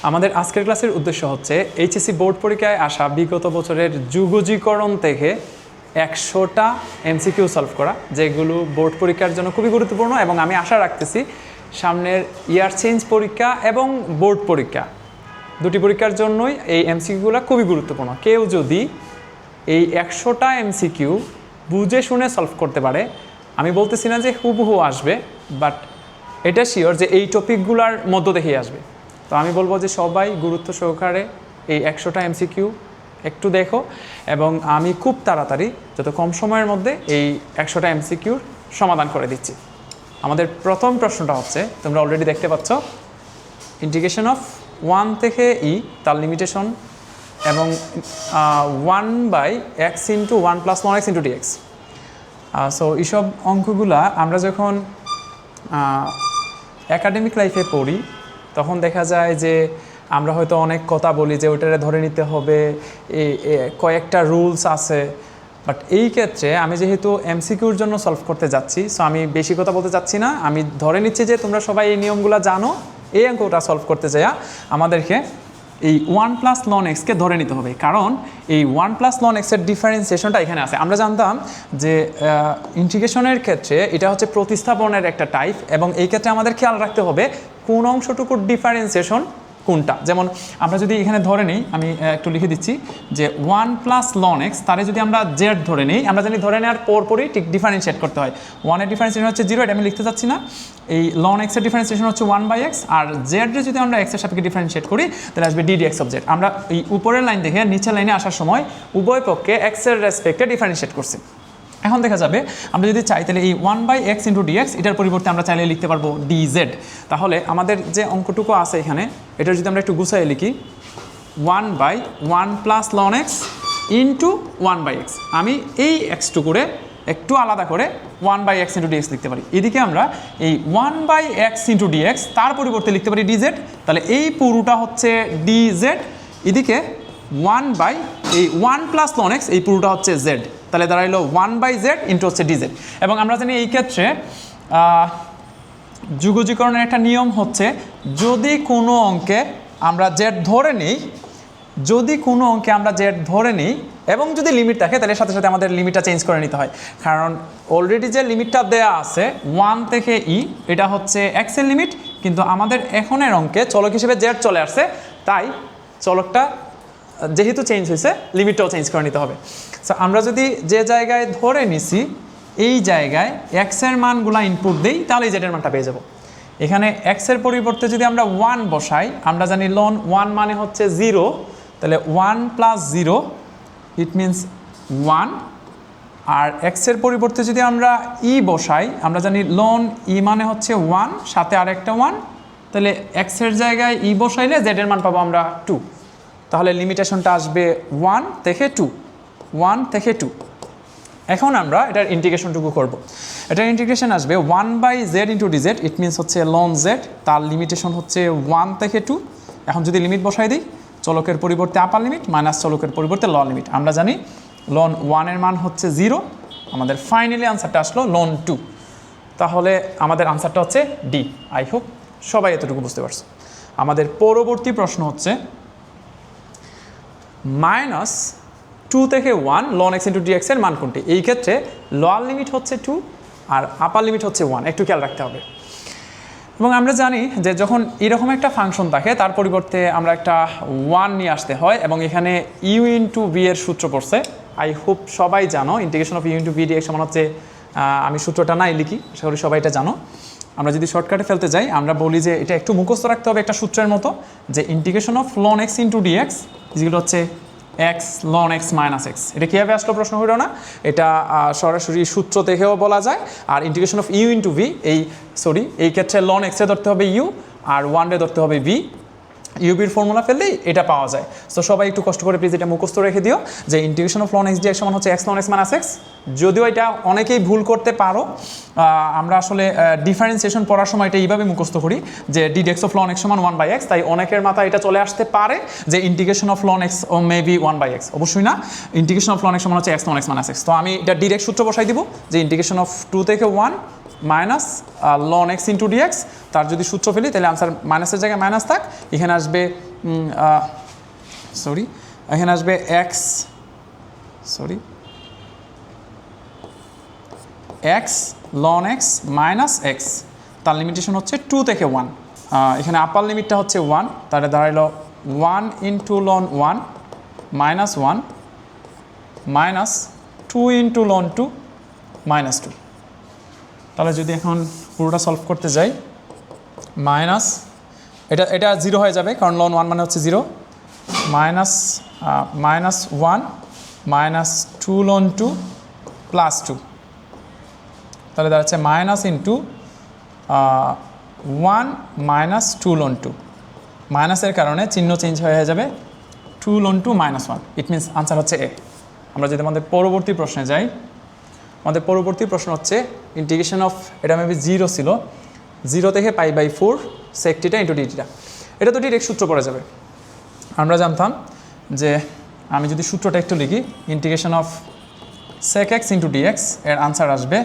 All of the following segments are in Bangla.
আমাদের আজকের ক্লাসের উদ্দেশ্য হচ্ছে এইচএসসি বোর্ড পরীক্ষায় আসা বিগত বছরের যুগজীকরণ থেকে 100টা এমসিকিউ সলভ করা, যেগুলো বোর্ড পরীক্ষার জন্য খুবই গুরুত্বপূর্ণ এবং আমি আশা রাখতেছি সামনের ইয়ার চেঞ্জ পরীক্ষা এবং বোর্ড পরীক্ষা দুটি পরীক্ষার জন্যই এই এমসিকিউগুলো খুবই গুরুত্বপূর্ণ। কেউ যদি এই 100টা এমসিকিউ বুঝে শুনে সলভ করতে পারে, আমি বলতেছি না যে হুবহু আসবে, বাট এটা শিওর যে এই টপিকগুলোর মধ্য থেকেই আসবে। তো আমি বলবো যে সবাই গুরুত্ব সহকারে এই 100টা এমসিকিউ একটু দেখো, এবং আমি খুব তাড়াতাড়ি যত কম সময়ের মধ্যে এই 100টা এমসিকিউর সমাধান করে দিচ্ছি। আমাদের প্রথম প্রশ্নটা হচ্ছে, তোমরা অলরেডি দেখতে পাচ্ছ, ইন্টিগ্রেশন অফ 1 থেকে ই তার লিমিটেশন এবং 1/x into 1 + 1x into dx. So এইসব অঙ্কগুলা আমরা যখন একাডেমিক লাইফে পড়ি তখন দেখা যায় যে আমরা হয়তো অনেক কথা বলি যে ওইটারে ধরে নিতে হবে, কয়েকটা রুলস আছে। বাট এই ক্ষেত্রে আমি যেহেতু এমসিকিউর জন্য সলভ করতে যাচ্ছি, সো আমি বেশি কথা বলতে চাচ্ছি না। আমি ধরে নিচ্ছি যে তোমরা সবাই এই নিয়মগুলো জানো। এই অঙ্কটা সলভ করতে যাইয়া আমাদেরকে এই 1 + ln x কে ধরে নিতে হবে, কারণ এই 1 + ln x এর ডিফারেন্সিয়েশনটা এখানে আছে। আমরা জানতাম যে ইন্টিগ্রেশনের ক্ষেত্রে এটা হচ্ছে প্রতিস্থাপনের একটা টাইপ, এবং এই ক্ষেত্রে আমাদের খেয়াল রাখতে হবে কোন অংশটুকুর ডিফারেন্সিয়েশন কোনটা। যেমন আমরা যদি এখানে ধরে নিই, আমি একটু লিখে দিচ্ছি যে 1 + ln x, তারে যদি আমরা z ধরে নিই, আমরা জানি ধরে নেওয়ার পরপরই ঠিক ডিফারেন্সিয়েট করতে হয়। 1 এর ডিফারেন্সিয়েশন হচ্ছে 0, এটা আমি লিখতে চাচ্ছি না। এই ln x এর ডিফারেন্সিয়েশন হচ্ছে 1/x, আর z এর যদি আমরা x এর সাপেক্ষে ডিফারেন্সিয়েট করি তাহলে আসবে ddx অফ z। আমরা এই উপরের লাইন দেখে নিচের লাইনে আসার সময় উভয় পক্ষে x এর রেসপেক্টে ডিফারেন্সিয়েট করছি। এখন দেখা যাবে আমরা যদি চাই তাহলে এই 1/x ইন্টু ডিএক্স, এটার পরিবর্তে আমরা চাইলে লিখতে পারবো dz। তাহলে আমাদের যে অঙ্কটুকু আছে এখানে, এটা যদি আমরা একটু গুছাই লিখি 1/1 + ln x ইন্টু 1/x, আমি এই এক্সটুকুরে একটু আলাদা করে 1/x ইন্টু ডিএক্স লিখতে পারি। এদিকে আমরা এই 1/x ইন্টু ডিএক্স তার পরিবর্তে লিখতে পারি dz। তাহলে এই পুরোটা হচ্ছে dz, এদিকে 1 + ln x, এই পুরোটা হচ্ছে z। তাহলে দাঁড়াইলো 1/z ইন্টু হচ্ছে dz। এবং আমরা জানি এই ক্ষেত্রে যুগজীকরণের একটা নিয়ম হচ্ছে, যদি কোনো অঙ্কে আমরা z ধরে নিই, এবং যদি লিমিট থাকে তাহলে সাথে সাথে আমাদের লিমিটটা চেঞ্জ করে নিতে হয়। কারণ অলরেডি যে লিমিটটা দেয়া আছে 1 থেকে ই, এটা হচ্ছে x এর লিমিট, কিন্তু আমাদের এখনের অঙ্কে চলক হিসেবে z চলে আসছে, তাই চলকটা যেহেতু চেঞ্জ হয়েছে লিমিটটাও চেঞ্জ করে নিতে হবে। সো আমরা যদি যে জায়গায় ধরে নিছি এই জায়গায় x এর মানগুলা ইনপুট দিই, তাহলে z এর মানটা পেয়ে যাব। এখানে x এর পরিবর্তে যদি আমরা 1 বসাই, আমরা জানি ln 1 মানে হচ্ছে 0, তাহলে 1 + 0 ইট মিনস 1। আর x এর পরিবর্তে যদি আমরা ই বসাই, আমরা জানি ln ই মানে হচ্ছে 1, সাথে আরেকটা 1, তাহলে x এর জায়গায় ই বসাইলে z এর মান পাবো আমরা 2। তাহলে লিমিটেশনটা আসবে 1 থেকে 2। এখন আমরা এটার ইন্টিগ্রেশনটুকু করব। এটার ইন্টিগ্রেশন আসবে 1/z into dz, it means হচ্ছে ln z, তার লিমিটেশন হচ্ছে 1 থেকে 2। এখন যদি লিমিট বসাই দিই, চলকের পরিবর্তে আপার লিমিট মাইনাস চলকের পরিবর্তে লন লিমিট, আমরা জানি ln 1 এর মান হচ্ছে 0। আমাদের ফাইনালি আনসারটা আসলো ln 2। তাহলে আমাদের আনসারটা হচ্ছে ডি। আই হোপ সবাই এতটুকু বুঝতে পারছো। আমাদের পরবর্তী প্রশ্ন হচ্ছে -2 থেকে 1 ln x ইন্টু ডিএক্স এর মান কোনটি? এই ক্ষেত্রে লোয়ার লিমিট হচ্ছে 2 আর আপার লিমিট হচ্ছে 1, একটু খেয়াল রাখতে হবে। এবং আমরা জানি যে যখন এরকম একটা ফাংশন থাকে তার পরিবর্তে আমরা একটা 1 নিয়ে আসতে হয়, এবং এখানে ইউ ইন্টু ভি এর সূত্র পড়ছে। আই হোপ সবাই জানো integration of u into v dx সমান হচ্ছে, আমি সূত্রটা নাই লিখি, আশা করি সবাই এটা জানো। আমরা যদি শর্টকাটে ফেলতে যাই, আমরা বলি যে এটা একটু মুখস্থ রাখতে হবে একটা সূত্রের মতো, যে integration of ln x into dx যেগুলো হচ্ছে x ln x minus x। এটা কীভাবে আসলো প্রশ্ন হইল না, এটা সরাসরি সূত্র দেখেও বলা যায়। আর integration of u into v, এই ক্ষেত্রে ln x এ ধরতে হবে ইউ আর 1 এ ধরতে হবে ভি। ইউবির ফর্মুলা ফেললেই এটা পাওয়া যায়। সো সবাই একটু কষ্ট করে প্লিজ এটা মুখস্থ রেখে দিও যে integration of ln x dx সমান হচ্ছে x ln x minus x। যদিও এটা অনেকেই ভুল করতে পারো, আমরা আসলে ডিফারেন্সিয়েশন পড়ার সময় এটা এইভাবে মুখস্থ করি যে dx অফ ln x সমান 1/x, তাই অনেকের মাথায় এটা চলে আসতে পারে যে ইন্টিগ্রেশন অফ ln x ও মেবি 1/x। অবশ্যই না, ইন্টিগ্রেশন অফ ln x সমান হচ্ছে x ln x minus x। তো আমি এটা ডিরেক্ট সূত্র বসাই দিব যে ইন্টিগ্রেশন অফ 2 থেকে 1 minus ln x into dx, তার যদি সূত্র ফেলি তাহলে আনসার মাইনাসের জায়গায় মাইনাস থাক, এখানে আসবে এখানে আসবে x loan x minus x, তার লিমিটেশন হচ্ছে 2 থেকে 1। এখানে আপার লিমিটটা হচ্ছে 1, তাহলে দাঁড়াইল 1 into ln 1 minus 1 minus 2 into loan 2 minus 2। তাহলে যদি এখন পুরোটা সলভ করতে যাই, মাইনাস এটা 0 হয়ে যাবে কারণ লন 1 মানে হচ্ছে 0, মাইনাস 1 মাইনাস 2 লন 2 প্লাস 2, তাহলে দাঁড়াচ্ছে মাইনাস ইন্টু 1 মাইনাস 2 লন 2, মাইনাসের কারণে চিহ্ন চেঞ্জ হয়ে যাবে 2 ln 2 minus 1, it means answer হচ্ছে এ। আমরা যদি আমাদের পরবর্তী প্রশ্নে যাই, আমাদের পরবর্তী প্রশ্ন হচ্ছে ইন্টিগ্রেশন অফ, এটা মেবি 0 ছিল, 0 থেকে π/4 sec θ ইন্টু dθ। এটা তো ডিরেক্ট সূত্র পড়ে যাবে। আমরা জানতাম যে আমি যদি সূত্রটা একটু লিখি, integration of sec x into dx এর আনসার আসবে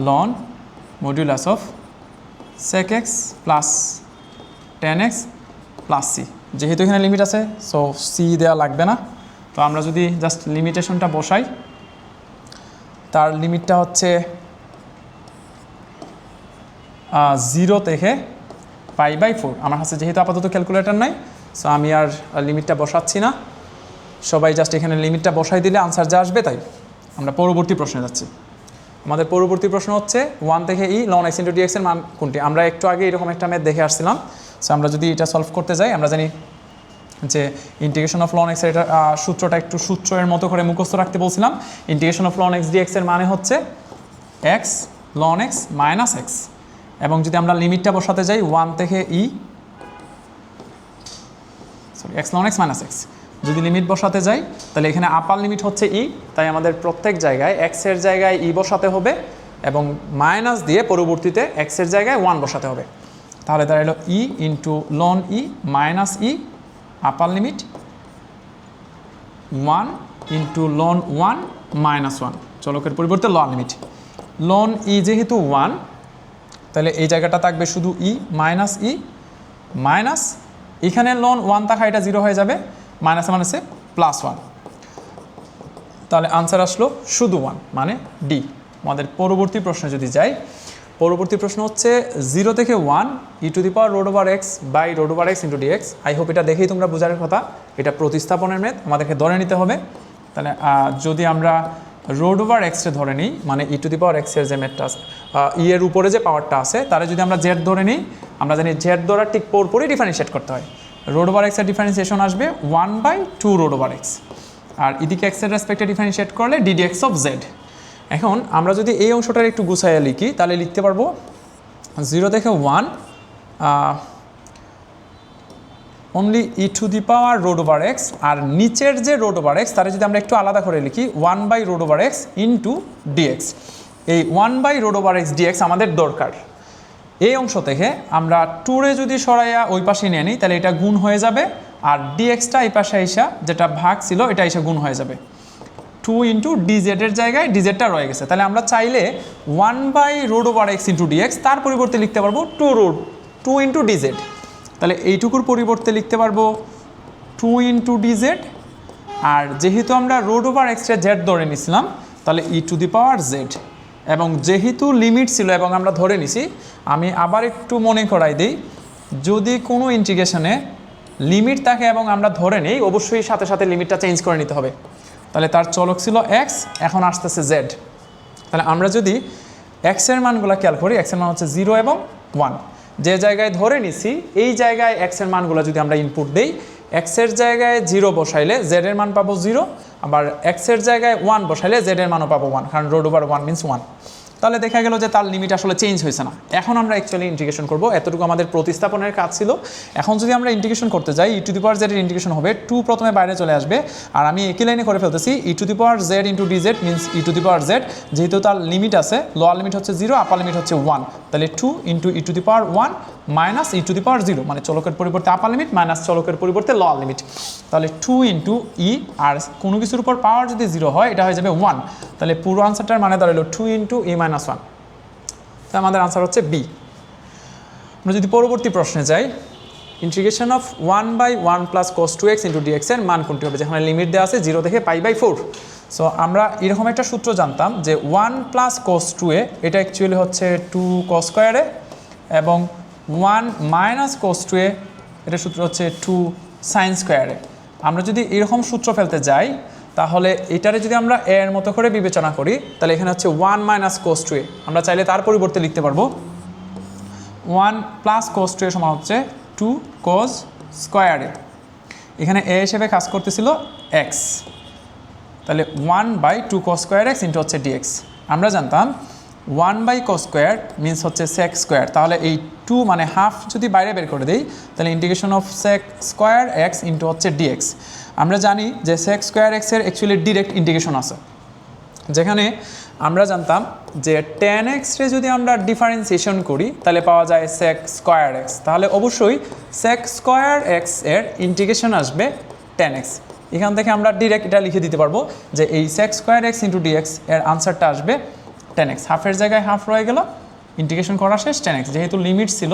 loan modulus of sec x plus tan x plus c। যেহেতু এখানে লিমিট আছে সো c দেওয়া লাগবে না, তো আমরা যদি জাস্ট লিমিটেশনটা বসাই, তার লিমিটটা হচ্ছে 0 থেকে π/4। আমার কাছে যেহেতু আপাতত ক্যালকুলেটর নাই সো আমি আর লিমিটটা বসাচ্ছি না, সবাই জাস্ট এখানে লিমিটটা বসাই দিলে আনসার যা আসবে তাই। আমরা পরবর্তী প্রশ্নে যাচ্ছি। আমাদের পরবর্তী প্রশ্ন হচ্ছে 1 থেকে ই লন এক্স ইন্টু ডিএক্স এর মান কোনটি। আমরা একটু আগে এরকম একটা ম্যাথ দেখে আসছিলাম, সো আমরা যদি এটা সলভ করতে যাই, আমরা জানি যে ইন্টিগ্রেশন অফ লন এক্স, এটা সূত্রটা একটু সূত্রের মতো করে মুখস্থ রাখতে বলছিলাম। Integration of ln x dx এর মানে হচ্ছে x loan x minus x, এবং যদি আমরা লিমিটটা বসাতে যাই 1 থেকে e x loan x minus x, যদি লিমিট বসাতে যাই তাহলে এখানে আপার লিমিট হচ্ছে ই, তাই আমাদের প্রত্যেক জায়গায় এক্সের জায়গায় ই বসাতে হবে এবং মাইনাস দিয়ে পরবর্তীতে এক্সের জায়গায় 1 বসাতে হবে। তাহলে দাঁড়ালো e into ln e minus e upper limit 1 into ln 1 minus 1, চলকের পরিবর্তে লন লিমিট। লন ই যেহেতু 1, তাহলে এই জায়গাটা থাকবে শুধু ই মাইনাস, এখানে লন 1 থাকা এটা 0 হয়ে যাবে, মাইনাসে মাইনাসে প্লাস 1, তাহলে আনসার আসলো শুধু 1 মানে ডি। আমাদের পরবর্তী প্রশ্নে যদি যাই, পরবর্তী প্রশ্ন হচ্ছে 0 থেকে 1 e to the power root over x by root over x into dx. I hope এটা দেখেই তোমরা বোঝার কথা, এটা প্রতিস্থাপনের ম্যাথ, আমাদেরকে ধরে নিতে হবে। তাহলে যদি আমরা রোড ওভার এক্সে ধরে নিই, মানে ই টু দি পাওয়ার এক্সের যে ম্যাথটা আছে, ই এর উপরে যে পাওয়ারটা আছে তাহলে যদি আমরা জেড ধরে নিই, আমরা জানি জেড ধরার ঠিক পরপরই ডিফারেন্সিয়েট করতে হয়। রোড ওভার এক্সের ডিফারেন্সিয়েশন আসবে 1/2 রোড ওভার এক্স, আর এদিকে এক্সের রেসপেক্টে ডিফারেন্সিয়েট করলে ডিডি এক্স অফ জেড। এখন আমরা যদি এই অংশটার একটু গুছাইয়া লিখি তাহলে লিখতে পারবো 0 থেকে 1 only e to the power root over x, আর নিচের যে রোড ওভার এক্স তারা যদি আমরা একটু আলাদা করে লিখি 1 root over x into dx. এই 1 রোড ওভার এক্স ডিএক্স আমাদের দরকার। এই অংশ থেকে আমরা 2 যদি সরাইয়া ওই পাশে নিয়ে নিই তাহলে এটা গুণ হয়ে যাবে, আর ডিএক্সটা এই পাশে আইসা যেটা ভাগ ছিল এটা এসে গুণ হয়ে যাবে। 2 ইন্টু ডিজেডের জায়গায় ডিজেডটা রয়ে গেছে, তাহলে আমরা চাইলে 1 root over x into dx তার পরিবর্তে লিখতে পারবো 2 ইন্টু ডিজেড। তাহলে এইটুকুর পরিবর্তে লিখতে পারবো 2 ইন্টু ডিজেড, আর যেহেতু আমরা রোড ওভার এক্সের জেড ধরে নিছিলাম তাহলে e to the power Z, এবং যেহেতু লিমিট ছিল এবং আমরা ধরে নিছি, আমি আবার একটু মনে করাই দিই, যদি কোনো ইন্টিগ্রেশনে লিমিট থাকে এবং আমরা ধরে নেই অবশ্যই সাথে সাথে লিমিটটা চেঞ্জ করে নিতে হবে। তাহলে তার চলক ছিল এক্স, এখন আসতেছে জেড। তাহলে আমরা যদি এক্সের মানগুলো খেয়াল করি, এক্সের মান হচ্ছে 0 এবং 1, যে জায়গায় ধরে নিছি এই জায়গায় এক্সের মানগুলো যদি আমরা ইনপুট দেই, এক্সের জায়গায় 0 বসাইলে জেডের মান পাবো 0, আবার এক্সের জায়গায় 1 বসাইলে জেডের মানও পাবো 1, কারণ রোড ওভার 1 মিনস 1। তাহলে দেখা গেল যে তার লিমিট আসলে চেঞ্জ হয়েছে না। এখন আমরা অ্যাকচুয়ালি ইন্টিগ্রেশন করব, এতটুকু আমাদের প্রতিস্থাপনের কাজ ছিল। এখন যদি আমরা ইন্টিগ্রেশন করতে যাই, ই টু দি পাওয়ার জেডের ইন্টিগ্রেশন হবে 2 প্রথমে বাইরে চলে আসবে, আর আমি একই লাইনে করে ফেলতেছি e to the power z into dz means e to the power z, যেহেতু তার লিমিট আছে, লোয়ার লিমিট হচ্ছে 0, আপার লিমিট হচ্ছে 1, তাহলে 2 into e to the power 1 minus e to the power 0, মানে চলকের পরিবর্তে আপার লিমিট মাইনাস চলকের পরিবর্তে লোয়ার লিমিট। তাহলে 2 ইন্টু ই, আর কোনো কিছুর উপর পাওয়ার যদি 0 হয় এটা হয়ে যাবে 1, তাহলে পুরো আনসারটার মানে দাঁড়ালো 2 ইন্টু ই মাইনাস 1। তো আমাদের আনসার হচ্ছে বি। আমরা যদি পরবর্তী প্রশ্নে যাই, integration of 1/1 plus cos 2x into dx এর মান কোনটি হবে, যেখানে লিমিট দেওয়া আছে 0 থেকে π/4। সো আমরা এরকম একটা সূত্র জানতাম যে 1 প্লাস cos 2a এটা অ্যাকচুয়ালি হচ্ছে 2 cos স্কোয়ারে, এবং 1 মাইনাস cos 2a এটা সূত্র হচ্ছে 2 sin স্কোয়ারে। আমরা যদি এরকম সূত্র ফেলতে যাই তাহলে এটারে যদি আমরা এর মতো করে বিবেচনা করি তাহলে এখানে হচ্ছে 1 মাইনাস cos 2a, আমরা চাইলে তার পরিবর্তে লিখতে পারবো 1 প্লাস cos 2a সমান হচ্ছে 2 cos স্কোয়ারে। এখানে a হিসেবে কাজ করতেছিল x, তাহলে 1/2 cos স্কোয়ার x ইন্টু হচ্ছে dx। আমরা জানতাম 1/cos স্কোয়ার মিনস হচ্ছে sec স্কোয়ার, তাহলে এই 2 মানে হাফ যদি বাইরে বের করে দিই তাহলে integration of sec square x into হচ্ছে dx। আমরা জানি যে sec স্কোয়ার x এর অ্যাকচুয়ালি ডিরেক্ট ইন্টিগ্রেশন আছে, যেখানে আমরা জানতাম যে tan x রে যদি আমরা ডিফারেন্সিয়েশন করি তাহলে পাওয়া যায় sec স্কোয়ার x, তাহলে অবশ্যই sec স্কোয়ার x এর ইন্টিগ্রেশন আসবে tan x। এখান থেকে আমরা ডিরেক্ট এটা লিখে দিতে পারবো যে এই sec square x into dx এর আনসারটা আসবে tan x। হাফের জায়গায় হাফ রয়ে গেল, ইন্টিগ্রেশন করা শেষ, tan x। যেহেতু লিমিট ছিল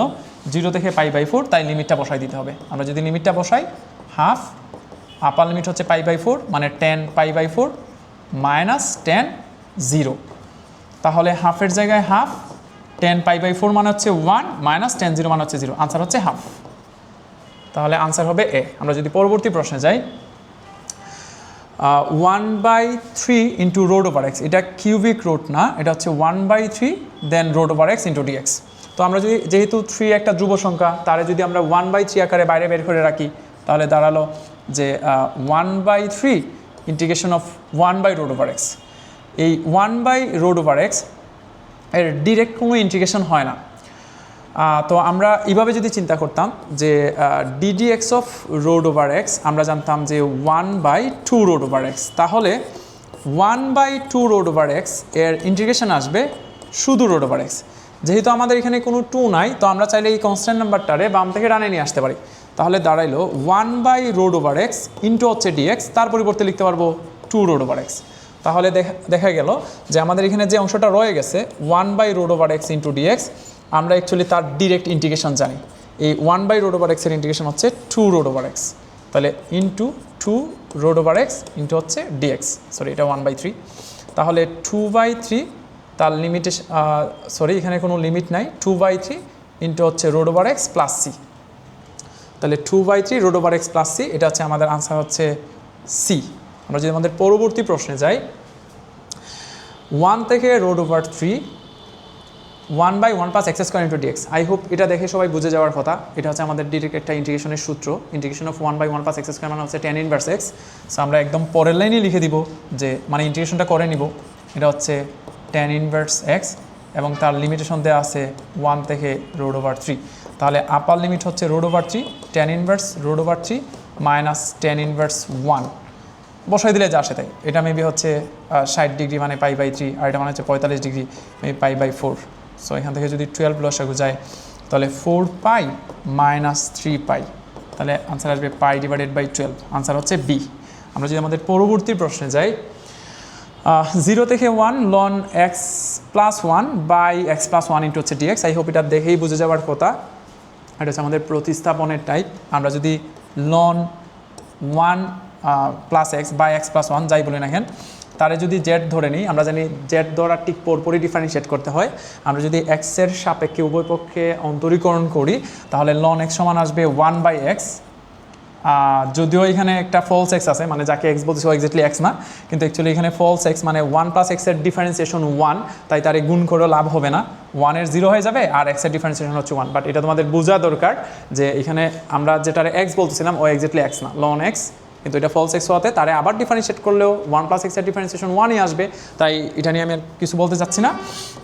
0 থেকে π/4 তাই লিমিটটা বসাই দিতে হবে। আমরা যদি লিমিটটা বসাই, হাফ আপার লিমিট হচ্ছে π/4 মানে tan π/4 মাইনাস tan 0, তাহলে হাফের জায়গায় হাফ, tan π/4 মানে হচ্ছে 1 মাইনাস tan 0 মানে হচ্ছে 0, আনসার হচ্ছে হাফ। তাহলে আনসার হবে এ। আমরা যদি পরবর্তী প্রশ্নে যাই, 1/3 ইন্টু রোড ওভার এক্স, এটা কিউবিক রুট না, এটা হচ্ছে 1/3 then root over x into dx. তো আমরা যদি যেহেতু 3 একটা ধ্রুব সংখ্যা, তারে যদি আমরা 1/3 আকারে বাইরে বের করে রাখি তাহলে দাঁড়ালো যে 1/3 ইন্টিগ্রেশন অফ 1/রোড ওভার এক্স। এই 1/রোড ওভার এক্স এর ডিরেক্ট কোনো ইন্টিগ্রেশন হয় না। তো আমরা এইভাবে যদি চিন্তা করতাম যে ddx of root over x, আমরা জানতাম যে 1/2 রোড ওভার এক্স, তাহলে 1/2 রোড ওভার এক্স এর ইন্টিগ্রেশন আসবে শুধু রোড ওভার এক্স। যেহেতু আমাদের এখানে কোনো 2 নাই, তো আমরা চাইলে এই কনস্ট্যান্ট নাম্বারটারে বাম থেকে ডানে নিয়ে আসতে পারি। তাহলে দাঁড়াইলো 1/রোড ওভার এক্স ইন্টু হচ্ছে dx, তার পরিবর্তে লিখতে পারবো 2 রোড ওভার এক্স। তাহলে দেখা গেল যে আমাদের এখানে যে অংশটা রয়ে গেছে 1/রোড ওভার এক্স ইন্টু dx, আমরা অ্যাকচুয়ালি তার ডিরেক্ট ইন্টিগ্রেশন জানি। এই 1/রোড ওভার এক্সের ইন্টিগ্রেশন হচ্ছে 2 রোড ওভার এক্স, তাহলে into 2 root over x into হচ্ছে dx, সরি এটা 1/3। তাহলে 2/3 তার লিমিটে, সরি এখানে কোনো লিমিট নাই, 2/3 ইন্টু হচ্ছে road over x plus C, তাহলে 2/3 root over x plus c, এটা হচ্ছে আমাদের আনসার হচ্ছে সি। আমরা যদি আমাদের পরবর্তী প্রশ্নে যাই, 1 থেকে root over 3 1/1 plus x square into dx. I hope এটা দেখে সবাই বুঝে যাওয়ার কথা। এটা হচ্ছে আমাদের ডিরেক্ট একটা ইন্টিগ্রেশনের সূত্র। Integration of 1/1 plus x square মানে হচ্ছে tan ইনভার্স এক্স। সো আমরা একদম পরের লাইনে লিখে দিব যে মানে ইন্টিগ্রেশনটা করে নিব, এটা হচ্ছে tan ইনভার্স এক্স এবং তার লিমিটেশন দেওয়া আছে 1 থেকে রোড ওভার 3। তাহলে আপার লিমিট হচ্ছে road over 3, tan inverse road over 3 minus tan inverse 1 বসাই দিলে যা আসে তাই। এটা মেবি হচ্ছে 60 ডিগ্রি মানে π/3, আর এটা মানে হচ্ছে 45 ডিগ্রি মেবি π/4। সো এখান থেকে যদি 12 লসাগু যায় তাহলে 4π মাইনাস 3π, তাহলে আনসার আসবে π/12, আনসার হচ্ছে বি। আমরা যদি আমাদের পরবর্তী প্রশ্নে যাই, 0 থেকে 1 ln x plus 1 by x plus 1 into হচ্ছে dx। আই হোপ এটা দেখেই বুঝে যাওয়ার কথা। এটা হচ্ছে আমাদের প্রতিস্থাপনের টাইপ। আমরা যদি ln 1 plus x by x plus 1 যাই বলি না কেন, তারে যদি জেড ধরে নিই, আমরা জানি জেড ধরার ঠিক পরপরই ডিফারেন্সিয়েট করতে হয়। আমরা যদি এক্সের সাপেক্ষে উভয় পক্ষে অন্তরীকরণ করি তাহলে ln x সমান আসবে 1/x। যদিও এখানে একটা ফলস এক্স আছে, মানে যাকে এক্স বলতেছে ও এক্স্যাক্টলি এক্স না, কিন্তু অ্যাকচুয়ালি এখানে ফলস এক্স মানে 1 প্লাস এক্সের ডিফারেন্সিয়েশন 1, তাই তারে গুণ করেও লাভ হবে না, 1-এর 0 হয়ে যাবে আর এক্সের ডিফারেন্সিয়েশন হচ্ছে 1। বাট এটা তোমাদের বোঝা দরকার যে এখানে আমরা যেটারে এক্স বলতেছিলাম ও এক্স্যাক্টলি এক্স না, ln x, কিন্তু এটা ফলস এক্স হওয়াতে তারে আবার ডিফারেন্সিয়েট করলেও 1 প্লাস এক্সের ডিফারেন্সিয়েশন 1ই আসবে, তাই এটা নিয়ে আমি আর কিছু বলতে চাচ্ছি না।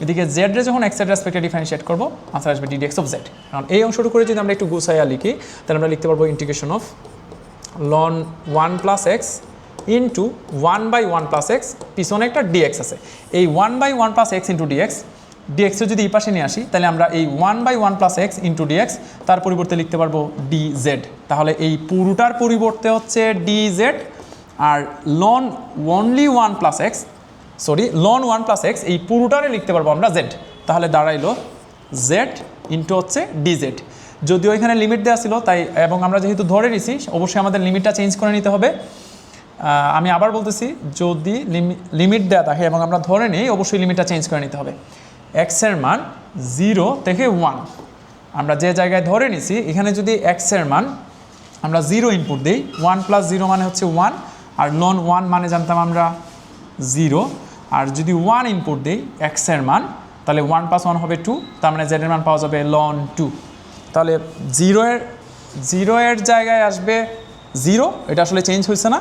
এদিকে জেডরে যখন এক্সের রেসপেক্টে ডিফারেন্সিয়েট করবো আনসার আসবে ddx অফ জেড। কারণ এই অংশটুকু করে যদি আমরা একটু গুছাইয়া লিখি তাহলে আমরা লিখতে পারবো integration of ln 1 plus x into 1/1 plus x, পিছনে একটা dx আছে, এই 1/1 প্লাস এক্স ইন্টু ডিএক্স, ডিএক্সের যদি এই পাশে নিয়ে আসি তাহলে আমরা এই 1/1 প্লাস এক্স ইন্টু ডিএক্স তার পরিবর্তে লিখতে পারবো dz। তাহলে এই পুরোটার পরিবর্তে হচ্ছে dz, আর ln 1 plus x, sorry ln 1 plus x এই পুরোটারে লিখতে পারবো আমরা z। তাহলে দাঁড়াইলো জেড ইন্টু হচ্ছে ডিজেড। যদিও এখানে লিমিট দেওয়া ছিল তাই, এবং আমরা যেহেতু ধরে নিছি অবশ্যই আমাদের লিমিটটা চেঞ্জ করে নিতে হবে। আমি আবার বলতেছি, যদি লিমিট দেওয়া থাকে এবং আমরা ধরে নিই, অবশ্যই লিমিটটা চেঞ্জ করে নিতে হবে। এক্সের মান 0 থেকে 1, আমরা যে জায়গায় ধরে নিছি এখানে যদি এক্সের মান আমরা 0 ইনপুট দিই, 1 + 0 মানে হচ্ছে 1, আর লন 1 মানে জানতাম আমরা 0, আর যদি 1 ইনপুট দিই এক্সের মান, তাহলে 1 + 1 হবে 2, তার মানে জেডের মান পাওয়া যাবে লন 2। তাহলে 0 এর জায়গায় আসবে 0, এটা আসলে চেঞ্জ হয়েছে না,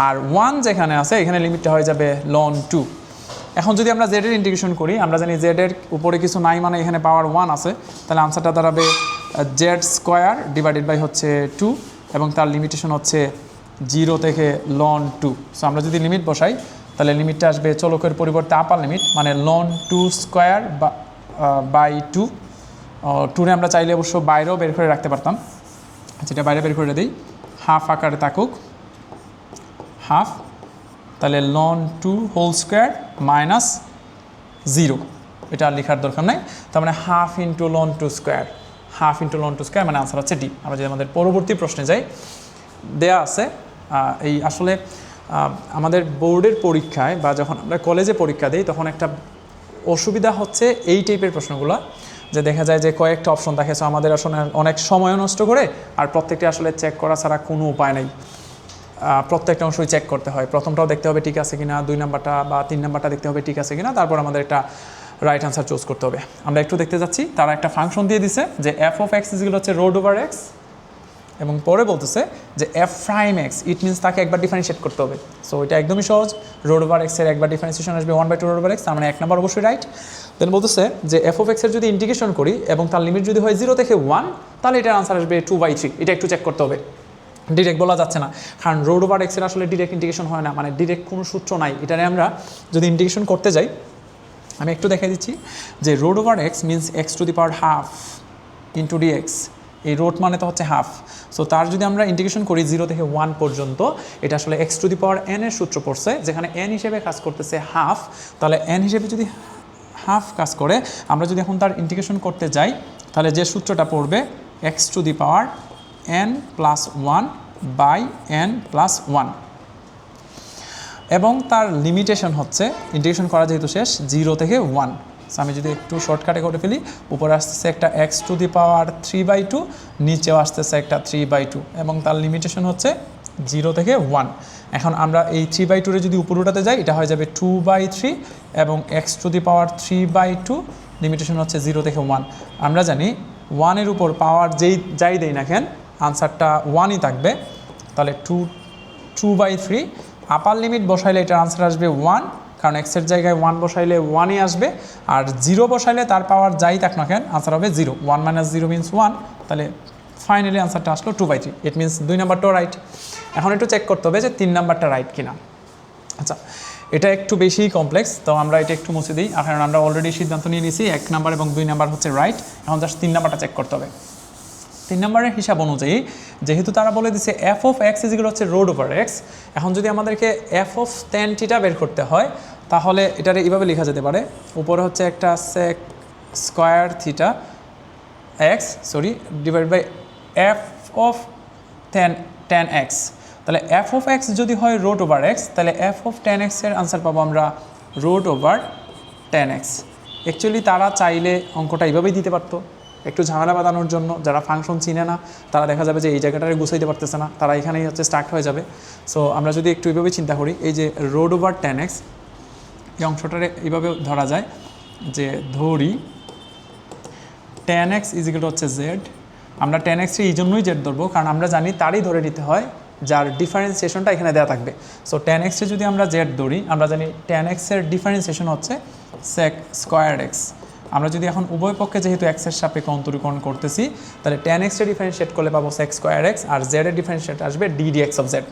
আর 1 যেখানে আছে এখানে লিমিটটা হয়ে যাবে লন 2। এখন যদি আমরা জেডের ইন্টিগ্রেশন করি, আমরা জানি জেডের উপরে কিছু নাই মানে এখানে পাওয়ার 1 আছে, তাহলে আনসারটা দাঁড়াবে জেড স্কোয়ার ডিভাইডেড বাই হচ্ছে 2, এবং তার লিমিটেশন হচ্ছে 0 থেকে লন 2। সো আমরা যদি লিমিট বসাই তাহলে লিমিটটা আসবে চলকের পরিবর্তে আপার লিমিট, মানে লন 2 স্কোয়ার বাই 2। 2 আমরা চাইলে অবশ্য বাইরেও বের করে রাখতে পারতাম, যেটা বাইরে বের করে দিই, হাফ আকারে থাকুক, হাফ, তাহলে লন 2 হোল স্কোয়ার মাইনাস 0, এটা আর লেখার দরকার নেই। তার মানে half into loan 2 square, half into loan 2 square, মানে আনসার হচ্ছে ডি। আমরা যদি আমাদের পরবর্তী প্রশ্নে যাই, দেয়া আছে এই আসলে আমাদের বোর্ডের পরীক্ষায় বা যখন আমরা কলেজে পরীক্ষা দিই তখন একটা অসুবিধা হচ্ছে এই টাইপের প্রশ্নগুলো, যে দেখা যায় যে কয়েকটা অপশন থাকে, সো আমাদের আসলে অনেক সময় নষ্ট করে, আর প্রত্যেকটা আসলে চেক করা ছাড়া কোনো উপায় নেই। প্রত্যেকটা অংশই চেক করতে হয়, প্রথমটাও দেখতে হবে ঠিক আছে কিনা, 2 নাম্বারটা বা 3 নাম্বারটা দেখতে হবে ঠিক আছে কিনা, তারপর আমাদের একটা রাইট আনসার চুজ করতে হবে। আমরা একটু দেখতে যাচ্ছি, তারা একটা ফাংশন দিয়ে দিছে যে এফ অফ এক্স ইজ হচ্ছে রোড ওভার এক্স, এবং পরে বলতেছে যে F prime x, it means তাকে একবার ডিফারেন্সিয়েট করতে হবে। সো এটা একদমই সহজ, রোড ওভার এক্সের একবার ডিফারেন্সিয়েশন আসবে 1/2 রোড ওভার এক্স, তার মানে 1 নাম্বার অবশ্যই রাইট। দেন বলতেছে যে এফ অফ এক্সের যদি ইন্টিগ্রেশন করি এবং তার লিমিট যদি হয় 0 থেকে 1, তাহলে এটার আনসার আসবে 2/3। এটা একটু চেক করতে হবে, ডিরেক্ট বলা যাচ্ছে না, কারণ রোড ওভার এক্সের আসলে ডিরেক্ট ইন্টিগ্রেশন হয় না, মানে ডিরেক্ট কোনো সূত্র নাই। এটারে আমরা যদি ইন্টিগ্রেশন করতে যাই, আমি একটু দেখাই দিচ্ছি যে root over x means x to the power half into dx, এই রোড মানে তো হচ্ছে হাফ। সো তার যদি আমরা ইন্টিগ্রেশন করি 0 থেকে 1 পর্যন্ত, এটা আসলে x to the power n এর সূত্র পড়ছে, যেখানে এন হিসেবে কাজ করতেছে হাফ, তাহলে এন হিসেবে যদি হাফ কাজ করে, আমরা যদি এখন তার ইন্টিগ্রেশন করতে যাই, তাহলে যে সূত্রটা পড়বে x to the power n + 1 by n + 1, এবং তার লিমিটেশন হচ্ছে ইন্টিগ্রেশন করা যেহেতু শেষ 0 থেকে 1। সো আমি যদি একটু শর্টকাটে করে ফেলি, উপরে আসতেছে একটা এক্স টু দি পাওয়ার 3/2, নিচেও আসতেছে একটা 3/2, এবং তার লিমিটেশন হচ্ছে 0 থেকে 1। এখন আমরা এই 3/2 যদি উপরে উঠাতে যাই, এটা হয়ে যাবে 2/3, এবং x to the power 3/2 limitation হচ্ছে 0 থেকে 1। আমরা জানি 1-এর উপর পাওয়ার যাই দেই না কেন, আনসারটা 1ই থাকবে, তাহলে 2/3 আপার লিমিট বসাইলে এটার আনসার আসবে 1, কারণ এক্সের জায়গায় 1 বসাইলে 1ই আসবে, আর 0 বসাইলে তার পাওয়ার যাই থাক না কেন আনসার হবে 0। 1 - 0 মিনস 1, তাহলে ফাইনালি আনসারটা আসলো 2/3। ইট মিনস 2 নাম্বারটাও রাইট। এখন একটু চেক করতে হবে যে 3 নাম্বারটা রাইট কিনা। আচ্ছা, এটা একটু বেশি কমপ্লেক্স, তো আমরা এটা একটু মুছে দিই, কারণ আমরা অলরেডি সিদ্ধান্ত নিয়ে নিয়েছি 1 নাম্বার এবং 2 নাম্বার হচ্ছে রাইট। এখন জাস্ট 3 নাম্বারটা চেক করতে হবে। 3 নম্বরের হিসাব অনুযায়ী যেহেতু তারা বলে দিচ্ছে F of x is equal হচ্ছে রোড ওভার এক্স, এখন যদি আমাদেরকে এফ অফ tan থিটা বের করতে হয়, তাহলে এটারে এইভাবে লেখা যেতে পারে, উপরে হচ্ছে একটা sec square theta x divide by f of tan x. তাহলে এফ অফ এক্স যদি হয় রোড ওভার এক্স, তাহলে এফ অফ tan এক্সের আনসার পাবো আমরা root over tan x. Actually তারা চাইলে অঙ্কটা এইভাবেই দিতে পারতো, একটু ঝামেলা বাঁধানোর জন্য। যারা ফাংশন চিনে না তারা দেখা যাবে যে এই জায়গাটারে গুছাইতে পারতেছে না, তারা এখানেই হচ্ছে স্টার্ট হয়ে যাবে। সো আমরা যদি একটু এইভাবে চিন্তা করি, এই যে রোড ওভার tan এক্স, এই অংশটারে এইভাবে ধরা যায় যে ধরি tan এক্স ইজ ইকুয়াল হচ্ছে জেড। আমরা tan এক্সে এই জন্যই জেড ধরবো, কারণ আমরা জানি তারই ধরে নিতে হয় যার ডিফারেন্সিয়েশনটা এখানে দেওয়া থাকবে। সো tan এক্সে যদি আমরা জেড ধরি, আমরা জানি tan এক্সের ডিফারেন্সিয়েশন হচ্ছে সেক স্কোয়ার এক্স। আমরা যদি এখন উভয় পক্ষে যেহেতু এক্সের সাপেক্ষে অন্তরীকরণ করতেছি, তাহলে tan এক্সের ডিফারেন্সিয়েট করলে পাবো সেক স্কোয়ার এক্স, আর জেডের ডিফারেন্সিয়েট আসবে dx অফ জেড।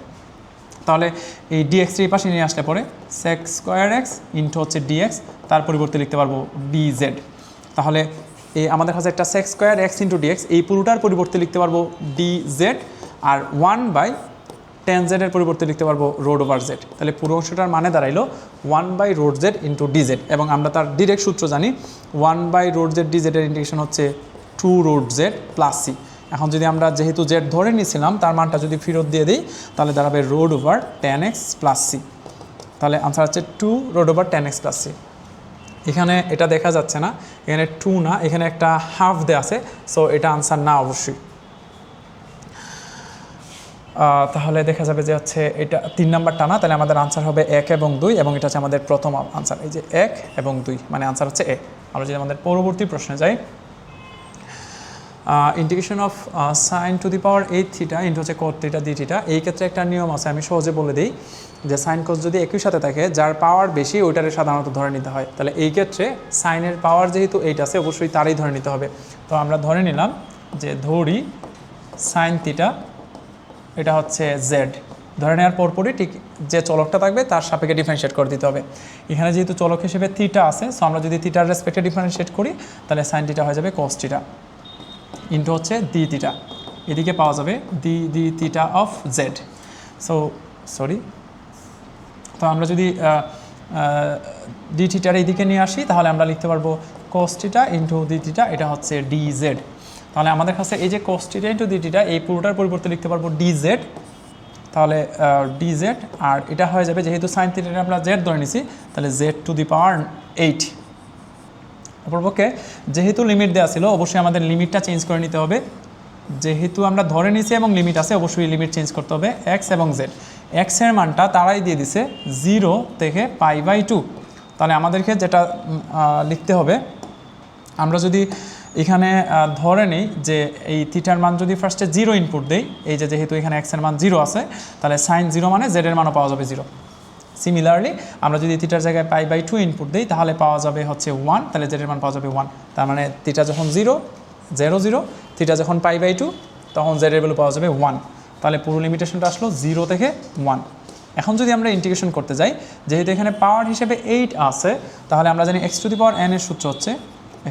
তাহলে এই ডিএক্সের এই পাশে নিয়ে আসলে পরে সেক স্কোয়ার এক্স ইন্টু হচ্ছে ডিএক্স, তার পরিবর্তে লিখতে পারবো ডিজেড। তাহলে এই আমাদের কাছে একটা sec square x into dx, এই পুরোটার পরিবর্তে লিখতে পারবো ডিজেড, আর 1/, tan z এর পরিবর্তে লিখতে পারবো রোড ওভার জেড। তাহলে পুরো অংশটার মানে দাঁড়াইলো 1/√z ইন্টু ডিজেড, এবং আমরা তার ডিরেক্ট সূত্র জানি 1/√z dz এর ইন্টিগ্রেশন হচ্ছে 2√z প্লাস সি। এখন যদি আমরা যেহেতু জেড ধরে নিয়েছিলাম তার মানটা যদি ফেরত দিয়ে দিই তাহলে দাঁড়াবে root over tan x plus C. তাহলে আনসার হচ্ছে 2 root over tan x plus C. এখানে এটা দেখা যাচ্ছে না, এখানে 2 না, এখানে একটা হাফ দেওয়া আছে, সো এটা আনসার না অবশ্যই। তাহলে দেখা যাবে যে হচ্ছে এটা 3 নাম্বারটা না, তাহলে আমাদের আনসার হবে 1 এবং 2, এবং এটা হচ্ছে আমাদের প্রথম আনসার, এই যে 1 এবং 2 মানে আনসার হচ্ছে এ। আমরা যদি আমাদের পরবর্তী প্রশ্নে যাই, integration of sign two the power 8 theta into হচ্ছে cot থিটা ডি থিটা। এই ক্ষেত্রে একটা নিয়ম আছে, আমি সহজে বলে দিই যে সাইন কোস যদি একই সাথে থাকে, যার পাওয়ার বেশি ওইটারে সাধারণত ধরে নিতে হয়। তাহলে এই ক্ষেত্রে সাইনের পাওয়ার যেহেতু 8 আছে অবশ্যই তারই ধরে নিতে হবে। তো আমরা ধরে নিলাম যে ধরি সাইন থিটা এটা হচ্ছে জেড, ধরে নেওয়ার পরপরই ঠিক যে চলকটা থাকবে তার সাপেক্ষে ডিফারেন্সিয়েট করে দিতে হবে। এখানে যেহেতু চলক হিসেবে থিটা আছে, সো আমরা যদি থিটার রেসপেক্টে ডিফারেন্সিয়েট করি তাহলে সাইন থিটা হয়ে যাবে cos থিটা ইন্টু হচ্ছে ডি থিটা, এদিকে পাওয়া যাবে D theta of Z. So sorry, তো আমরা যদি ডি থিটার এইদিকে নিয়ে আসি তাহলে আমরা লিখতে পারবো cos theta into D theta, এটা হচ্ছে ডি জেড। তাহলে আমাদের কাছে এই যে cos theta into D theta এই পুরোটার পরিবর্তে লিখতে পারবো ডি জেড, তাহলে ডি জেড, আর এটা হয়ে যাবে যেহেতু সাইন থিটাটা আমরা জেড ধরে নিছি তাহলে জেড টু দি পাওয়ার 8। অপরপক্ষে যেহেতু লিমিট দেওয়া ছিল অবশ্যই আমাদের লিমিটটা চেঞ্জ করে নিতে হবে, যেহেতু আমরা ধরে নিছি এবং লিমিট আছে অবশ্যই লিমিট চেঞ্জ করতে হবে। এক্স এবং জেড, এক্সের মানটা তারাই দিয়ে দিছে 0 থেকে π/2, তাহলে আমাদেরকে যেটা লিখতে হবে, আমরা যদি এখানে ধরে নিই যে এই থিটার মান যদি ফার্স্টে 0 ইনপুট দেই, এই যে যেহেতু এখানে এক্সের মান 0 আছে তাহলে সাইন 0 মানে জেডের মানও পাওয়া যাবে 0। সিমিলারলি আমরা যদি থিটার জায়গায় π/2 ইনপুট দিই তাহলে পাওয়া যাবে হচ্ছে 1, তাহলে জেডের মান পাওয়া যাবে 1। তার মানে থিটা যখন 0 0 0, থিটা যখন π/2 তখন জেডের ভ্যালু পাওয়া যাবে 1। তাহলে পুরো লিমিটেশনটা আসলো 0 থেকে 1। এখন যদি আমরা ইন্টিগ্রেশন করতে যাই, যেহেতু এখানে পাওয়ার হিসেবে 8 আছে তাহলে আমরা জানি x to the power n এর সূত্র হচ্ছে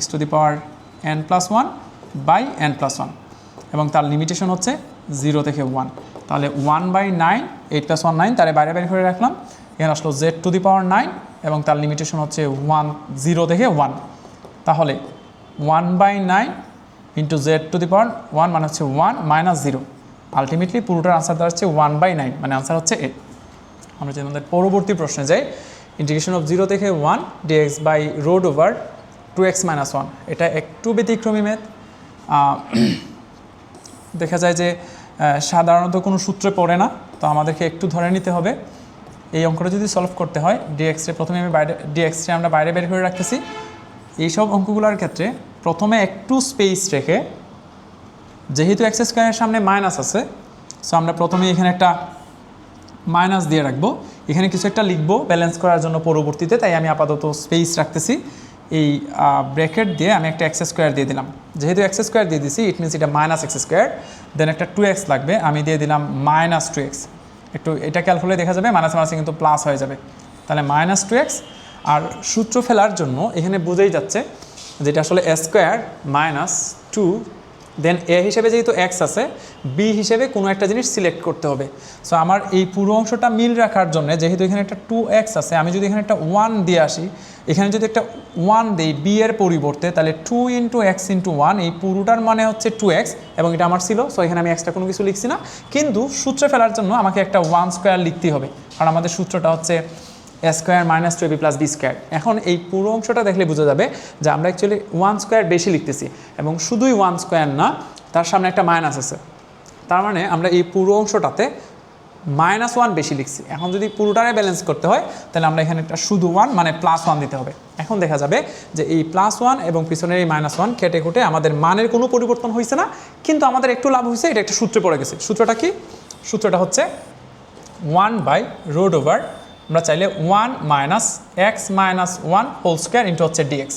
x to the power n+1/n+1, এবং তার লিমিটেশন হচ্ছে 0 থেকে 1। তাহলে 1/9, 8 + 1 9, তারে বাইরে বের করে রাখলাম, এখানে আসলো z টু দি পাওয়ার 9 এবং তার লিমিটেশন হচ্ছে 0 থেকে 1। তাহলে 1/9 into z two the power 1 মানে হচ্ছে 1 - 0, আলটিমেটলি পুরোটার আনসার দাঁড়াচ্ছে 1/9 মানে আনসার হচ্ছে এ। আমরা যদি আমাদের পরবর্তী প্রশ্নে যাই, ইন্টিগ্রেশন অফ 0 থেকে 1 dx by root over 2x - 1, এটা একটু ব্যতিক্রমী ম্যাথ। দেখা যায় যে সাধারণত কোনো সূত্রে পড়ে না, তো আমাদেরকে একটু ধরে নিতে হবে। এই অঙ্কটা যদি সলভ করতে হয় ডিএক্সে প্রথমে আমি ডিএক্সে আমরা বাইরে বের করে রাখতেছি। এইসব অঙ্কগুলোর ক্ষেত্রে প্রথমে একটু স্পেস রেখে, যেহেতু এক্স স্কোয়ারের সামনে মাইনাস আছে, সো আমরা প্রথমে এখানে একটা মাইনাস দিয়ে রাখবো, এখানে কিছু একটা লিখবো ব্যালেন্স করার জন্য পরবর্তীতে, তাই আমি আপাতত স্পেস রাখতেছি। এই ব্র্যাকেট দিয়ে আমি একটা এক্স স্কোয়ার দিয়ে দিলাম, যেহেতু এক্স স্কোয়ার দিয়ে দিছি ইট মিনস এটা -x স্কোয়ার, দেন একটা 2x লাগবে, আমি দিয়ে দিলাম -2x। একটু এটা ক্যালকুলেট দেখা যাবে মাইনাস মাইনাসে কিন্তু প্লাস হয়ে যাবে, তাহলে -2x। আর সূত্র ফেলার জন্য এখানে বুঝেই যাচ্ছে যেটা আসলে a স্কোয়ার -2, দেন এ হিসেবে যেহেতু এক্স আছে বি হিসেবে কোনো একটা জিনিস সিলেক্ট করতে হবে। সো আমার এই পুরো অংশটা মিল রাখার জন্য যেহেতু এখানে একটা 2x আছে, আমি যদি এখানে একটা 1 দিয়ে আসি, এখানে যদি একটা 1 দিই বি এর পরিবর্তে, তাহলে 2 × x × 1, এই পুরোটার মানে হচ্ছে 2x, এবং এটা আমার ছিল, সো এখানে আমি এক্সট্রা কোনো কিছু লিখছি না। কিন্তু সূত্রে ফেলার জন্য আমাকে একটা 1 স্কোয়ার লিখতেই হবে, কারণ আমাদের সূত্রটা হচ্ছে a square - 2ab + b square. এখন এই পুরো অংশটা দেখলে বোঝা যাবে যে আমরা অ্যাকচুয়ালি 1 স্কোয়ার বেশি লিখতেছি, এবং শুধুই 1 স্কোয়ার না, তার সামনে একটা মাইনাস আছে, তার মানে আমরা এই পুরো অংশটাতে -1 বেশি লিখছি। এখন যদি পুরোটারে ব্যালেন্স করতে হয় তাহলে আমরা এখানে একটা শুধু 1 মানে +1 দিতে হবে। এখন দেখা যাবে যে এই +1 এবং পিছনের এই -1 কেটে কুটে আমাদের মানের কোনো পরিবর্তন হয়েছে না, কিন্তু আমাদের একটু লাভ হয়েছে, এটা একটা সূত্রে পড়ে গেছে। সূত্রটা কি? সূত্রটা হচ্ছে 1/√, আমরা চাইলে 1 - x - 1 হোল স্কোয়ার ইন্টু হচ্ছে dx।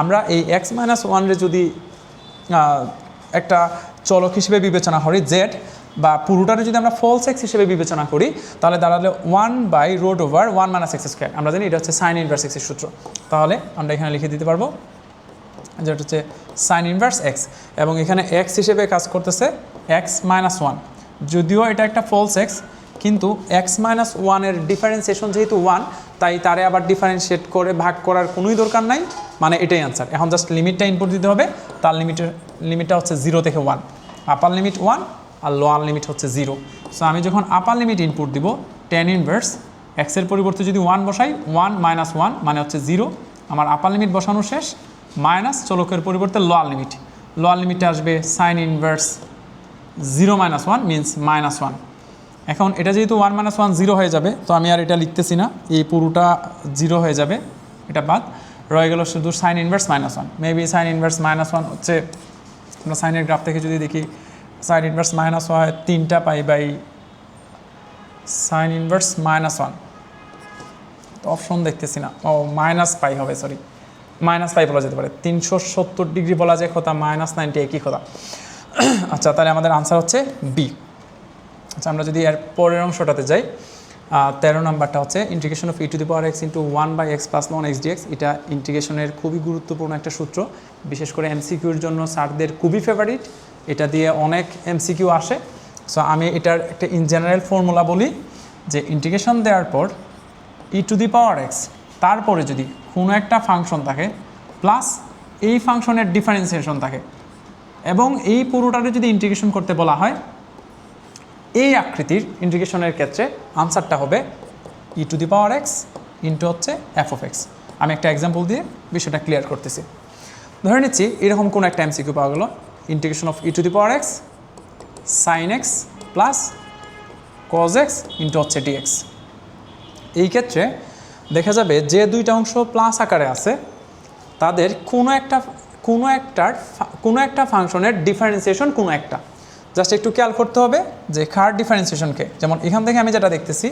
আমরা এই x - 1 রে যদি একটা চলক হিসেবে বিবেচনা করি জেড, বা পুরোটারে যদি আমরা ফলস এক্স হিসেবে বিবেচনা করি, তাহলে দাঁড়ালে 1/√, 1 - x স্কোয়ার। আমরা জানি এটা হচ্ছে সাইন ইনভার্স এক্সের সূত্র, তাহলে আমরা এখানে লিখে দিতে পারবো যেটা হচ্ছে সাইন ইনভার্স এক্স, এবং এখানে এক্স হিসেবে কাজ করতেছে x - 1। যদিও এটা একটা ফলস এক্স, কিন্তু এক্স মাইনাস ওয়ানের ডিফারেন্সিয়েশন যেহেতু 1, তাই তারে আবার ডিফারেন্সিয়েট করে ভাগ করার কোনোই দরকার নাই, মানে এটাই আনসার। এখন জাস্ট লিমিটটা ইনপুট দিতে হবে, তার লিমিটটা হচ্ছে 0 থেকে 1, আপার লিমিট 1 আর লোয়ার লিমিট হচ্ছে 0। সো আমি যখন আপার লিমিট ইনপুট দিব tan ইনভার্স এক্সের পরিবর্তে যদি 1 বসাই, 1 মাইনাস 1 মানে হচ্ছে 0, আমার আপার লিমিট বসানো শেষ, মাইনাস চলকের পরিবর্তে লোয়ার লিমিটে আসবে sine inverse 0 minus 1 means minus 1। এখন এটা যেহেতু 1 মাইনাস 1 0 হয়ে যাবে, তো আমি আর এটা লিখতেছি না, এই পুরোটা 0 হয়ে যাবে, এটা বাদ রয়ে গেল শুধু sign inverse minus 1। Maybe sign inverse minus 1 হচ্ছে, আমরা সাইনের গ্রাফ থেকে যদি দেখি সাইন ইনভার্স মাইনাস হয় 3টা pi by sine inverse minus 1, তো অপশন দেখতেছি না, ও মাইনাস পাই হবে, সরি মাইনাস পাই বলা যেতে পারে, 370 ডিগ্রি বলা যায় কথা, মাইনাস 90 একই কথা। আচ্ছা, তাহলে আমাদের আনসার হচ্ছে বি। আচ্ছা, আমরা যদি এর পরের অংশটাতে যাই, 13 নাম্বারটা হচ্ছে integration of e⁴x into 1/x plus ln x dx। এটা ইন্টিগ্রেশনের খুবই গুরুত্বপূর্ণ একটা সূত্র, বিশেষ করে এমসিকিউর জন্য স্যারদের খুবই ফেভারিট, এটা দিয়ে অনেক এমসিকিউ আসে। সো আমি এটার একটা ইন জেনারেল ফর্মুলা বলি যে ইন্টিগ্রেশন দেওয়ার পর e⁴x তারপরে যদি কোনো একটা ফাংশন থাকে প্লাস এই ফাংশনের ডিফারেন্সিয়েশন থাকে এবং এই পুরোটারে যদি ইন্টিগ্রেশন করতে বলা হয়, এই আকৃতির ইন্টিগ্রেশনের ক্ষেত্রে আনসারটা হবে e⁴x ইন্টু হচ্ছে f(x). আমি একটা এক্সাম্পল দিয়ে বিষয়টা ক্লিয়ার করতেছি। ধরে নিচ্ছি এরকম কোনো একটা এমসিকিউ পাওয়া গেল, integration of e⁴x sin x plus cos x into হচ্ছে dx। এই ক্ষেত্রে দেখা যাবে যে দুইটা অংশ প্লাস আকারে আছে তাদের কোনো একটা ফাংশনের ডিফারেন্সিয়েশন কোনো একটা, জাস্ট একটু খেয়াল করতে হবে যে কার ডিফারেন্সিয়েশনকে। যেমন এখান থেকে আমি যেটা দেখতেছি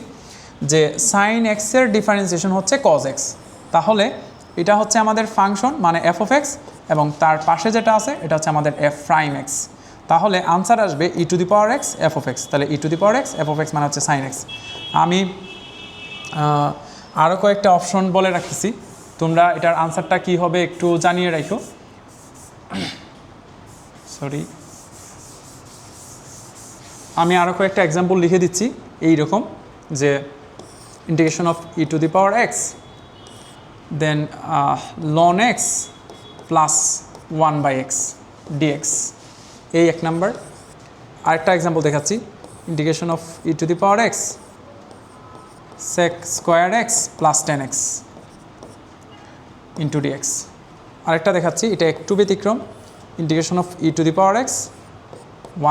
যে সাইন এক্সের ডিফারেন্সিয়েশন হচ্ছে cos x, তাহলে এটা হচ্ছে আমাদের ফাংশন মানে f(x) এবং তার পাশে যেটা আছে এটা হচ্ছে আমাদের f'(x), তাহলে আনসার আসবে e⁴x f(x). তাহলে e⁴x f(x) মানে হচ্ছে সাইন x। আমি আরও কয়েকটা অপশন বলে রাখতেছি, তোমরা এটার আনসারটা কি হবে একটু জানিয়ে রাখো। সরি, আমি আরও কয়েকটা এক্সাম্পল লিখে দিচ্ছি এইরকম, যে integration of e⁴x then ln x plus 1/x dx, এই এক নাম্বার। আরেকটা এক্সাম্পল দেখাচ্ছি, integration of e⁴x sec² x plus 10x into dx। আরেকটা দেখাচ্ছি, এটা একটু ব্যতিক্রম, integration of e⁴x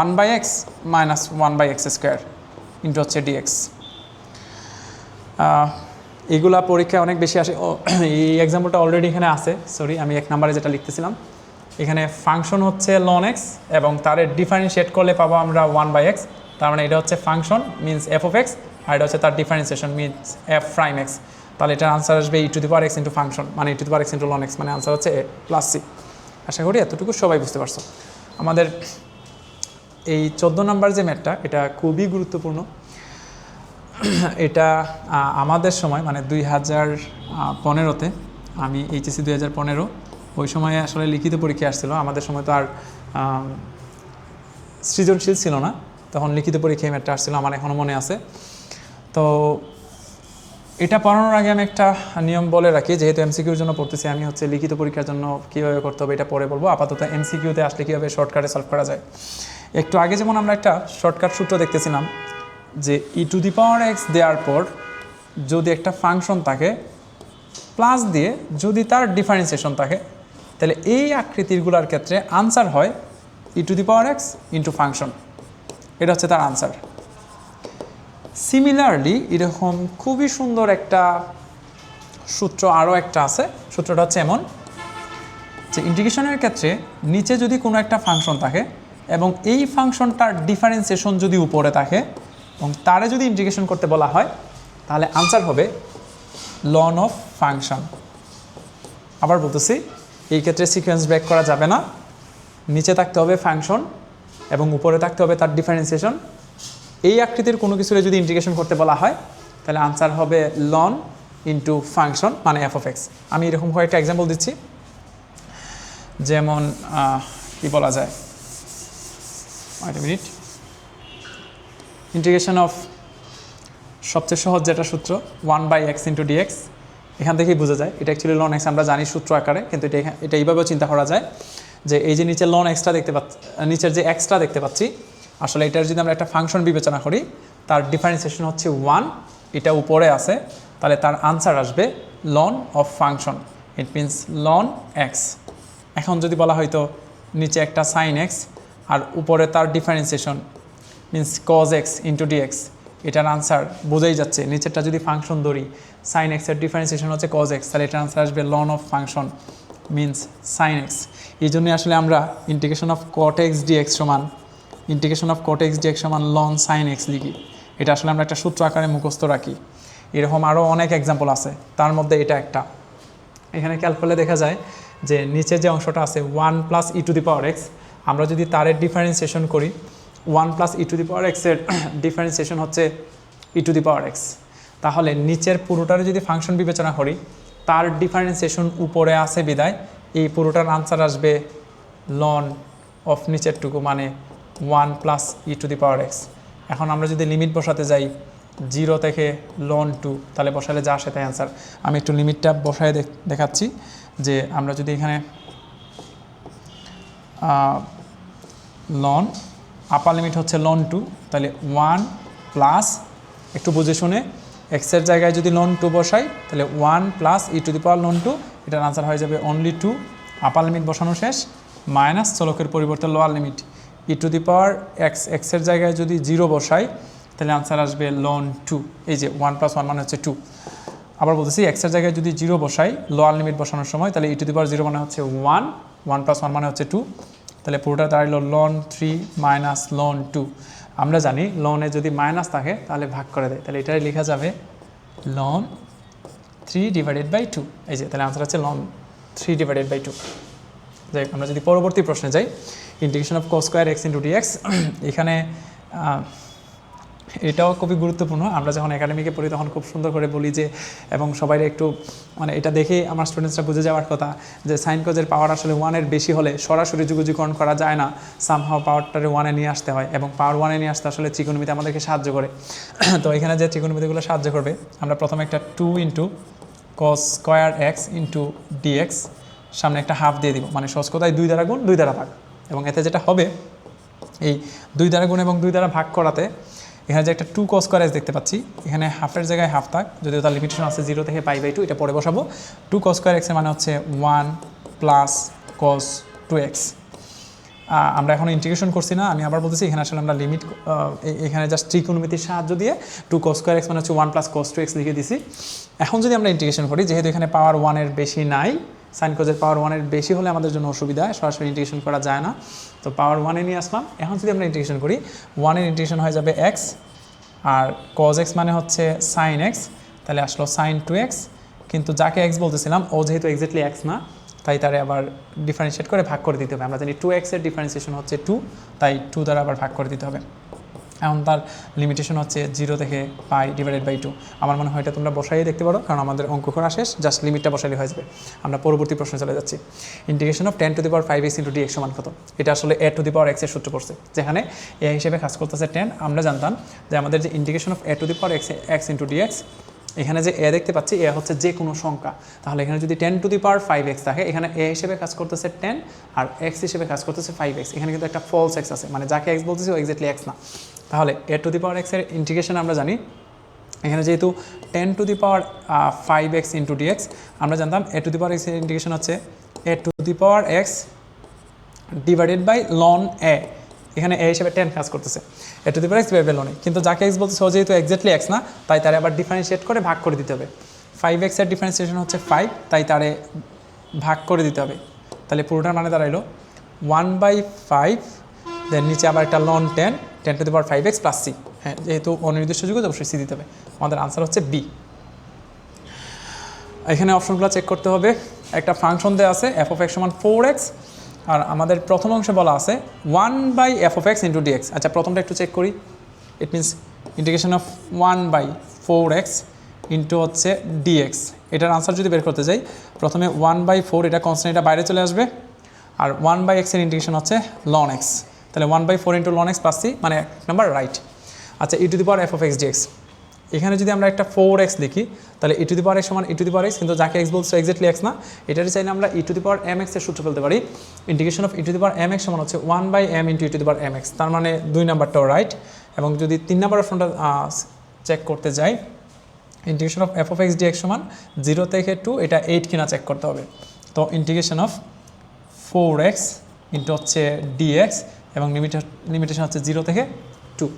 1/x minus 1/x² into হচ্ছে dx। এইগুলা পরীক্ষায় অনেক বেশি আসে। এই এক্সাম্পলটা অলরেডি এখানে আছে, সরি আমি এক নাম্বারে যেটা লিখতেছিলাম, এখানে ফাংশন হচ্ছে ln x এবং তার ডিফারেন্সিয়েট করলে পাবো আমরা 1/x, তার মানে এটা হচ্ছে ফাংশন মিনস f(x) আর এটা হচ্ছে তার ডিফারেন্সিয়েশন মিনস f'(x). তাহলে এটার আনসার আসবে e⁴x ইন্টু ফাংশন মানে e⁴x ইন্টু ln x, মানে আনসার হচ্ছে a প্লাস c। আশা করি এতটুকু সবাই বুঝতে পারছো। আমাদের এই 14 নাম্বার যে ম্যাথটা, এটা খুবই গুরুত্বপূর্ণ। এটা আমাদের সময় মানে 2015-তে, আমি এইচএসসি 2015, ওই সময়ে আসলে লিখিত পরীক্ষা আসছিল। আমাদের সময় তো আর সৃজনশীল ছিল না, তখন লিখিত পরীক্ষায় ম্যাথটা আসছিল, আমার এখনও মনে আছে। তো এটা পড়ানোর আগে আমি একটা নিয়ম বলে রাখি, যেহেতু এমসিকিউর জন্য পড়তেছি, আমি হচ্ছে লিখিত পরীক্ষার জন্য কীভাবে করতে হবে এটা পরে বলবো। আপাতত এমসিকিউতে আসলে কীভাবে শর্টকাটে সলভ করা যায়। একটু আগে যেমন আমরা একটা শর্টকাট সূত্র দেখতেছিলাম যে e⁴x দেওয়ার পর যদি একটা ফাংশন থাকে প্লাস দিয়ে যদি তার ডিফারেন্সিয়েশন থাকে, তাহলে এই আকৃতিরগুলোর ক্ষেত্রে আনসার হয় e⁴x ইন্টু ফাংশন, এটা হচ্ছে তার আনসার। সিমিলারলি এরকম খুবই সুন্দর একটা সূত্র আরও একটা আছে, সূত্রটা হচ্ছে এমন যে ইন্টিগ্রেশনের ক্ষেত্রে নিচে যদি কোনো একটা ফাংশন থাকে এবং এই ফাংশনটার ডিফারেন্সিয়েশন যদি উপরে থাকে এবং তারে যদি ইন্টিগ্রেশন করতে বলা হয়, তাহলে আনসার হবে ln অফ ফাংশন। আবার বলতেছি, এই ক্ষেত্রে সিকোয়েন্স ব্রেক করা যাবে না, নিচে থাকতে হবে ফাংশন এবং উপরে থাকতে হবে তার ডিফারেন্সিয়েশন। এই আকৃতির কোনো কিছুর যদি ইন্টিগ্রেশন করতে বলা হয়, তাহলে আনসার হবে ln ইন্টু ফাংশন মানে f(x). আমি এরকম কয়েকটা এক্সাম্পল দিচ্ছি, যেমন কি বলা যায়, wait a minute, integration of সবচেয়ে সহজ যেটা সূত্র 1/x ইন্টু ডিএক্স, এখান থেকেই বোঝা যায় এটা অ্যাকচুয়ালি লন এক্স আমরা জানি সূত্র আকারে, কিন্তু এটা এইভাবেও চিন্তা করা যায় যে এই যে নিচের লন এক্সটা দেখতে পাচ্ছি, নিচের যে এক্সটা দেখতে পাচ্ছি, আসলে এটার যদি আমরা একটা ফাংশন বিবেচনা করি তার ডিফারেন্সিয়েশন হচ্ছে 1, এটা উপরে আছে, তাহলে তার আনসার আসবে ln of function, it means ln x. এখন যদি বলা হয়তো নিচে একটা সাইন এক্স আর উপরে তার differentiation means cos x into dx, এটার আনসার বোঝাই যাচ্ছে নিচেরটা যদি ফাংশন ধরি সাইন এক্সের ডিফারেন্সিয়েশন হচ্ছে কজ এক্স, তাহলে এটার আনসার আসবে ln of function means sine x. এই জন্যই আসলে আমরা integration of cot x dx সমান লন সাইন এক্স লিখি। এটা আসলে আমরা একটা সূত্র আকারে মুখস্থ রাখি। এরকম আরও অনেক এক্সাম্পল আছে, তার মধ্যে এটা একটা। এখানে খেয়াল করলে দেখা যায় যে নিচে যে অংশটা আছে 1 plus E to the power x, আমরা যদি তারের ডিফারেন্সিয়েশন করি 1 plus E to the power এক্সের ডিফারেন্সিয়েশন হচ্ছে e to the power x, তাহলে নিচের পুরোটার যদি ফাংশন বিবেচনা করি তার ডিফারেন্সিয়েশন উপরে আছে বিদায় এই পুরোটার আনসার আসবে লন অফ নিচেরটুকু মানে 1 plus E to the power x. এখন আমরা যদি লিমিট বসাতে যাই 0 থেকে লন 2, তাহলে বসালে যা আসে তাই অ্যান্সার। আমি একটু লিমিটটা বসায় দেখাচ্ছি যে আমরা যদি এখানে লন আপার লিমিট হচ্ছে লন 2, তাহলে 1 প্লাস একটু বুঝে শুনে এক্সের জায়গায় যদি লন 2 বসাই তাহলে 1 plus E to the power loan 2, এটার আনসার হয়ে যাবে অনলি 2। আপার লিমিট বসানো শেষ, মাইনাস চলকের পরিবর্তে lower limit e to the power এক্সের জায়গায় যদি 0 বসাই তাহলে আনসার আসবে লন 2। এই যে 1 প্লাস 1 মানে হচ্ছে 2। আবার বলতেছি এক্সের জায়গায় যদি 0 বসাই লোয়ার লিমিট বসানোর সময়, তাহলে ই টু দি পাওয়ার 0 মানে হচ্ছে 1 প্লাস 1 মানে হচ্ছে 2, তাহলে পুরোটা দাঁড়ালো লন 3 মাইনাস লন 2। আমরা জানি লনে যদি মাইনাস থাকে তাহলে ভাগ করে দেয়, তাহলে এটাই লেখা যাবে লন 3 ডিভাইডেড বাই 2। এই যে তাহলে আনসার হচ্ছে লন 3 ডিভাইডেড বাই 2। যাই আমরা যদি পরবর্তী প্রশ্নে যাই, integration of cos square x into dx, এখানে এটাও খুবই গুরুত্বপূর্ণ। আমরা যখন একাডেমিকে পড়ি তখন খুব সুন্দর করে বলি যে, এবং সবাই একটু মানে এটা দেখে আমার স্টুডেন্টসরা বুঝে যাওয়ার কথা যে সাইন কজের পাওয়ার আসলে 1-এর বেশি হলে সরাসরি যুগযুগীকরণ করা যায় না, সামহাও পাওয়ারটারে 1-এ নিয়ে আসতে হয়, এবং পাওয়ার 1-এ নিয়ে আসতে আসলে ত্রিকোণমিতি আমাদেরকে সাহায্য করে। তো এখানে যে ত্রিকোণমিতিগুলো সাহায্য করবে, আমরা প্রথমে একটা 2 into cos square x into dx, সামনে একটা হাফ দিয়ে দিব, মানে সহজ কথায় 2 দ্বারা গুণ 2 দ্বারা ভাগ, এবং এতে যেটা হবে এই 2 দ্বারা গুণ এবং 2 দ্বারা ভাগ করাতে এখানে যে একটা 2 cos স্কোয়ার এক্স দেখতে পাচ্ছি, এখানে হাফের জায়গায় হাফ থাক, যদিও তার লিমিটেশন আছে 0 থেকে π/2, এটা পরে বসাবো। 2 cos স্কোয়ার এক্সের মানে হচ্ছে 1 প্লাস cos 2x। আমরা এখন ইন্টিগ্রেশন করছি না, আমি আবার বলতেছি এখানে আসলে আমরা লিমিট এখানে জাস্ট ত্রিকোণমিতির সাহায্য দিয়ে 2 cos স্কোয়ার এক্স মানে হচ্ছে 1 প্লাস cos 2x লিখে দিছি। এখন যদি আমরা ইন্টিগ্রেশন করি, যেহেতু এখানে পাওয়ার 1-এর বেশি নাই, সাইন কজের পাওয়ার 1-এর বেশি হলে আমাদের জন্য অসুবিধা হয়, সরাসরি ইন্টিগ্রেশন করা যায় না, তো পাওয়ার 1-এ নিয়ে আসলাম। এখন যদি আমরা ইন্টিগ্রেশন করি 1-এর ইন্টিগ্রেশন হয়ে যাবে x, আর cos x মানে হচ্ছে সাইন এক্স, তাহলে আসলো সাইন 2x, কিন্তু যাকে x বলতেছিলাম ও যেহেতু এক্স্যাক্টলি x না, তাই তারে আবার ডিফারেন্সিয়েট করে ভাগ করে দিতে হবে। আমরা জানি 2x এর ডিফারেন্সিয়েশন হচ্ছে 2, তাই 2 দ্বারা আবার ভাগ করে দিতে হবে। এখন তার লিমিটেশন হচ্ছে 0 থেকে π/2। আমার মনে হয় এটা তোমরা বসাই দেখতে পারো, কারণ আমাদের অঙ্ক করা শেষ, জাস্ট লিমিটটা বসাইলে হয়ে যাবে। আমরা পরবর্তী প্রশ্নে চলে যাচ্ছি। Integration of 10 to the power 5x into dx সমান কত? এটা আসলে a to the power x এর সূত্র পড়ছে, যেখানে a হিসেবে কাজ করতেছে 10। আমরা জানতাম যে আমাদের যে integration of a to the power x into dx, এখানে যে a দেখতে পাচ্ছি a হচ্ছে যে কোনো সংখ্যা, তাহলে এখানে যদি 10 টু দি পাওয়ার 5x থাকে, এখানে a হিসেবে কাজ করতেছে 10 আর x হিসেবে কাজ করতেছে 5x। এখানে কিন্তু একটা ফলস x আছে, মানে যাকে x বলতেছি ও এক্স্যাক্টলি x না। তাহলে a to the power x এর ইন্টিগ্রেশন আমরা জানি, এখানে যেহেতু 10 to the power 5x into dx, আমরা জানতাম a to the power x এর ইন্টিগ্রেশন হচ্ছে a to the power x divided by ln a। এখানে a হিসেবে 10 কাজ করতেছে, a to the power x divided by ln a, কিন্তু যাকে x বলতেছে ও যেহেতু এক্স্যাক্টলি x না, তাই তারে আবার ডিফারেন্সিয়েট করে ভাগ করে দিতে হবে। 5x এর ডিফারেন্সিয়েশন হচ্ছে 5, তাই তারে ভাগ করে দিতে হবে। তাহলে পুরোটার মানে দাঁড়াইলো 1/5, দেন নিচে আবার একটা ln 10 to the power 5x plus c। হ্যাঁ, যেহেতু অনির্দিষ্ট যুগে অবশ্যই c দিতে হবে। আমাদের আনসার হচ্ছে b। এখানে অপশনগুলো চেক করতে হবে। একটা ফাংশন দেওয়া আছে f(x) সমান 4x, আর আমাদের প্রথম অংশে বলা আছে 1/f(x) ইন্টু ডিএক্স। আচ্ছা, প্রথমটা একটু চেক করি। It means integration of 1/4x into হচ্ছে ডিএক্স। এটার আনসার যদি বের করতে যাই, প্রথমে 1/4, এটা কনস্ট্যান্ট, এটা বাইরে চলে আসবে, আর 1/x এর ইন্টিগ্রেশন হচ্ছে ln x, তাহলে 1/4 into ln x plus c, মানে এক নাম্বার রাইট। আচ্ছা, ই to the power f(x) dx, এখানে যদি আমরা একটা 4x লিখি তাহলে e to the power x সমান e to the power x, কিন্তু যাকে x বলছো এক্স্যাক্টলি x না, এটারই চাইলে আমরা e to the power mx এর সূত্র ফেলতে পারি। Integration of e to the power mx সমান হচ্ছে 1/m into e to the power mx, তার মানে 2 নাম্বারটাও রাইট। এবং যদি 3 নাম্বার অপশনটা চেক করতে যাই, integration of f of x dx সমান 0 থেকে 2, এটা 8 কিনা চেক করতে হবে। তো ইন্টিগ্রেশন অফ 4x ইন্টু হচ্ছে dx এবং লিমিটেশন হচ্ছে 0 থেকে 2।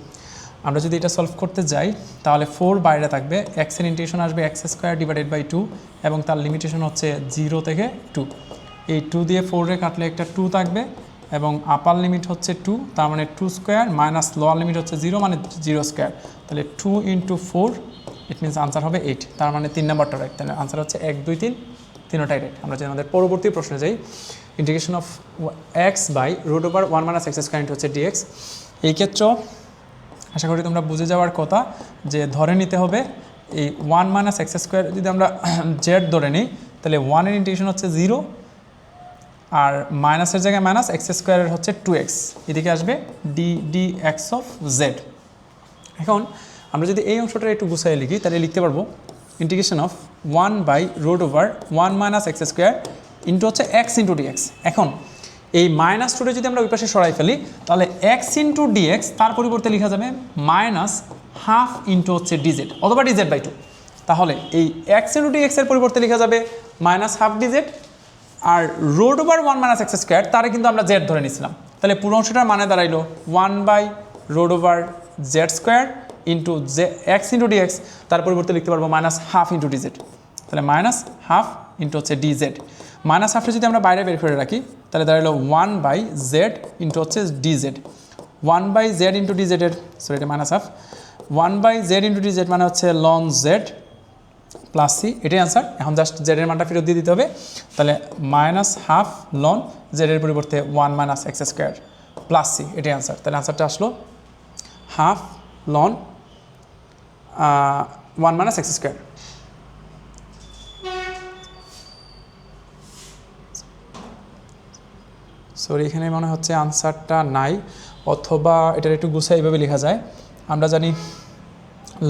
আমরা যদি এটা সলভ করতে যাই তাহলে 4 বাইরে থাকবে, x এর ইন্টিগ্রেশন আসবে x² ডিভাইডেড বাই 2 এবং তার লিমিটেশন হচ্ছে 0 থেকে 2। এই 2 দিয়ে 4 রে কাটলে একটা 2 থাকবে এবং আপার লিমিট হচ্ছে 2, তার মানে 2² মাইনাস লোয়ার লিমিট হচ্ছে 0 মানে 0², তাহলে 2 ইন্টু 4 ইট মিনস আনসার হবে 8, তার মানে 3 নাম্বারটা রাইট। তাহলে আনসার হচ্ছে 1 2 3 তিনটাই রাইট। আমরা যদি আমাদের পরবর্তী প্রশ্নে যাই, integration of x by root over 1 minus x² into হচ্ছে dx। এই ক্ষেত্রেও আশা করি তোমরা বুঝে যাওয়ার কথা যে ধরে নিতে হবে এই 1 মাইনাস x² যদি আমরা z ধরে নিই তাহলে 1 এর ইন্টিগ্রেশন হচ্ছে 0 আর মাইনাসের জায়গায় মাইনাস x² এর হচ্ছে 2x, এদিকে আসবে dx অফ z। এখন আমরা যদি এই অংশটা একটু গুছাই লিখি তাহলে লিখতে পারবো integration of 1 by root over 1 minus x² into হচ্ছে x ইন্টু dx। এখন এই মাইনাস টুটা যদি আমরা ওই পাশে সরাই ফেলি তাহলে x ইন্টু dx তার পরিবর্তে লেখা যাবে মাইনাস হাফ ইন্টু হচ্ছে dz অথবা dz বাই 2। তাহলে এই x ইন্টু dx এর পরিবর্তে লেখা যাবে মাইনাস হাফ dz, আর রুট ওভার 1 মাইনাস x² তারে কিন্তু আমরা z ধরে নিয়েছিলাম, তাহলে পুরো অংশটার মানে দাঁড়াইলো 1 by root over z² into x into dx, তার পরিবর্তে লিখতে পারবো মাইনাস হাফ ইন্টু dz, তাহলে মাইনাস হাফ ইন্টু হচ্ছে dz। মাইনাস হাফটা যদি আমরা বাইরে বের করে রাখি তাহলে দাঁড়ালো 1 বাই জেড ইন্টু হচ্ছে dz। 1 by z into dz এর সরি এটা minus half, 1 by z into dz মানে হচ্ছে লন জেড প্লাস সি, এটাই আনসার। এখন জাস্ট জেডের মানটা ফেরত দিয়ে দিতে হবে, তাহলে মাইনাস হাফ লন জেডের পরিবর্তে 1 মাইনাস x² প্লাস সি, এটাই আনসার। তাহলে আনসারটা আসলো half loan 1 minus x²। Sorry এখানে মনে হচ্ছে আনসারটা নাই, অথবা এটার একটু গুছাই এইভাবে লেখা যায়। আমরা জানি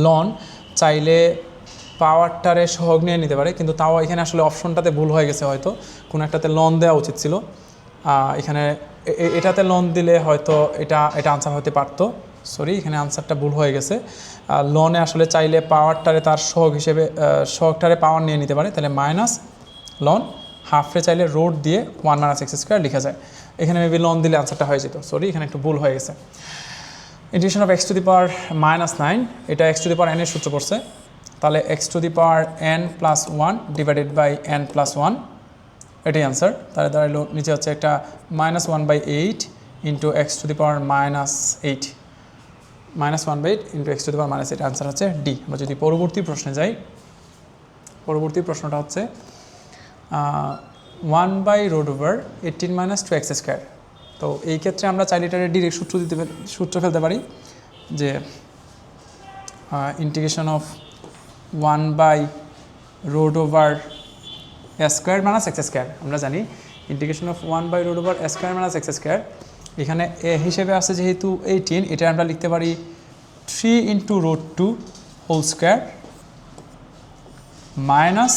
লন চাইলে পাওয়ারটারে সহগ নিয়ে নিতে পারে, কিন্তু তাও এখানে আসলে অপশনটাতে ভুল হয়ে গেছে, হয়তো কোনো একটাতে লন দেওয়া উচিত ছিল। এখানে এটাতে লন দিলে হয়তো এটা আনসার হতে পারতো, সরি এখানে আনসারটা ভুল হয়ে গেছে। লনে আসলে চাইলে পাওয়ারটারে তার সহগ হিসেবে সহগটারে পাওয়ার নিয়ে নিতে পারে, তাহলে মাইনাস লন হাফে চাইলে রোড দিয়ে 1 মাইনাস x² লেখা যায়। এখানে মেবি লন দিলে আনসারটা হয়ে যেত, সরি এখানে একটু ভুল হয়ে গেছে। Integration of x to the power -9, এটা x to the power n এর সূত্র পড়ছে, তাহলে x to the power n plus 1 divided by n plus 1, এটাই আনসার। তাহলে দাঁড়ালো নিচে হচ্ছে একটা -1/8 into x to the power -8, -1/8 into x to the power -8, answer হচ্ছে ডি। আমরা যদি পরবর্তী প্রশ্নে যাই, পরবর্তী প্রশ্নটা হচ্ছে 1 by root over 18 minus 2x²। তো এই ক্ষেত্রে আমরা চাইলে এটার ডিরেক্ট সূত্র ফেলতে পারি যে integration of 1 by root over s² minus x²। আমরা জানি integration of 1 by root over s² minus x², এখানে এ হিসেবে আছে যেহেতু 18, এটা আমরা লিখতে পারি 3 into root 2 whole square minus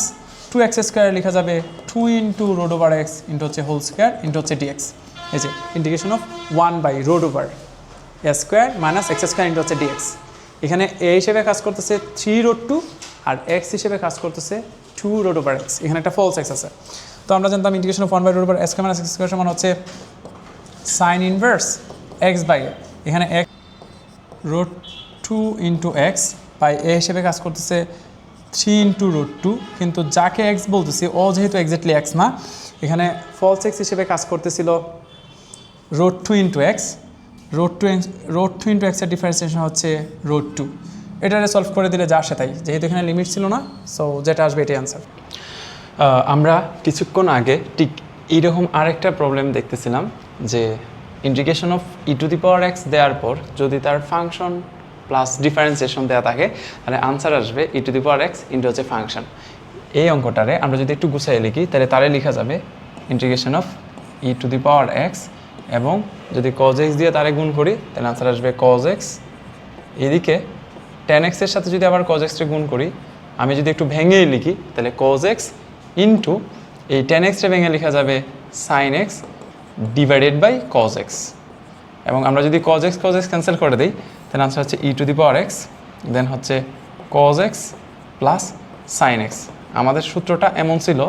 2x² লেখা যাবে 2 into root over x into হচ্ছে হোল স্কোয়ার ইন্টু হচ্ছে dx। এই যে integration of 1 by root over s² minus x² into হচ্ছে dx। এখানে a হিসেবে কাজ করতেছে 3 রুট 2 আর x হিসেবে কাজ করতেছে 2 রুট ওভার x, এখানে একটা ফলস x আছে। তো আমরা জানতাম integration of 1 by root over s² minus x² সমান হচ্ছে sine inverse x by a, এখানে x root 2 into x by a হিসেবে কাজ করতেছে 3 ইন্টু রুট 2, কিন্তু যাকে x বলতেছি ও যেহেতু এক্স্যাক্টলি x না, এখানে ফলস x হিসেবে কাজ করতেছিল root 2 into x, root 2 into x এর ডিফারেন্সিয়েশন হচ্ছে রুট 2। এটারে সলভ করে দিলে যা আসে তাই, যেহেতু এখানে লিমিট ছিল না, সো যেটা আসবে এটাই আনসার। আমরা কিছুক্ষণ আগে ঠিক এইরকম আরেকটা প্রবলেম দেখতেছিলাম যে integration of E to the power x দেওয়ার পর যদি তার ফাংশন প্লাস ডিফারেন্সিয়েশন দেওয়া থাকে তাহলে আনসার আসবে e to the power x into হচ্ছে ফাংশন। এই অঙ্কটারে আমরা যদি একটু গুছাই লিখি তাহলে তারে লেখা যাবে integration of E to the power x, এবং যদি কজ এক্স দিয়ে তারে গুণ করি তাহলে আনসার আসবে কজ এক্স, এদিকে tan x এর সাথে যদি আবার cos x কে গুণ করি, আমি যদি একটু ভেঙেই লিখি তাহলে cos x ইন্টু এই tan x কে ভেঙে লেখা যাবে sin x divided by cos x। এবং আমরা যদি cos x ক্যান্সেল করে দিই তাহলে আনসার হচ্ছে e to the power x, দেন হচ্ছে cos x plus sin x। আমাদের সূত্রটা এমন ছিল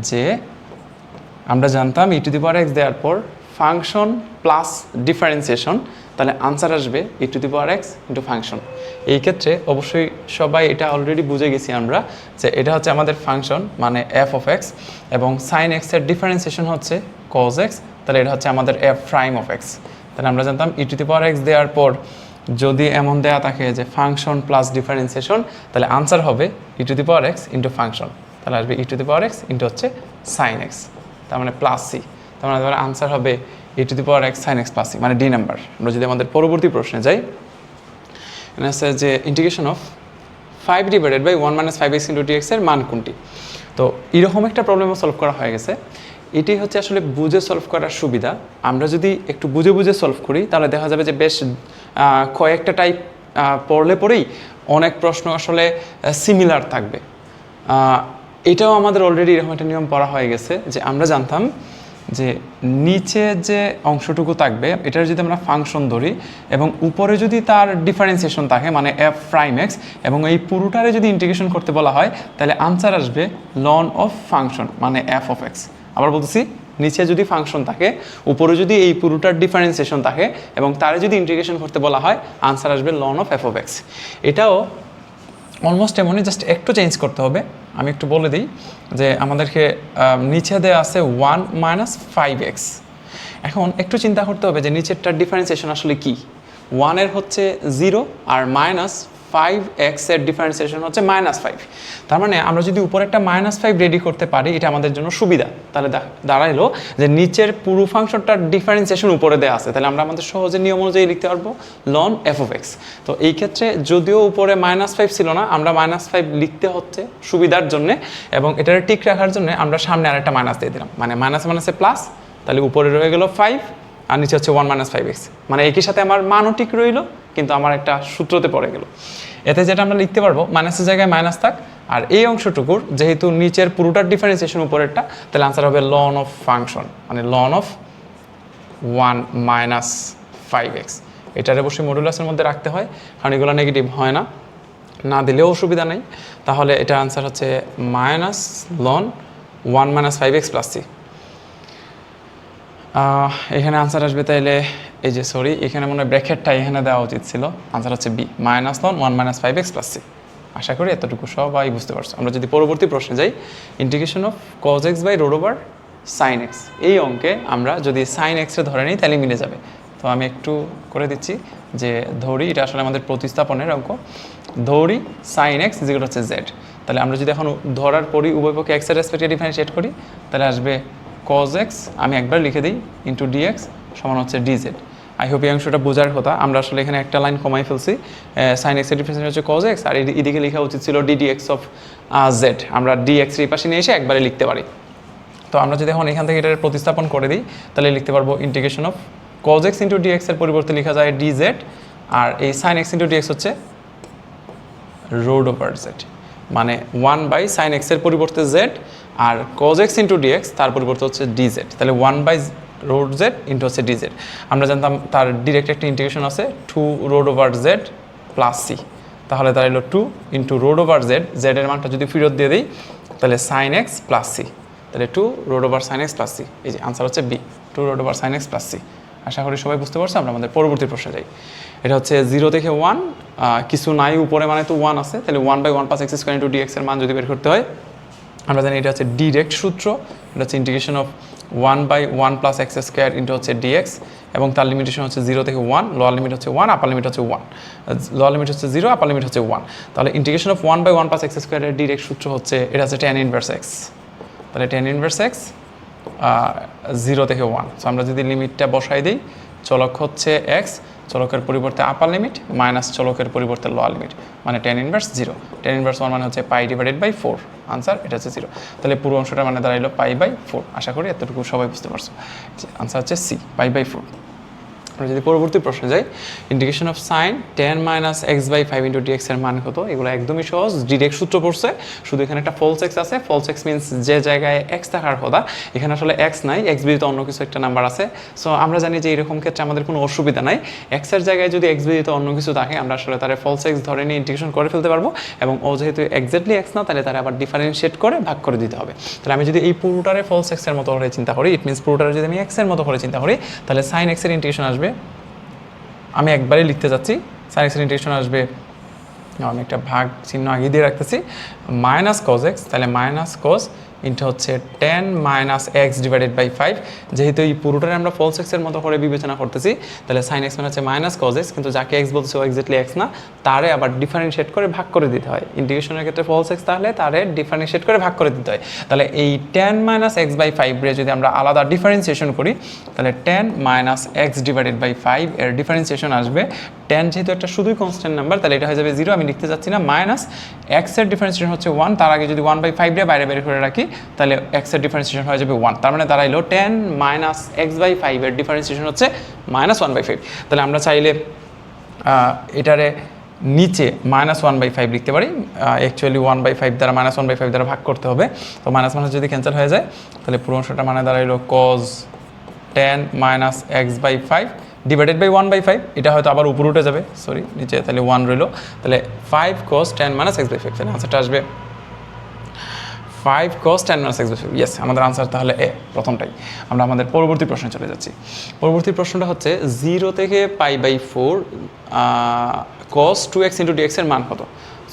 যে আমরা জানতাম e to the power x দেওয়ার পর ফাংশন প্লাস ডিফারেন্সিয়েশন, তাহলে আনসার আসবে e to the power x into function. এই ক্ষেত্রে অবশ্যই সবাই এটা অলরেডি বুঝে গেছি আমরা যে এটা হচ্ছে আমাদের ফাংশন মানে f অফ x এবং sin x এর ডিফারেন্সিয়েশন হচ্ছে cos x, তাহলে এটা হচ্ছে আমাদের f প্রাইম অফ x। তাহলে আমরা জানতাম e to the power x দেওয়ার পর যদি এমন দেওয়া থাকে যে ফাংশন প্লাস ডিফারেন্সিয়েশন, তাহলে আনসার হবে e to the power x into function, তাহলে আসবে e to the power x into হচ্ছে sin x, তার মানে প্লাস সি। তার মানে আনসার হবে e to the power x sin x plus C, মানে ডি নাম্বার। আমরা যদি আমাদের পরবর্তী প্রশ্নে যাই, আছে যে integration of 5 divided by 1 minus 5x into dx এর মান কোনটি। তো এরকম একটা প্রবলেমও সলভ করা হয়ে গেছে। এটি হচ্ছে আসলে বুঝে সলভ করার সুবিধা। আমরা যদি একটু বুঝে বুঝে সলভ করি তাহলে দেখা যাবে যে বেশ কয়েকটা টাইপ পড়লেই অনেক প্রশ্ন আসলে সিমিলার থাকবে। এটাও আমাদের অলরেডি এরকম একটা নিয়ম পড়া হয়ে গেছে যে আমরা জানতাম যে নিচে যে অংশটুকু থাকবে এটার যদি আমরা ফাংশন ধরি এবং উপরে যদি তার ডিফারেন্সিয়েশন থাকে মানে f প্রাইম x এবং এই পুরোটারে যদি ইন্টিগ্রেশন করতে বলা হয় তাহলে আনসার আসবে লন অফ ফাংশন মানে f অফ x। আবার বলতেছি, নিচে যদি ফাংশন থাকে, উপরে যদি এই পুরোটার ডিফারেন্সিয়েশন থাকে এবং তারে যদি ইন্টিগ্রেশন করতে বলা হয় আনসার আসবে ln of f of x। এটাও অলমোস্ট এমনই, জাস্ট একটু চেঞ্জ করতে হবে। আমি একটু বলে দিই যে আমাদেরকে নিচে দেওয়া আছে 1 মাইনাস 5x। এখন একটু চিন্তা করতে হবে যে নিচেরটার ডিফারেন্সিয়েশন আসলে কি। 1 এর হচ্ছে 0 আর মাইনাস 5x এর ডিফারেন্সিয়েশন হচ্ছে -5। তার মানে আমরা যদি উপরে একটা -5 রেডি করতে পারি এটা আমাদের জন্য সুবিধা। তাহলে দাঁড়াইলো যে নিচের পুরো ফাংশনটার ডিফারেন্সিয়েশন উপরে দেওয়া আছে, তাহলে আমরা আমাদের সহজে নিয়ম অনুযায়ী লিখতে পারবো লন f অফ x। তো এই ক্ষেত্রে যদিও উপরে -5 ছিল না, আমরা -5 লিখতে হচ্ছে সুবিধার জন্য এবং এটার ঠিক রাখার জন্য আমরা সামনে আরেকটা মাইনাস দিয়ে দিলাম, মানে মাইনাস মাইনাসে প্লাস, তাহলে উপরে রয়ে গেল 5 আর নিচে হচ্ছে 1 মাইনাস 5x। মানে একই সাথে আমার মানও ঠিক রইল কিন্তু আমার একটা সূত্রতে পড়ে গেল। এতে যেটা আমরা লিখতে পারবো মাইনাসের জায়গায় মাইনাস থাক, আর এই অংশটুকুর যেহেতু নিচের পুরোটার ডিফারেন্সিয়েশন উপরেরটা, তাহলে আনসার হবে লন অফ ফাংশন মানে লন অফ 1 মাইনাস 5x। এটার অবশ্যই মডুলাসের মধ্যে রাখতে হয় কারণ এগুলো নেগেটিভ হয় না, না দিলেও অসুবিধা নেই। তাহলে এটার আনসার হচ্ছে minus ln 1 minus 5x plus C. এখানে আনসার আসবে তাইলে এই যে সরি এখানে মনে হয় ব্র্যাকেটটা এখানে দেওয়া উচিত ছিল, আনসার হচ্ছে B minus ln 1 minus 5x plus C. আশা করি এতটুকু সবাই বুঝতে পারছো। আমরা যদি পরবর্তী প্রশ্নে যাই, integration of cos x by root over sin x। এই অঙ্কে আমরা যদি sin x এর ধরে নিই তাহলে মিলে যাবে। তো আমি একটু করে দিচ্ছি যে ধরি, এটা আসলে আমাদের প্রতিস্থাপনের অঙ্ক। ধরি sin x যেগুলো হচ্ছে z, তাহলে আমরা যদি এখন ধরার পরই উভয় পক্ষে x এর রেসপেক্টে ডিফারেন্সিয়েট করি তাহলে আসবে cos x, আমি একবার লিখে দিই, ইন্টু dx সমান হচ্ছে dz। আই হোপ এই অংশটা বোঝার কথা। আমরা আসলে এখানে একটা লাইন কমাই ফেলছি, sin x এর ডিফারেন্স হচ্ছে cos x আর এদিকে লেখা উচিত ছিল ddx অফ z। আমরা dx এর পাশে নিয়ে এসে একবারে লিখতে পারি। তো আমরা যদি এখন এখান থেকে এটার প্রতিস্থাপন করে দিই তাহলে লিখতে পারবো integration of cos x into dx এর পরিবর্তে লেখা যায় dz, আর এই sin x ইন্টু dx হচ্ছে রুট ওভার z, মানে 1 বাই sin x এর পরিবর্তে z আর cos x ইন্টু dx তার পরিবর্তে হচ্ছে dz, তাহলে 1 বাই রুট z ইন্টু হচ্ছে dz। আমরা জানতাম তার ডিরেক্ট একটা ইন্টিগ্রেশন আছে 2 root over z plus C, তাহলে তার হলো 2 into root over z, z এর মানটা যদি ফেরত দিয়ে দিই তাহলে sin x প্লাস সি, তাহলে 2 root over sin x plus C. এই যে আনসার হচ্ছে B 2 root over sin x plus C. আশা করি সবাই বুঝতে পারছো। আমরা আমাদের পরবর্তী প্রশ্নে যাই। এটা হচ্ছে 0 থেকে 1, কিছু নাই উপরে মানে তো 1 আছে, তাহলে 1 by 1 plus x square into dx এর মান যদি বের করতে হয় আমরা জানি এটা হচ্ছে ডিরেক্ট সূত্র। এটা হচ্ছে integration of 1 by 1 plus x square into হচ্ছে dx এবং তার লিমিটেশন হচ্ছে 0 থেকে 1, লোয়ার লিমিট হচ্ছে 1, আপার লিমিট হচ্ছে 1, লোয়ার লিমিট হচ্ছে 0, আপার লিমিট হচ্ছে 1। তাহলে integration of 1 by 1 plus x স্কোয়ারের ডিরেক্ট সূত্র হচ্ছে এটা হচ্ছে tan ইনভার্স x। তাহলে tan ইনভার্স x 0 থেকে 1। সো আমরা যদি লিমিটটা বসাই দিই, চলক হচ্ছে x, চলকের পরিবর্তে আপার লিমিট মাইনাস চলকের পরিবর্তে লোয়ার লিমিট, মানে tan ইনভার্স 0। tan ইনভার্স 1 মানে হচ্ছে পাই ডিভাইডেড বাই 4, আনসার এটা হচ্ছে 0। তাহলে পুরো অংশটা মানে দাঁড়াইলো পাই বাই 4। আশা করি এতটুকু সবাই বুঝতে পারছো। আনসার হচ্ছে সি পাই বাই 4। আমরা যদি পরবর্তী প্রশ্নে যাই, integration of sine 10 minus x by 5 into dx এর মান কত? এগুলো একদমই সহজ, ডিরেক্ট সূত্র পড়ছে, শুধু এখানে একটা ফলস এক্স আছে। ফলস এক্স মিনস যে জায়গায় এক্স থাকার কথা এখানে আসলে এক্স নাই, এক্স ব্যতীত অন্য কিছু একটা নাম্বার আছে। সো আমরা জানি যে এরকম ক্ষেত্রে আমাদের কোনো অসুবিধা নাই, এক্স এর জায়গায় যদি এক্স ব্যতীত অন্য কিছু থাকে আমরা আসলে তার ফলস এক্স ধরে নিয়ে ইন্টিগ্রেশন করে ফেলতে পারবো, এবং ও যেহেতু এক্স্যাক্টলি এক্স না তাহলে তারা আবার ডিফারেন্সিয়েট করে ভাগ করে দিতে হবে। তাহলে আমি যদি এই পুরোটারে ফলস এক্স এর মতো করে চিন্তা করি, ইট মিনস পুরোটারে যদি আমি এক্স এর মতো করে চিন্তা করি, তাহলে সাইন এক্স এর ইন্টিগ্রেশন আসবে, আমি একবারই লিখতে যাচ্ছি, সাইন এক্স এর ইন্টিগ্রেশন আসবে, আমি একটা ভাগ চিহ্ন আগে দিয়ে রাখতেছি, মাইনাস কজ এক্স, তাহলে মাইনাস কজ ইন্টু হচ্ছে 10 মাইনাস এক্স ডিভাইডেড বাই 5। যেহেতু এই পুরোটারে আমরা ফলস এক্সের মতো করে বিবেচনা করতেছি, তাহলে সাইন এক্স মানে হচ্ছে মাইনাস কজ এক্স, কিন্তু যাকে এক্স বলছে ও এক্স্যাক্টলি এক্স না, তারে আবার ডিফারেন্সিয়েট করে ভাগ করে দিতে হয়। ইন্টিগ্রেশনের ক্ষেত্রে ফলস এক্স তাহলে তারে ডিফারেন্সিয়েট করে ভাগ করে দিতে হয়। তাহলে এই 10 মাইনাস এক্স বাই 5 রে যদি আমরা আলাদা ডিফারেন্সিয়েশন করি, তাহলে 10 মাইনাস এক্স ডিভাইডেড বাই 5 এর ডিফারেন্সিয়েশন আসবে 10, যেহেতু একটা শুধুই কনস্ট্যান্ট নাম্বার তাহলে এটা হয়ে যাবে 0, আমি লিখতে যাচ্ছি না, মাইনাস এক্স এর ডিফারেন্সিয়েশন হচ্ছে 1, তার আগে যদি 1/5 রে বাইরে বের করে রাখি তাহলে এক্স এর ডিফারেন্সিয়েশন হয়ে যাবে 1, তার মানে দাঁড়াইলো 10 মাইনাস এক্স বাই 5 এর ডিফারেন্সিয়েশন হচ্ছে -1/5। তাহলে আমরা চাইলে এটারে নিচে -1/5 লিখতে পারি, অ্যাকচুয়ালি 1/5 দ্বারা -1/5 দ্বারা ভাগ করতে হবে, তো মাইনাস মাইনাস যদি ক্যান্সেল হয়ে যায় তাহলে পুরো অংশটা মানে দাঁড়াইলো cos 10 minus x by 5 divided by 1/5, এটা হয়তো আবার উপরে উঠে যাবে, সরি নিচে, তাহলে 1 রইলো, তাহলে 5 cos 10 মাইনাস এক্স বাই 5, তাহলে আনসারটা আসবে 5 cos 10 minus x by 5। Yes, আমাদের আনসার তাহলে এ, প্রথমটাই। আমরা আমাদের পরবর্তী প্রশ্নে চলে যাচ্ছি। পরবর্তী প্রশ্নটা হচ্ছে 0 থেকে π/4 cos 2x ইন্টু ডিএক্স এর মান কত?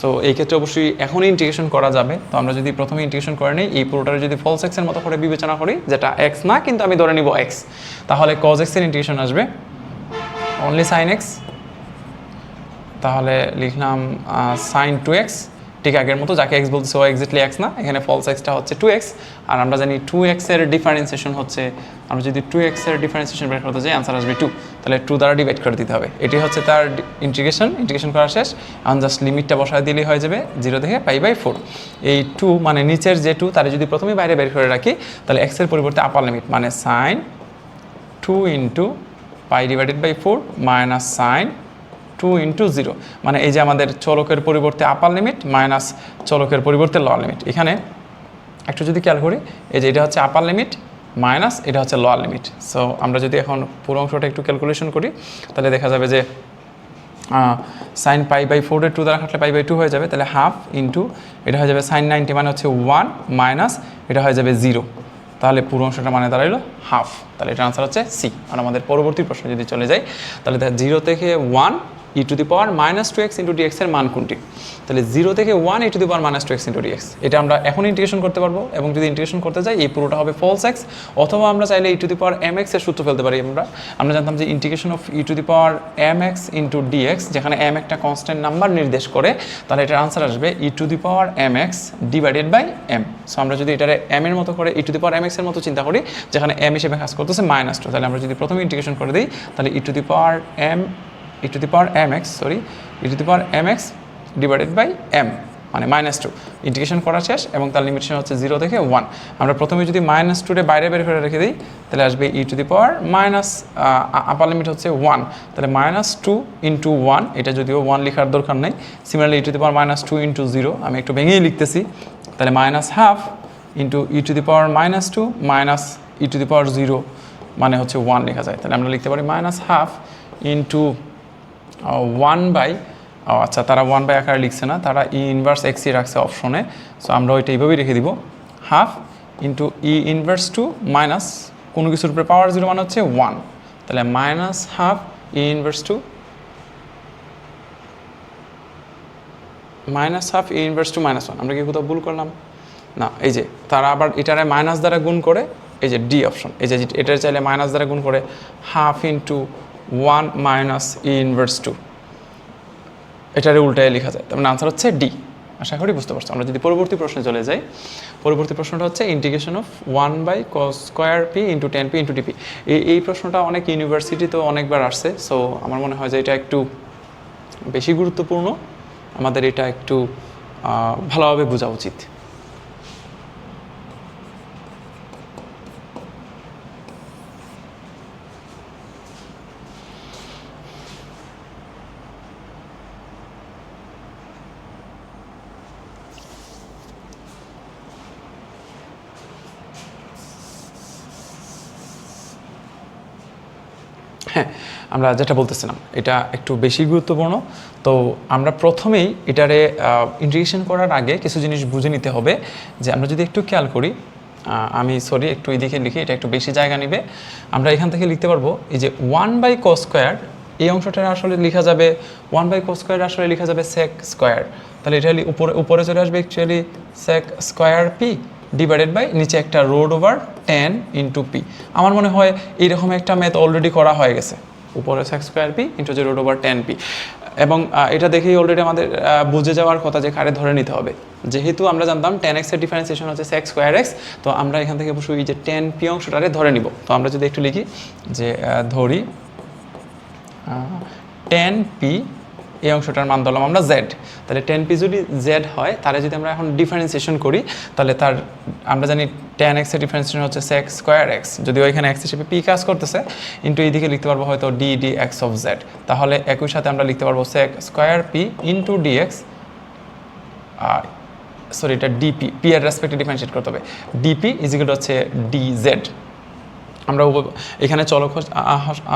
সো এই ক্ষেত্রে অবশ্যই এখনই ইন্টিগ্রেশন করা যাবে। তো আমরা যদি প্রথমে ইন্টিগ্রেশন করে নিই, এই পুরোটারে যদি ফলস এক্সের মতো করে বিবেচনা করি, যেটা এক্স না কিন্তু আমি ধরে নিব এক্স, তাহলে cos x এর ইন্টিগ্রেশন আসবে অনলি সাইন এক্স, তাহলে লিখলাম সাইন 2x, ঠিক আগের মতো, যাকে এক্স বলতেছে ও এক্স্যাক্টলি এক্স না, এখানে ফলস এক্সটা হচ্ছে 2x, আর আমরা জানি 2x এর ডিফারেন্সিয়েশন হচ্ছে, আমরা যদি 2x এর ডিফারেন্সিয়েশন বের করতে যাই আনসার আসবে 2, তাহলে 2 দ্বারা ডিভাইড করে দিতে হবে। এটি হচ্ছে তার ইন্টিগ্রেশন করা শেষ, এখন জাস্ট লিমিটটা বসায় দিলেই হয়ে যাবে 0 থেকে π/4। এই 2 মানে নিচের যে 2 তারে যদি প্রথমে বাইরে বের করে রাখি, তাহলে x এর পরিবর্তে আপার লিমিট মানে sine 2 into π/4 minus sine 2 into 0, মানে এই যে আমাদের চলকের পরিবর্তে আপার লিমিট মাইনাস চলকের পরিবর্তে লোয়ার লিমিট। এখানে একটু যদি খেয়াল করি, এই যে এটা হচ্ছে আপার লিমিট মাইনাস এটা হচ্ছে লোয়ার লিমিট। সো আমরা যদি এখন পুরো অংশটা একটু ক্যালকুলেশন করি, তাহলে দেখা যাবে যে সাইন π/4 এর 2 দ্বারা কাটলে π/2 হয়ে যাবে, তাহলে হাফ ইন্টু এটা হয়ে যাবে সাইন 90 মানে হচ্ছে 1 মাইনাস এটা হয়ে যাবে 0, তাহলে পুরো অংশটা মানে দাঁড়াইলো হাফ, তাহলে এটা আনসার হচ্ছে সি। আর আমাদের পরবর্তী প্রশ্ন যদি চলে যাই, তাহলে 0 থেকে 1 e to the power -2x into dx এর মান কোনটি? তাহলে 0 থেকে 1 e to the power -2x into dx, এটা আমরা এখন ইন্টিগ্রেশন করতে পারবো, এবং যদি ইন্টিগ্রেশন করতে যাই এই পুরোটা হবে ফলস এক্স, অথবা আমরা চাইলে e to the power mx এর সূত্র ফেলতে পারি। আমরা জানতাম যে integration of e to the power mx into dx, যেখানে m একটা কনস্ট্যান্ট নাম্বার নির্দেশ করে, তাহলে এটার আনসার আসবে e to the power mx divided by m। So আমরা যদি এটারে m এর মতো করে e to the power mx এর মতো চিন্তা করি, যেখানে m হিসেবে কাজ করতেছে -2, তাহলে আমরা যদি প্রথমে ইন্টিগ্রেশন করে দিই, তাহলে e to the power mx mx divided by m মানে -2, ইন্টিগ্রেশন করা শেষ, এবং তার লিমিটেশন হচ্ছে 0 থেকে 1। আমরা প্রথমে যদি -2 রে বাইরে বের করে রেখে দিই, তাহলে আসবে e to the power minus upper limit হচ্ছে 1, তাহলে -2 ইন্টু 1, এটা যদিও 1 লেখার দরকার নেই, similarly e to the power -2 into 0, আমি একটু ভেঙেই লিখতেছি, তাহলে -1/2 into e to the power -2 minus e to the power 0 মানে হচ্ছে 1 লেখা যায়, তাহলে আমরা লিখতে পারি -1/2 ইন্টু 1/, আচ্ছা তারা 1/, আকারে লিখছে না, তারা ই ইনভার্স এক্স ই রাখছে অপশনে, সো আমরা ওইটা এইভাবেই রেখে দিব, হাফ ইন্টু ই ইনভার্স 2 মাইনাস কোনো কিছুর উপরে পাওয়ার 0 মানে হচ্ছে 1, তাহলে -1/2 ই ইনভার্স 2 -1/2 ই ইনভার্স 2 -1। আমরা কি কোথাও ভুল করলাম? না, এই যে তারা আবার এটারে মাইনাস দ্বারা গুণ করে, এই যে ডি অপশন, এই যে এটার চাইলে মাইনাস দ্বারা গুণ করে হাফ ইন্টু 1 মাইনাস ই ইনভার্স 2, এটারে উল্টায় লেখা যায়, তার মানে আনসার হচ্ছে ডি। আশা করি বুঝতে পারছো। আমরা যদি পরবর্তী প্রশ্নে চলে যাই, পরবর্তী প্রশ্নটা হচ্ছে integration of 1/cos² p into 10p into DP. এই প্রশ্নটা অনেক ইউনিভার্সিটিতেও অনেকবার আসছে, সো আমার মনে হয় যে এটা একটু বেশি গুরুত্বপূর্ণ, আমাদের এটা একটু ভালোভাবে বোঝা উচিত। হ্যাঁ, আমরা যেটা বলতেছিলাম এটা একটু বেশি গুরুত্বপূর্ণ। তো আমরা প্রথমেই এটারে ইন্টিগ্রেশন করার আগে কিছু জিনিস বুঝে নিতে হবে। যে আমরা যদি একটু খেয়াল করি, আমি সরি একটু এদিকে লিখি, এটা একটু বেশি জায়গা নেবে। আমরা এখান থেকে লিখতে পারবো এই যে 1/cos², এই অংশটা আসলে লেখা যাবে 1/cos² আসলে লেখা যাবে sec²। তাহলে এটা উপরে চলে আসবে actually sec² p divided by নিচে একটা √10 ইন্টু পি। আমার মনে হয় এইরকম একটা ম্যাথ অলরেডি করা হয়ে গেছে, উপরে sec² p ইন্টু যে √10 p। এবং এটা দেখেই অলরেডি আমাদের বুঝে যাওয়ার কথা যে কারে ধরে নিতে হবে। যেহেতু আমরা জানতাম 10x এর ডিফারেন্সিয়েশন হচ্ছে sec²x, তো আমরা এখান থেকে অবশ্যই এই যে 10p অংশটারে ধরে নিব। তো আমরা যদি একটু লিখি যে ধরি 10p, এই অংশটার মান ধরলাম আমরা z। তাহলে 10p যদি z হয়, তাহলে যদি আমরা এখন ডিফারেন্সিয়েশন করি, তাহলে তার আমরা জানি 10x এর ডিফারেন্সিয়েশন হচ্ছে sec²x, যদিও এখানে x হিসেবে p কাজ করতেছে, ইন্টু এইদিকে লিখতে পারবো হয়তো d dx অফ z। তাহলে একই সাথে আমরা লিখতে পারবো sec²p ইন্টু dx, সরি এটা dp, p এর রেসপেক্টে ডিফারেন্সিয়েট করতে হবে, dp ইজিক্যাল হচ্ছে dz। আমরা এখানে চলক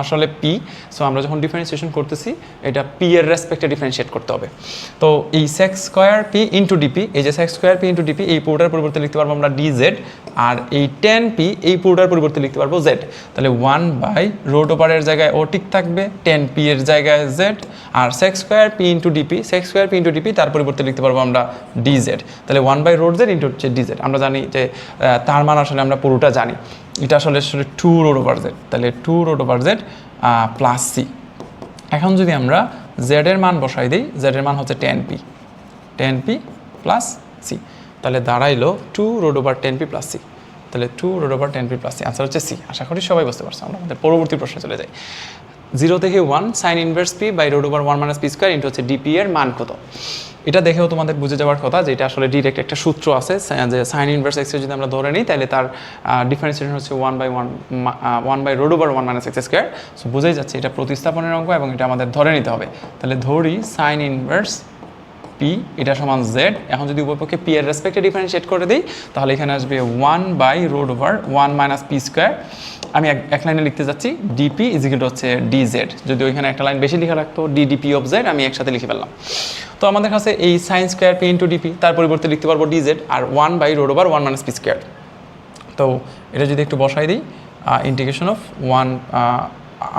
আসলে পি, সো আমরা যখন ডিফারেন্সিয়েশন করতেছি এটা পি এর রেসপেক্টে ডিফারেন্সিয়েট করতে হবে। তো এই sec² p ইন্টু ডিপি, এই যে sec² p ইন্টু ডিপি, এই পুরোটার পরিবর্তে লিখতে পারবো আমরা dz, আর এই 10p এই পুরোটার পরিবর্তে লিখতে পারবো z। তাহলে 1/√এর জায়গায় ও ঠিক থাকবে, 10p এর জায়গায় z, আর sec² p into DP, sec² p into DP তার পরিবর্তে লিখতে পারবো আমরা dz। তাহলে 1/√z ইন্টু হচ্ছে dz। আমরা জানি যে তার মান আসলে আমরা পুরোটা জানি, এটা আসলে 2√z, তাহলে 2√z প্লাস c। এখন যদি আমরা z এর মান বসাই দিই, z এর মান হচ্ছে 10p প্লাস c, তাহলে দাঁড়াইলো 2√10p প্লাস c। তাহলে 2√10p প্লাস c, আনসার হচ্ছে c। আশা করি সবাই বুঝতে পারছো। আমরা আমাদের পরবর্তী প্রশ্নে চলে যাই। 0 থেকে 1 sin inverse p by √1 - p² into হচ্ছে dp এর মান কত? এটা দেখেও তোমাদের বুঝে যাওয়ার কথা যে এটা আসলে ডিরেক্ট একটা সূত্র আছে, যে সাইন ইনভার্স x যদি আমরা ধরে নিই, তাহলে তার ডিফারেন্সিয়েশন হচ্ছে 1/√1 - x²। সো বুঝেই যাচ্ছে এটা প্রতিস্থাপনের অঙ্ক এবং এটা আমাদের ধরে নিতে হবে। তাহলে ধরি সাইন ইনভার্স p এটা সমান z। এখন যদি উভয়পক্ষে p এর রেসপেক্টে ডিফারেন্সিয়েট করে দিই, তাহলে এখানে আসবে 1/√1 - p²। আমি এক লাইনে লিখতে যাচ্ছি dp ইজিক্যাল হচ্ছে dz, যদি ওইখানে একটা লাইন বেশি লেখা রাখতো ddp অফ z, আমি একসাথে লিখে ফেললাম। তো আমাদের কাছে এই sin² p ইন্টু ডিপি, তার পরিবর্তে লিখতে পারবো dz, আর 1/√1 - p²। তো এটা যদি একটু বসাই দিই, ইন্টিগ্রেশন অফ 1,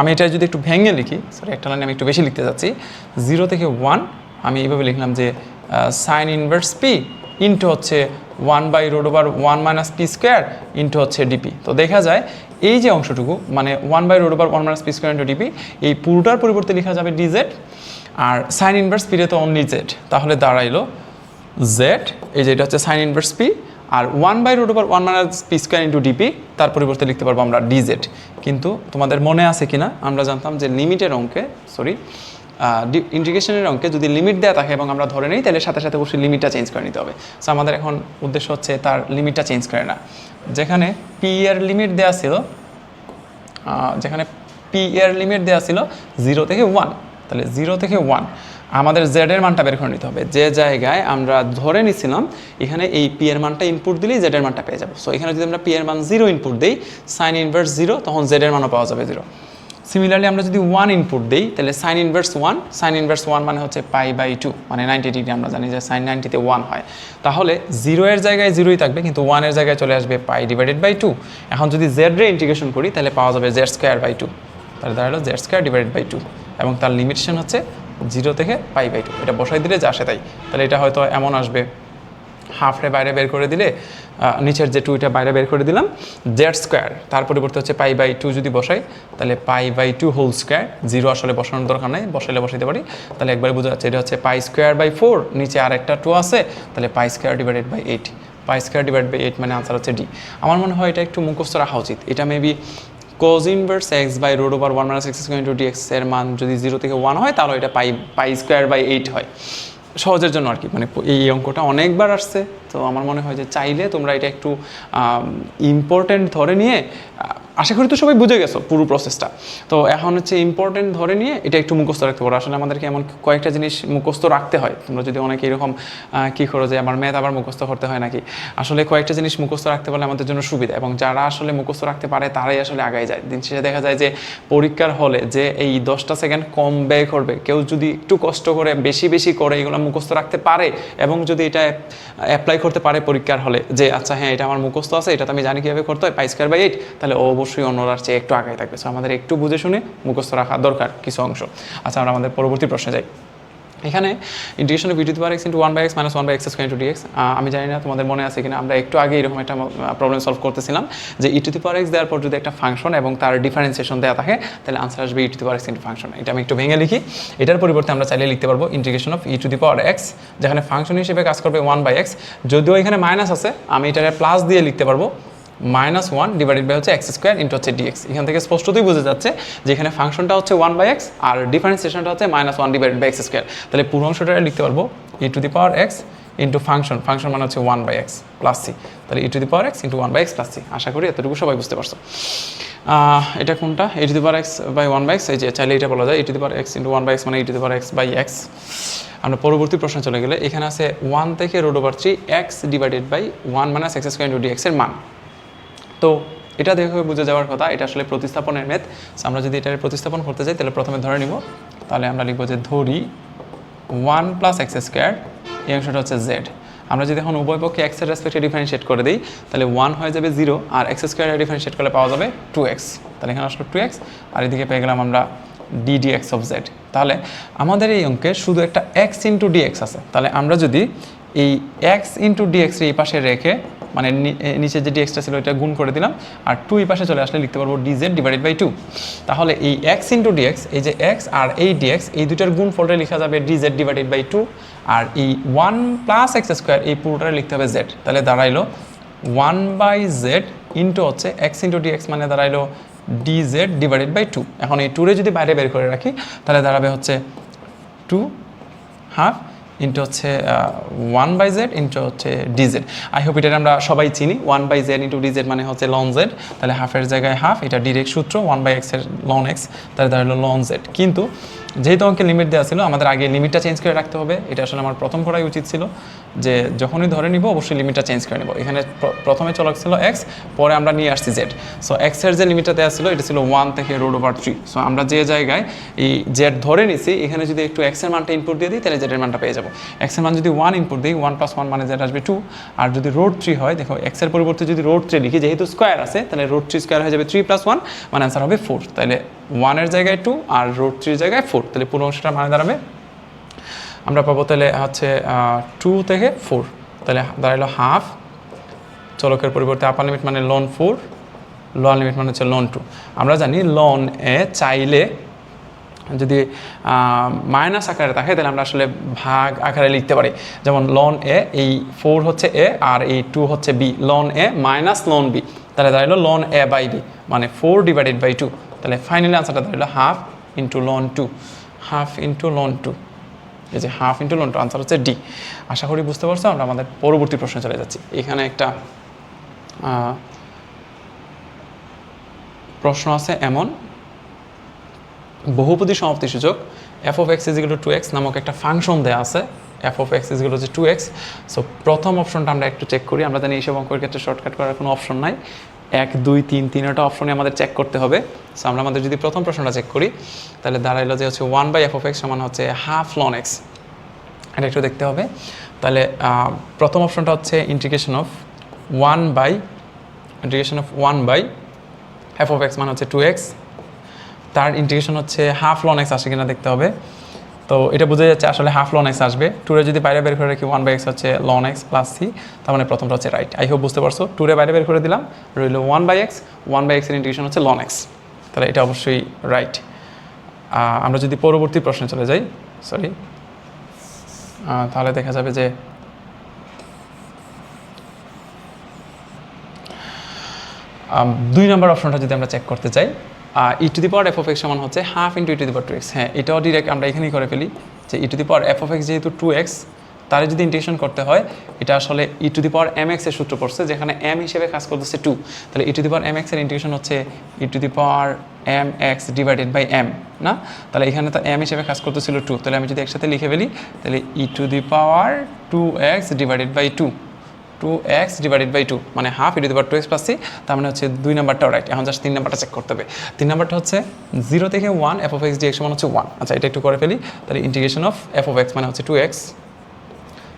আমি এটা যদি একটু ভেঙে লিখি, সরি একটা লাইনে আমি একটু বেশি লিখতে যাচ্ছি, 0 থেকে 1 আমি এইভাবে লিখলাম যে সাইন ইনভার্স p ইন্টু হচ্ছে 1/√1 - p² ইন্টু হচ্ছে ডিপি। তো দেখা যায় এই যে অংশটুকু মানে 1/√1 - p² ইন্টু ডিপি, এই পুরোটার পরিবর্তে লেখা যাবে dz, আর সাইন ইনভার্স পিরে তো অনলি z, তাহলে দাঁড়াইলো z, এই যে এটা হচ্ছে সাইন ইনভার্স p, আর 1/√1 - p² ইন্টু ডিপি তার পরিবর্তে লিখতে পারবো আমরা dz। কিন্তু তোমাদের মনে আছে কিনা, আমরা জানতাম যে লিমিটের অঙ্কে, সরি ইন্টিগ্রেশনের অঙ্কে যদি লিমিট দেওয়া থাকে এবং আমরা ধরে নিই, তাহলে সাথে সাথে অবশ্যই লিমিটটা চেঞ্জ করে নিতে হবে। সো আমাদের এখন উদ্দেশ্য হচ্ছে তার লিমিটটা চেঞ্জ করে না। যেখানে p এর লিমিট দেওয়া ছিল, 0 থেকে 1, তাহলে 0 থেকে 1 আমাদের z এর মানটা বের করে নিতে হবে। যে জায়গায় আমরা ধরে নিছিলাম এখানে এই p এর মানটা ইনপুট দিলেই z এর মানটা পেয়ে যাবো। সো এখানে যদি আমরা p এর মান 0 ইনপুট দিই, সাইন ইনভার্স 0, তখন z এর মানও পাওয়া যাবে 0। সিমিলারলি আমরা যদি 1 ইনপুট দিই, তাহলে সাইন ইনভার্স 1 মানে হচ্ছে π/2, মানে 90 ডিগ্রি। আমরা জানি যে সাইন 90-তে 1 হয়, তাহলে 0 এর জায়গায় 0ই থাকবে, কিন্তু 1 এর জায়গায় চলে আসবে π/2। এখন যদি z রে ইন্টিগ্রেশন করি, তাহলে পাওয়া যাবে z²/2, তাহলে দাঁড়ালো z²/2, এবং তার লিমিটেশন হচ্ছে 0 থেকে π/2। এটা বসাই দিলে যা আসে তাই। তাহলে এটা হয়তো এমন আসবে, হাফরে বাইরে বের করে দিলে, নিচের যে 2টা বাইরে বের করে দিলাম, z², তার পরিবর্তে হচ্ছে π/2 যদি বসাই, তাহলে π/2 হোল স্কোয়ার। 0 আসলে বসানোর দরকার নাই, বসাইলে বসাইতে পারি, তাহলে একবারে বোঝা যাচ্ছে এটা হচ্ছে π²/4, নিচে আর একটা 2 আছে, তাহলে π²/8, π²/8 মানে আনসার হচ্ছে ডি। আমার মনে হয় এটা একটু মুখস্থ রাখা উচিত। এটা maybe cos inverse x/√1 - x² into dx এর মান যদি 0 থেকে 1 হয়, তাহলে এটা π²/8 হয়। সহজের জন্য আর কি, মানে এই অঙ্কটা অনেকবার আসছে, তো আমার মনে হয় যে চাইলে তোমরা এটা একটু ইম্পর্টেন্ট ধরে নিয়ে আশা করি তো সবাই বুঝে গেছো পুরো প্রসেসটা। তো এখন হচ্ছে ইম্পর্টেন্ট ধরে নিয়ে এটা একটু মুখস্থ রাখতে পারো। আসলে আমাদেরকে এমন কয়েকটা জিনিস মুখস্থ রাখতে হয়। তোমরা যদি অনেকে এরকম কী করো যে আমার ম্যাথ আবার মুখস্থ করতে হয় নাকি, আসলে কয়েকটা জিনিস মুখস্থ রাখতে পারলে আমাদের জন্য সুবিধা, এবং যারা আসলে মুখস্থ রাখতে পারে তারাই আসলে আগায় যায়। দিন শেষে দেখা যায় যে পরীক্ষার হলে যে এই 10টা সেকেন্ড কম ব্যয় করবে, কেউ যদি একটু কষ্ট করে বেশি বেশি করে এগুলো মুখস্থ রাখতে পারে এবং যদি এটা অ্যাপ্লাই করতে পারে পরীক্ষার হলে যে আচ্ছা হ্যাঁ এটা আমার মুখস্থ আছে, এটা তো আমি জানি কীভাবে করতে হয়, π²/8, তাহলে অবশ্যই অন্যরার চেয়ে একটু আগায় থাকবে। সো আমাদের একটু বুঝে শুনে মুখস্থ রাখা দরকার কিছু অংশ। আচ্ছা, আমরা আমাদের পরবর্তী প্রশ্নে যাই। এখানে integration of e⁻x × 1/x - 1/x² × dx, আমি জানি না তোমাদের মনে আছে কিনা, আমরা একটু আগে এরকম একটা প্রবলেম সলভ করতেছিলাম যে e⁻x দেওয়ার পর যদি একটা ফাংশন এবং তার ডিফারেন্সিয়েশন দেওয়া থাকে তাহলে আনসার আসবে e⁻x × ফাংশন। এটা আমি একটু ভেঙে লিখি। এটার পরিবর্তে আমরা চাইলে লিখতে পারবো ইন্টিগ্রেশন অফ e⁻x, যেখানে ফাংশন হিসেবে কাজ করবে 1/x, যদিও এখানে মাইনাস আছে আমি এটাকে প্লাস দিয়ে লিখতে পারবো -1 ডিভাইডেড বাই হচ্ছে x² ইন্টু হচ্ছে dx। এখান থেকে স্পষ্টতই বোঝা যাচ্ছে যে এখানে ফাংশনটা হচ্ছে 1/x আর ডিফারেন্সিয়েশনটা হচ্ছে -1 ডিভাইডেড বাই x²। তাহলে পুরো অংশটা লিখতে পারবো e⁻x ইন্টু ফাংশন মানে হচ্ছে 1/x প্লাস c, তাহলে e⁻x into 1/x plus c। আশা করি এতটুকু সবাই বুঝতে পারছো। এটা কোনটা e⁻x/1/x, এই যে চাইলে এটা বলা যায় e⁻x ইন্টু 1/x মানে e⁻x/x। আমরা পরবর্তী প্রশ্নে চলে গেলে এখানে আছে 1 থেকে √3 x divided by 1 - x² into dx এর মান। তো এটা দেখে বুঝে যাওয়ার কথা, এটা আসলে প্রতিস্থাপনের মেথড। আমরা যদি এটার প্রতিস্থাপন করতে যাই তাহলে প্রথমে ধরে নিব, তাহলে আমরা লিখবো যে ধরি 1 + x², এই অংশটা হচ্ছে z। আমরা যদি এখন উভয় পক্ষে x এর রেসপেক্টে ডিফারেন্সিয়েট করে দিই তাহলে 1 হয়ে যাবে 0 আর x² এর ডিফারেন্সিয়েট করলে পাওয়া যাবে 2x, তাহলে এখানে আসলে 2x আর এদিকে পেয়ে গেলাম আমরা ddx অফ z। তাহলে আমাদের এই অঙ্কে শুধু একটা x ইন্টু dx আছে, তাহলে আমরা যদি এই x ইন্টু dx এই পাশে রেখে মানে নিচে যে dxটা ছিল এটা গুণ করে দিলাম আর 2 এই পাশে চলে আসলে লিখতে পারবো dz ডিভাইডেড বাই 2। তাহলে এই x ইন্টু dx, এই যে x আর এই dx এই দুটার গুণফলটা লেখা যাবে dz ডিভাইডেড বাই 2, আর এই 1 + x² এই পুরোটা লিখতে হবে z। তাহলে দাঁড়াইলো 1/z ইন্টু হচ্ছে x ইন্টু dx মানে দাঁড়াইলো dz ডিভাইডেড বাই 2। এখন এই 2 রে যদি বাইরে বের করে রাখি তাহলে দাঁড়াবে হচ্ছে 2/2 ইন্টু হচ্ছে 1/z ইন্টু হচ্ছে dz। আই হোপ এটা আমরা সবাই চিনি, 1/z ইন্টু dz মানে হচ্ছে ln z, তাহলে হাফের জায়গায় হাফ, এটা ডিরেক্ট সূত্র 1/x এর ln x, তাহলে দাঁড়ালো ln z। কিন্তু যেহেতু আমাকে লিমিট দেওয়া ছিল আমাদের আগে লিমিটটা চেঞ্জ করে রাখতে হবে, এটা আসলে আমার প্রথম করাই উচিত ছিল যে যখনই ধরে নিব অবশ্যই লিমিটটা চেঞ্জ করে নিব। এখানে প্রথমে চলে ছিল x, পরে আমরা নিয়ে আসছি z। সো x এর যে লিমিটটা দেওয়া ছিল এটা ছিল 1 থেকে √3। সো আমরা যে জায়গায় এই z ধরে নিছি এখানে যদি একটু x এর মানটা ইনপুট দিয়ে দিই তাহলে z এর মানটা পেয়ে যাবো। x এর মান যদি 1 ইনপুট দিই 1 + 1 মানে z আসবে 2, আর যদি √3 হয় দেখো x এর পরিবর্তে যদি √3 লিখি যেহেতু স্কয়ার আছে তাহলে √3² হয়ে যাবে 3 + 1 মানে आंसर হবে 4। তাহলে 1 এর জায়গায় 2 আর √3 এর জায়গায় 4, তাহলে পুরো অংশটা মানে দাঁড়াবে আমরা পাবো তাহলে হচ্ছে 2 থেকে 4, তাহলে দাঁড়ালো হাফ, চলকের পরিবর্তে আপার লিমিট মানে ln 4, লোয়ার লিমিট মানে হচ্ছে ln 2। আমরা জানি ln a চাইলে যদি মাইনাস আকারে থাকে তাহলে আমরা আসলে ভাগ আকারে লিখতে পারি, যেমন ln a এই 4 হচ্ছে a আর এই 2 হচ্ছে b, ln a minus ln b, তাহলে দাঁড়ালো ln a/b মানে 4 ডিভাইডেড বাই 2। তাহলে ফাইনালি আনসারটা দাঁড়ালো half into ln 2, half into ln 2, এই যে হাফ ইন্টু ln 2, আনসার হচ্ছে ডি। আশা করি বুঝতে পারছো। আমরা আমাদের পরবর্তী প্রশ্নে চলে যাচ্ছি। এখানে একটা প্রশ্ন আছে এমন, বহুপদী সমাপ্তি সূচক f(x = 2x) নামক একটা ফাংশন দেওয়া আছে, f(x = 2x). সো প্রথম অপশনটা আমরা একটু চেক করি। আমরা জানি এইসব অঙ্কের ক্ষেত্রে শর্টকাট করার কোনো অপশন নাই, 1 2 3 তিনটা অপশনে আমাদের চেক করতে হবে। সো আমরা আমাদের যদি প্রথম প্রশ্নটা চেক করি তাহলে দাঁড়াইলো যে হচ্ছে 1/f(x) সমান হচ্ছে হাফ ln x, এটা একটু দেখতে হবে। তাহলে প্রথম অপশনটা হচ্ছে ইন্টিগ্রেশন অফ 1/f(x) মানে হচ্ছে 2x, তার ইন্টিগ্রেশন হচ্ছে হাফ ln x আসে কিনা দেখতে হবে। তো এটা বোঝা যাচ্ছে আসলে হাফ ln x আসবে। 2 রে যদি বাইরে বের করে রাখি 1/x হচ্ছে ln x প্লাস c, তার মানে প্রথমটা হচ্ছে রাইট। আই হোপ বুঝতে পারছো। 2 রে বাইরে বের করে দিলাম, রইল 1/x এর ইন্টিগ্রেশন হচ্ছে ln x, তাহলে এটা অবশ্যই রাইট। আমরা যদি পরবর্তী প্রশ্নে চলে যাই, তাহলে দেখা যাবে যে দুই নম্বর অপশনটা যদি আমরা চেক করতে চাই, e⁻f(x) সমান হচ্ছে হাফ ইন্টু e⁻2x। হ্যাঁ, এটাও ডিরেক্ট আমরা এখানেই করে ফেলি যে e⁻f(x) যেহেতু 2x, তারে যদি ইন্টিগ্রেশন করতে হয় এটা আসলে e to the power m x এর সূত্র পড়ছে, যেখানে এম হিসেবে কাজ করতেছে 2, তাহলে e to the power m x এর ইন্টিগ্রেশন হচ্ছে e to the power m x divided by m না, তাহলে এখানে তো এম হিসেবে কাজ করতেছিল 2, তাহলে আমি যদি একসাথে লিখে ফেলি তাহলে e to the power 2x divided by 2x divided by 2 মানে half e to the power 2x plus C, তার মানে হচ্ছে 2 নাম্বারটাও রাইট। এখন জাস্ট 3 নাম্বারটা চেক করতে হবে। 3 নাম্বারটা হচ্ছে 0 থেকে 1 এফ অফ এক্স ডিএক্স সমান হচ্ছে 1। আচ্ছা এটা একটু করে ফেলি, তাহলে integration of f of x মানে হচ্ছে 2x,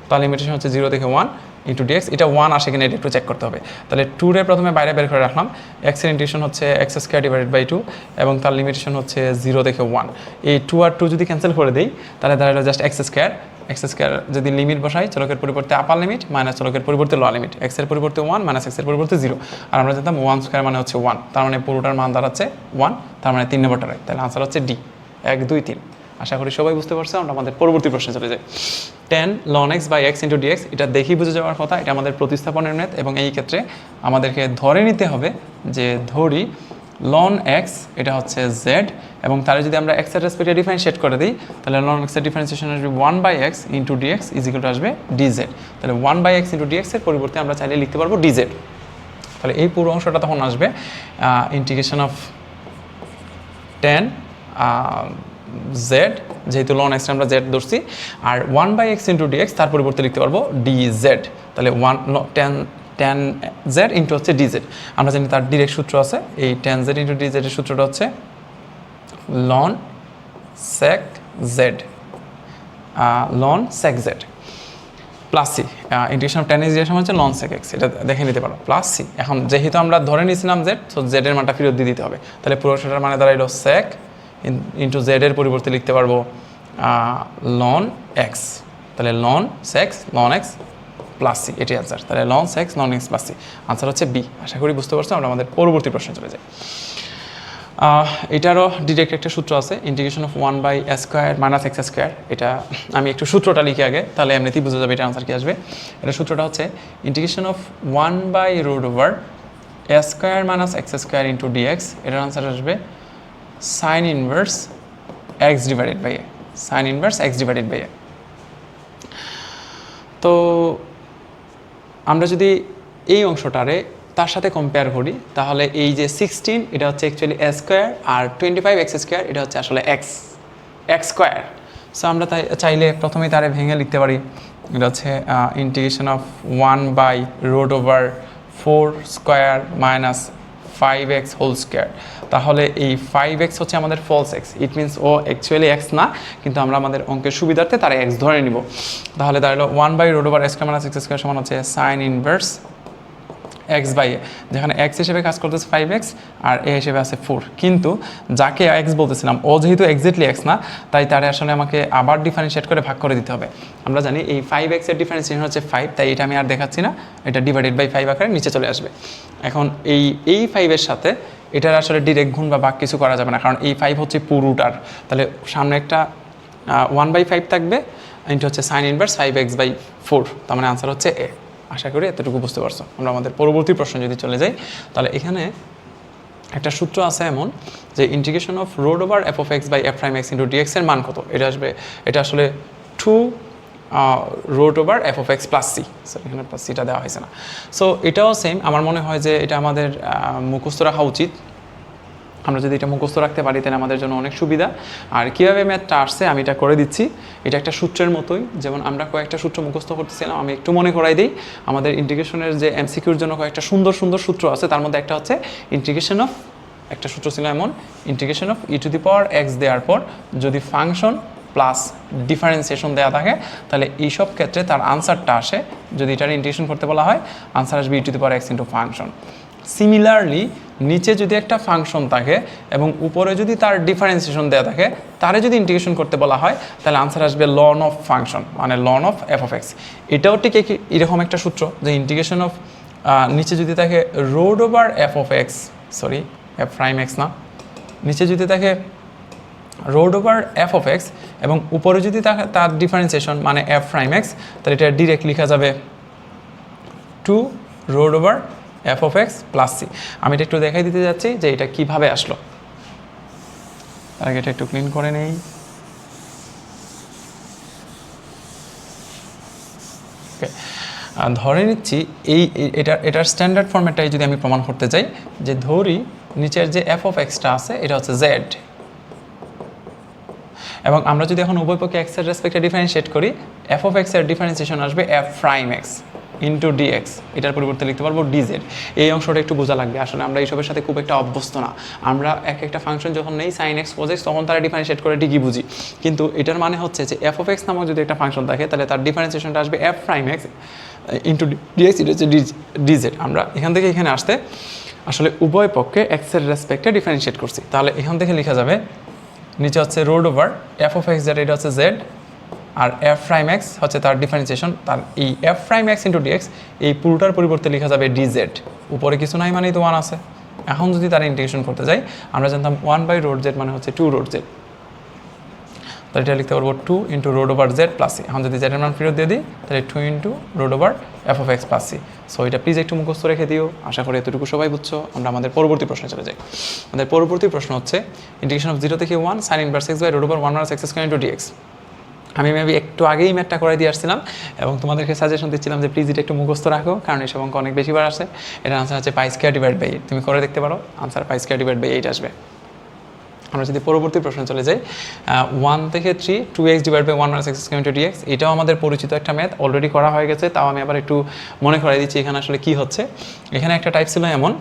তার লিমিটেশন হচ্ছে 0 থেকে 1 ইন্টু ডিএক্স, এটা 1 আসে কিনা এটা একটু চেক করতে হবে। তাহলে 2 রে প্রথমে বাইরে বের করে রাখলাম, এক্স এর ইন্টিগ্রেশন হচ্ছে এক্স স্কোয়ার ডিভাইডেড বাই 2 এবং তার লিমিটেশন হচ্ছে 0 থেকে 1। এই 2 আর 2 যদি ক্যান্সেল করে দেই তাহলে দাঁড়ালো জাস্ট এক্স স্কোয়ার যদি লিমিট বসাই চলকের পরিবর্তে আপার লিমিট মাইনাস চলকের পরিবর্তে লোয়ার লিমিট, এক্স এর পরিবর্তে 1 মাইনাস এক্স এর পরিবর্তে 0, আর আমরা জানতাম 1 স্কোয়ার মানে হচ্ছে 1, তার মানে পুরোটার মান দাঁড়াচ্ছে 1, তার মানে 3 নম্বরটা রাইট। তাহলে আনসার হচ্ছে ডি 1 2 3। আশা করি সবাই বুঝতে পারছে। আমরা আমাদের পরবর্তী প্রশ্নে চলে যাই। 10 ln x by x into dx, এটা দেখেই বুঝে যাওয়ার কথা, এটা আমাদের প্রতিস্থাপনের ম্যাথ এবং এই ক্ষেত্রে আমাদেরকে ধরে নিতে হবে যে ধরি ln x এটা হচ্ছে z এবং তাহলে যদি আমরা x এর রেসপেক্টে ডিফারেন্সিয়েট করে দিই তাহলে ln x এর ডিফারেন্সিয়েশন আসবে 1 by x into dx is equal to আসবে dz। তাহলে 1 বাই এক্স ইন্টু ডিএক্স এর পরিবর্তে আমরা চাইলে লিখতে পারবো dz। তাহলে এই পুরো অংশটা তখন আসবে ইন্টিগ্রেশন অফ 10 z, যেহেতু ln x আমরা z ধরছি, আর 1 বাই এক্স ইন্টু ডিএক্স তার পরিবর্তে লিখতে পারবো dz। তাহলে 10 z ইন্টু হচ্ছে dz, আমরা জানি তার ডিরেক্ট সূত্র আছে, এই 10 z ইন্টু dz এর সূত্রটা হচ্ছে ln sec z plus C, integration of 10 x সমান হচ্ছে ln sec x, এটা দেখে নিতে পারো প্লাস সি। এখন যেহেতু আমরা ধরে নিয়েছিলাম z, তো z এর মানটা ফেরত দিয়ে দিতে হবে। তাহলে পুরোটার মানে দাঁড়াইলো sec ইন্টু z এর পরিবর্তে লিখতে পারবো ln x, তাহলে ln sec ln x plus C, এটি আনসার। তাহলে ln sec ln x plus C, answer হচ্ছে বি। আশা করি বুঝতে পারছো। আমরা আমাদের পরবর্তী প্রশ্নে চলে যাই। এটারও ডিরেক্ট একটা সূত্র আছে, integration of 1 by a square minus x square. এটা আমি একটু সূত্রটা লিখে আগে, তাহলে এমনিতেই বুঝে যাবে এটা আনসার কি আসবে। এটা সূত্রটা হচ্ছে integration of 1 by root over a square minus x square into dx, এটার আনসার আসবে sine inverse x divided by a, sine inverse x divided by a. তো আমরা যদি এই অংশটারে তার সাথে কম্পেয়ার করি তাহলে এই যে 16 এটা হচ্ছে অ্যাকচুয়ালি এ স্কোয়ার আর 25 এক্স স্কোয়ার এটা হচ্ছে আসলে এক্স স্কোয়ার। সো আমরা তাই চাইলে প্রথমেই তারে ভেঙে লিখতে পারি, এটা হচ্ছে integration of 1 by root over 4 square minus 5x whole square. তাহলে এই 5x হচ্ছে আমাদের ফলস এক্স, ইট মিনস ও অ্যাকচুয়ালি এক্স না, কিন্তু আমরা আমাদের অঙ্কের সুবিধার্থে তারা এক্স ধরে নিব। তাহলে দাঁড়ালো 1 by root over square minus x square সমান হচ্ছে sine inverse x by a, যেখানে এক্স হিসেবে কাজ করতেছে 5x আর এ হিসেবে আছে 4, কিন্তু যাকে এক্স বলতেছিলাম ও যেহেতু এক্স্যাক্টলি এক্স না, তাই তারে আসলে আমাকে আবার ডিফারেন্সিয়েট করে ভাগ করে দিতে হবে। আমরা জানি এই 5x এর ডিফারেন্সিয়েশন হচ্ছে 5, তাই এটা আমি আর দেখাচ্ছি না, এটা ডিভাইডেড বাই 5 আকারে নিচে চলে আসবে। এখন এই 5 এর সাথে এটার আসলে ডিরেক্ট গুণ বা ভাগ কিছু করা যাবে না, কারণ এই 5 হচ্ছে পুরোটার, তাহলে সামনে একটা 1/5 থাকবে ইন্টু হচ্ছে সাইন ইনভার্স 5x বাই 4, তার মানে আনসার হচ্ছে এ। আশা করি এতটুকু বুঝতে পারছো। আমরা আমাদের পরবর্তী প্রশ্ন যদি চলে যাই, তাহলে এখানে একটা সূত্র আছে এমন যে integration of root over F of x by f prime x into dx এর মান কত, এটা আসবে, এটা আসলে 2 root over F of x plus C, এখানে প্লাস সিটা দেওয়া হয়েছে না। সো এটাও সেম, আমার মনে হয় যে এটা আমাদের মুখস্থ রাখা উচিত। আমরা যদি এটা মুখস্থ রাখতে পারি তাহলে আমাদের জন্য অনেক সুবিধা। আর কীভাবে ম্যাথটা আসছে আমি এটা করে দিচ্ছি, এটা একটা সূত্রের মতোই, যেমন আমরা কয়েকটা সূত্র মুখস্থ করতেছিলাম, আমি একটু মনে করাই দিই। আমাদের ইন্টিগ্রেশনের যে এমসিকিউর জন্য কয়েকটা সুন্দর সুন্দর সূত্র আছে, তার মধ্যে একটা হচ্ছে ইন্টিগ্রেশন অফ, একটা সূত্র ছিল এমন, integration of E to the power x দেওয়ার পর যদি ফাংশন প্লাস ডিফারেন্সিয়েশন দেওয়া থাকে তাহলে এইসব ক্ষেত্রে তার আনসারটা আসে, যদি এটার ইন্টিগ্রেশন করতে বলা হয় আনসার আসবে e to the power x into function. Similarly নিচে যদি একটা ফাংশন থাকে এবং উপরে যদি তার ডিফারেন্সিয়েশন দেওয়া থাকে, তারে যদি ইন্টিগ্রেশন করতে বলা হয় তাহলে আনসার আসবে লন অফ ফাংশন, মানে ln of f of x. এটাও ঠিক এরকম একটা সূত্র যে ইন্টিগ্রেশন অফ নিচে যদি থাকে root over F of x, sorry f prime x না, নিচে যদি থাকে root over F of x এবং উপরে যদি থাকে তার ডিফারেন্সিয়েশন মানে এফ প্রাইম এক্স, তাহলে এটা ডিরেক্ট লেখা যাবে 2 root over F of x plus C. আমি এটা একটু দেখাই দিতে যাচ্ছি যে এটা কিভাবে আসলো। তার আগে এটা একটু ক্লিন করে নেই। ওকে, ধরে নিচ্ছি এটার স্ট্যান্ডার্ড ফরম্যাটটাই যদি আমি প্রমাণ করতে চাই, যে ধরি নিচের যে এফ অফ এক্সটা আছে এটা হচ্ছে জেড, এবং আমরা যদি এখন উভয় পক্ষে এক্সের রেসপেক্টে ডিফারেন্সিয়েট করি, এফ অফ এক্সের ডিফারেন্সিয়েশন আসবে f prime x into dx, এটার পরিবর্তে লিখতে পারবো ডিজেড। এই অংশটা একটু বোঝা লাগবে, আসলে আমরা এইসবের সাথে খুব একটা অভ্যস্ত না। আমরা একটা ফাংশন যখন নেই সাইন এক্স কোজ এক্স, তখন তারা ডিফারেন্সিয়েট করে ঠিকই বুঝি, কিন্তু এটার মানে হচ্ছে যে এফ অফ এক্স নামক যদি একটা ফাংশন থাকে তাহলে তার ডিফারেন্সিয়েশনটা আসবে f prime x into dx, এটা হচ্ছে ডিজেড। আমরা এখান থেকে এখানে আসতে আসলে উভয় পক্ষে এক্সের রেসপেক্টে ডিফারেন্সিয়েট করছি, তাহলে এখান থেকে লেখা যাবে নিচে হচ্ছে road over F of X Z, এটা হচ্ছে জেড, আর এফ প্রাইম এক্স হচ্ছে তার ডিফারেন্সিয়েশন, তার এই F prime x into dx এই পুরোটার পরিবর্তে লেখা যাবে ডিজেড। উপরে কিছু নাই মানেই তো ওয়ান আছে। এখন যদি তার ইন্টিগ্রেশন করতে যাই, আমরা জানতাম 1/√z মানে হচ্ছে 2√z, তো এটা লিখতে পারবো 2 into root over z plus C. এখন যদি জেডের মান ফেরত দিয়ে দিই তাহলে 2 into root over F of x plus C. So এটা প্লিজ একটু মুখস্থ রেখে দিও, আশা করি এতটুকু সবাই বুঝছো। আমরা আমাদের পরবর্তী প্রশ্নে চলে যাই। আমাদের পরবর্তী প্রশ্ন হচ্ছে ইন্টিগ্রেশন অফ 0 থেকে 1 sine inverse x by root over 1 - x square into dx. আমি মেবি একটু আগেই ম্যাথটা করে দিয়ে আসছিলাম এবং তোমাদেরকে সাজেশন দিচ্ছিলাম যে প্লিজ এটা একটু মুখস্থ রাখো, কারণ এসব অঙ্ক অনেক বেশিবার আসে। এটার আনসার হচ্ছে পাই স্কয়ার ডিভাইড বাই 8, তুমি করে দেখতে পারো, answer pi square divide by 8 আসবে। আমরা যদি পরবর্তী প্রশ্নে চলে যাই, 1 থেকে 3 2x divide by 1 - x square into dx, এটাও আমাদের পরিচিত একটা ম্যাথ, অলরেডি করা হয়ে গেছে, তাও আমি আবার একটু মনে করাই দিচ্ছি এখানে আসলে কি হচ্ছে। এখানে একটা টাইপ ছিল এমন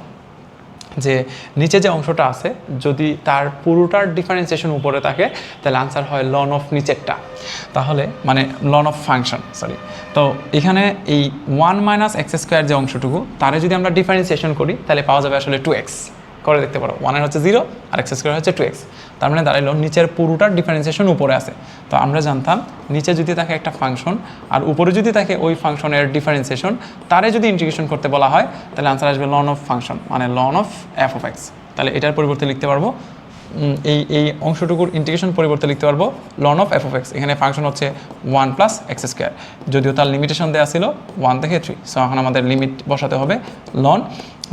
যে নিচে যে অংশটা আছে যদি তার পুরোটার ডিফারেন্সিয়েশন উপরে থাকে তাহলে আনসার হয় লন অফ নিচেরটা, তাহলে মানে লন অফ ফাংশন সরি। তো এখানে এই 1 - x স্কয়ার যে অংশটুকু তারে যদি আমরা ডিফারেন্সিয়েশন করি তাহলে পাওয়া যাবে আসলে 2x, করে দেখতে পারো। 1 এর হচ্ছে 0 আর x স্কয়ার হচ্ছে 2x, তার মানে দাঁড়াইলো নিচের পুরোটার ডিফারেন্সিয়েশন উপরে আছে। তো আমরা জানতাম নিচে যদি থাকে একটা ফাংশন আর উপরে যদি থাকে ওই ফাংশনের ডিফারেন্সিয়েশন, তারে যদি ইন্টিগ্রেশন করতে বলা হয় তাহলে আনসার আসবে লন অফ ফাংশন মানে ln of f of x. তাহলে এটার পরিবর্তে লিখতে পারবো এই অংশটুকুর ইন্টিগ্রেশন পরিবর্তে লিখতে পারবো ln of f of x. এখানে ফাংশন হচ্ছে 1 + x স্কয়ার, যদিও তার লিমিটেশন দেওয়া ছিল 1 থেকে 3। সো এখন আমাদের লিমিট বসাতে হবে লন,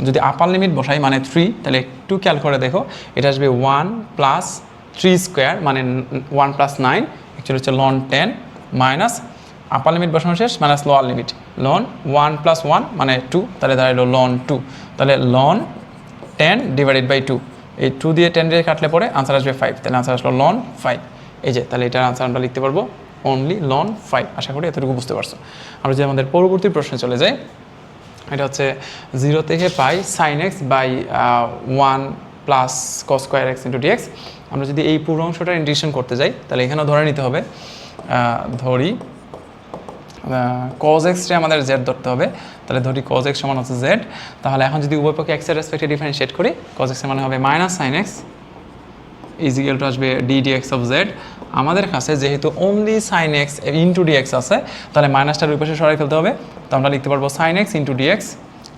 যদি আপার লিমিট বসাই মানে 3, তাহলে একটু খেয়াল করে দেখো এটা আসবে 1 + 3 স্কোয়ার মানে 1 + 9, অ্যাকচুয়ালি হচ্ছে লন 10 মাইনাস আপার লিমিট বসানো শেষ মাইনাস লোয়ার লিমিট লন 1 + 1 মানে 2, তাহলে দাঁড়াইলো লন 2, তাহলে লন 10 ডিভাইডেড বাই 2, এই 2 দিয়ে 10 দিয়ে কাটলে পরে আনসার আসবে 5, তাহলে আনসার আসলো লন 5। এই যে তাহলে এটার আনসার আমরা লিখতে পারবো অনলি লন 5। আশা করি এতটুকু বুঝতে পারছো। আমরা যে আমাদের পরবর্তী প্রশ্নে চলে যাই, এটা হচ্ছে 0 থেকে pi sine x by 1 plus cos square x into dx. আমরা যদি এই পুরো অংশটা ইন্টিগ্রেশন করতে যাই তাহলে এখানেও ধরে নিতে হবে, ধরি কজ এক্সটা আমাদের জেড ধরতে হবে, তাহলে ধরি কজ এক্স সমান হচ্ছে জেড। তাহলে এখন যদি উভয় পক্ষে এক্সের রেসপেক্টে ডিফারেন্সিয়েট করি, কজ এক্সের মানে হবে minus sine x is equal to আসবে ডি ডিএক্স অফ জেড। আমাদের কাছে যেহেতু only sine x into dx আছে, তাহলে মাইনাসটার ওই পাশে সরাই ফেলতে হবে, তো আমরা লিখতে পারবো সাইন এক্স ইন্টু ডিএক্স,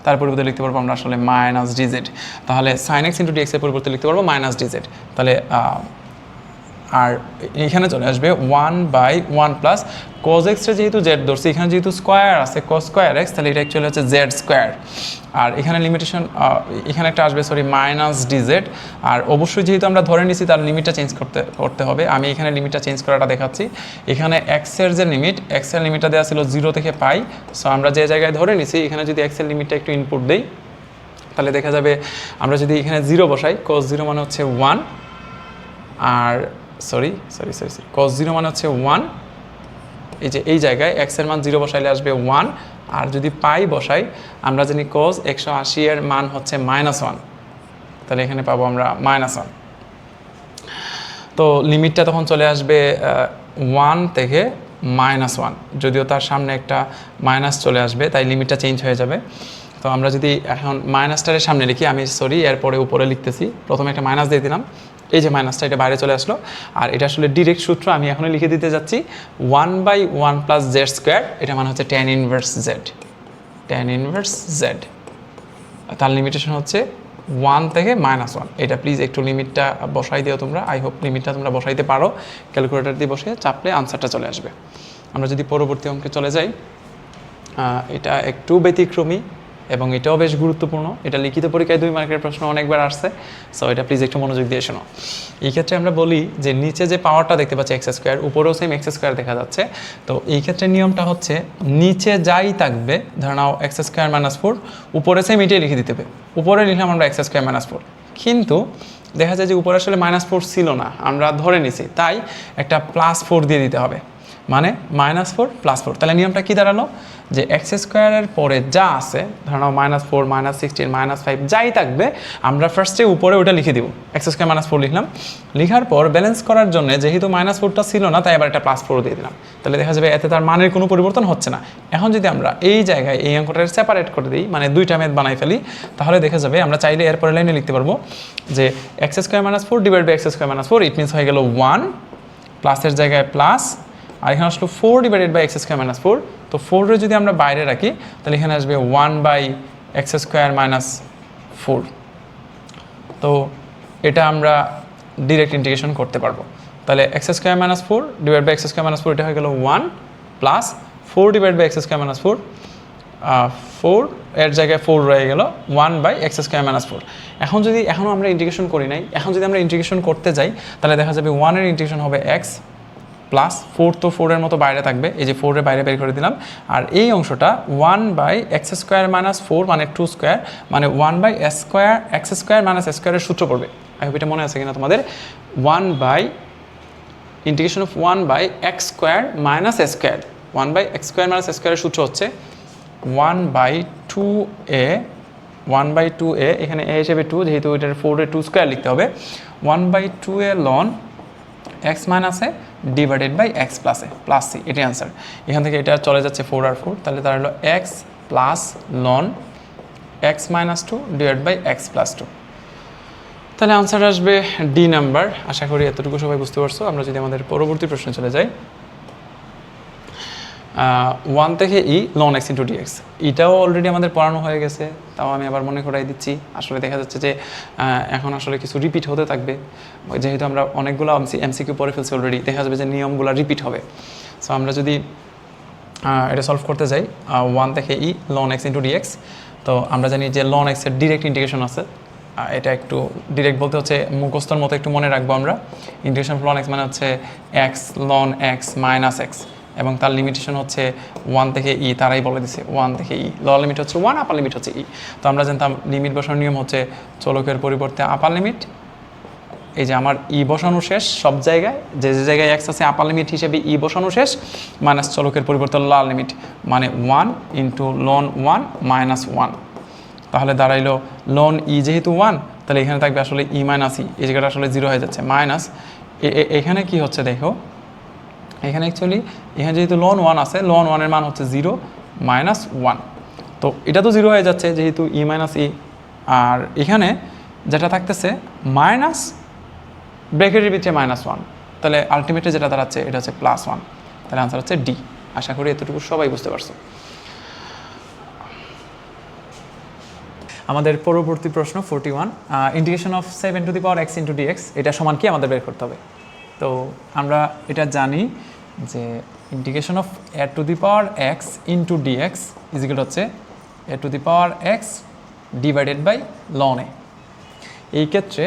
তার পরিবর্তে লিখতে পারবো আমরা আসলে মাইনাস ডিজেড। তাহলে সাইন এক্স ইন্টু ডিএক্সের পরিবর্তে লিখতে পারবো মাইনাস ডিজেড। তাহলে আর এখানে চলে আসবে 1/1 প্লাস কজ এক্সটা যেহেতু জেড ধরছি, এখানে যেহেতু স্কোয়ার আছে কজ স্কোয়ার এক্স, তাহলে এটা অ্যাকচুয়ালি হচ্ছে জেড স্কোয়ার। আর এখানে লিমিটেশন এখানে একটা আসবে মাইনাস ডিজেড। আর অবশ্যই যেহেতু আমরা ধরে নিছি তার লিমিটটা চেঞ্জ করতে হবে, আমি এখানে লিমিটটা চেঞ্জ করাটা দেখাচ্ছি। এখানে এক্সের যে লিমিট, এক্সের লিমিটটা দেওয়া ছিল 0 থেকে পাই, সো আমরা যে জায়গায় ধরে নিছি এখানে যদি এক্সের লিমিটটা একটু ইনপুট দিই তাহলে দেখা যাবে আমরা যদি এখানে 0 বসাই, কজ 0 মানে হচ্ছে 1, আর সরি কজ 0 মানে হচ্ছে 1, এই যে এই জায়গায় এক্সের মান 0 বসাইলে আসবে 1, আর যদি পাই বসাই আমরা জানি কজ 180 এর মান হচ্ছে -1, তাহলে এখানে পাবো আমরা -1। তো লিমিটটা তখন চলে আসবে 1 থেকে -1, যদিও তার সামনে একটা মাইনাস চলে আসবে তাই লিমিটটা চেঞ্জ হয়ে যাবে। তো আমরা যদি এখন মাইনাসটার সামনে লিখি, আমি এরপরে উপরে লিখতেছি, প্রথমে একটা মাইনাস দিয়ে দিলাম, এই যে মাইনাসটা এটা বাইরে চলে আসলো। আর এটা আসলে ডিরেক্ট সূত্র আমি এখনই লিখে দিতে যাচ্ছি, 1/1 প্লাস জেড স্কোয়ার, এটা মানে হচ্ছে tan ইনভার্স জেড। তার লিমিটেশন হচ্ছে 1 থেকে -1। এটা প্লিজ একটু লিমিটটা বসাই দিও তোমরা, আই হোপ লিমিটটা তোমরা বসাইতে পারো, ক্যালকুলেটর দিয়ে বসে চাপলে আনসারটা চলে আসবে। আমরা যদি পরবর্তী অঙ্কে চলে যাই, এটা একটু ব্যতিক্রমী, এবং এটাও বেশ গুরুত্বপূর্ণ, এটা লিখিত পরীক্ষায় 2 মার্কের প্রশ্ন অনেকবার আসছে, সো এটা প্লিজ একটু মনোযোগ দিয়ে শোনো। এই ক্ষেত্রে আমরা বলি যে নিচে যে পাওয়ারটা দেখতে পাচ্ছি এক্স স্কোয়ার, উপরেও সেম এক্স স্কোয়ার দেখা যাচ্ছে, তো এই ক্ষেত্রে নিয়মটা হচ্ছে নিচে যাই থাকবে, ধরে নাও এক্স স্কোয়ার মাইনাস 4, উপরে সেম এটাই লিখে দিতে হবে, উপরে লিখলাম আমরা এক্স স্কোয়ার মাইনাস 4, কিন্তু দেখা যায় যে উপরে আসলে -4 ছিল না, আমরা ধরে নিছি, তাই একটা +4 দিয়ে দিতে হবে, মানে -4 +4। তাহলে নিয়মটা কি দাঁড়ালো যে এক্স স্কোয়ারের পরে যা আছে, ধরো -4 -16 -5 যাই থাকবে, আমরা ফার্স্টে উপরে ওটা লিখে দিব, এক্স স্কোয়ার -4 লিখলাম, লিখার পর ব্যালেন্স করার জন্য যেহেতু -4টা ছিল না, তাই আবার একটা +4 দিয়ে দিলাম, তাহলে দেখা যাবে এতে তার মানের কোনো পরিবর্তন হচ্ছে না। এখন যদি আমরা এই জায়গায় এই অঙ্কটা সেপারেট করে দিই, মানে দুইটা মেথ বানাই ফেলি, তাহলে দেখা যাবে আমরা চাইলে এরপরে লাইনে লিখতে পারবো যে x square -4 divide by x square -4, it means হয়ে গেল 1, প্লাসের জায়গায় প্লাস, আর এখানে আসলো 4 ডিভাইডেড বাই এক্স স্কোয়ার -4, তো 4 যদি আমরা বাইরে রাখি তাহলে এখানে আসবে 1 বাই এক্স স্কোয়ার -4। তো এটা আমরা ডিরেক্ট ইন্টিগ্রেশন করতে পারবো, তাহলে x square -4 divide by x square -4, এটা হয়ে গেল 1 plus 4 divide by x square -4, 4 এর জায়গায় 4 রয়ে গেল 1 বাই এক্স স্কোয়ার -4। এখন যদি এখনও আমরা ইন্টিগ্রেশন করি নাই, এখন যদি আমরা ইন্টিগ্রেশন করতে যাই তাহলে দেখা যাবে 1 এর ইন্টিগ্রেশন হবে এক্স প্লাস 4, তো 4 এর মতো বাইরে থাকবে, এই যে 4 এর বাইরে বের করে দিলাম, আর এই অংশটা 1 বাই এক্স স্কোয়ার -4 মানে 2 স্কোয়ার, মানে 1 by x square minus s স্কোয়ারের সূত্র পড়বে। আই হোপ এটা মনে আছে কিনা তোমাদের, 1 by integration of 1 by x square minus s square, 1 by x square minus s স্কোয়ারের সূত্র হচ্ছে 1 বাই 2a, 1 বাই 2a, এখানে a হিসেবে 2, যেহেতু এটার 4 এর 2 স্কোয়ার লিখতে হবে, 1 বাই 2a লন এক্স মাইনাসে ডিভাইডেড বাই এক্স প্লাসে প্লাস সি, এটাই আনসার। এখান থেকে এটা চলে যাচ্ছে 4 আর 4, তাহলে তার হলো x plus ln x -2 divide by x + 2, তাহলে আনসার আসবে ডি নাম্বার। আশা করি এতটুকু সবাই বুঝতে পারছো। আমরা যদি আমাদের পরবর্তী প্রশ্নে চলে যাই, 1 থেকে ই লন এক্স ইন্টু ডিএক্স, এটাও অলরেডি আমাদের পড়ানো হয়ে গেছে, তাও আমি আবার মনে করাই দিচ্ছি। আসলে দেখা যাচ্ছে যে এখন আসলে কিছু রিপিট হতে থাকবে, যেহেতু আমরা অনেকগুলো এমসিকিউ পড়ে ফেলছি অলরেডি, দেখা যাবে যে নিয়মগুলো রিপিট হবে। সো আমরা যদি এটা সলভ করতে যাই, 1 থেকে ই লন এক্স ইন্টু ডিএক্স, তো আমরা জানি যে লন এক্সের ডিরেক্ট ইন্টিগ্রেশন আছে, এটা একটু ডিরেক্ট বলতে হচ্ছে মুখস্থর মতো একটু মনে রাখবো আমরা। ইন্টিগ্রেশন লন এক্স মানে হচ্ছে x loan x minus x, এবং তার লিমিটেশন হচ্ছে 1 থেকে ই, তারাই বলে দিছে 1 থেকে ই, লোয়ার লিমিট হচ্ছে 1, আপার লিমিট হচ্ছে ই। তো আমরা জানতাম লিমিট বসানোর নিয়ম হচ্ছে চলকের পরিবর্তে আপার লিমিট, এই যে আমার ই বসানো শেষ সব জায়গায়, যে যে জায়গায় এক্স আছে আপার লিমিট হিসেবে ই বসানো শেষ, মাইনাস চলকের পরিবর্তে লোয়ার লিমিট, মানে 1 ইন্টু লন 1 মাইনাস 1, তাহলে দাঁড়াইলো লন ই যেহেতু 1, তাহলে এখানে থাকবে আসলে ই মাইনাস ই, এই জায়গাটা আসলে 0 হয়ে যাচ্ছে, মাইনাস এখানে কি হচ্ছে দেখো, এখানে অ্যাকচুয়ালি এখানে যেহেতু লন 1 আছে, লন 1 এর মান হচ্ছে 0 মাইনাস 1, তো এটা তো 0 হয়ে যাচ্ছে যেহেতু ই মাইনাস ই, আর এখানে যেটা থাকতেছে মাইনাস ব্র্যাকেটের ভিতরে -1, তাহলে আলটিমেটলি যেটা দাঁড়াচ্ছে এটা হচ্ছে +1, তাহলে আনসার হচ্ছে ডি। আশা করি এতটুকু সবাই বুঝতে পারছো। আমাদের পরবর্তী প্রশ্ন 41, integration of 7 to the power x into dx, এটা সমান কি আমাদের বের করতে হবে। তো আমরা এটা জানি যে integration of a to the power x into dx is equal হচ্ছে a to the power x divided by ln a. এই ক্ষেত্রে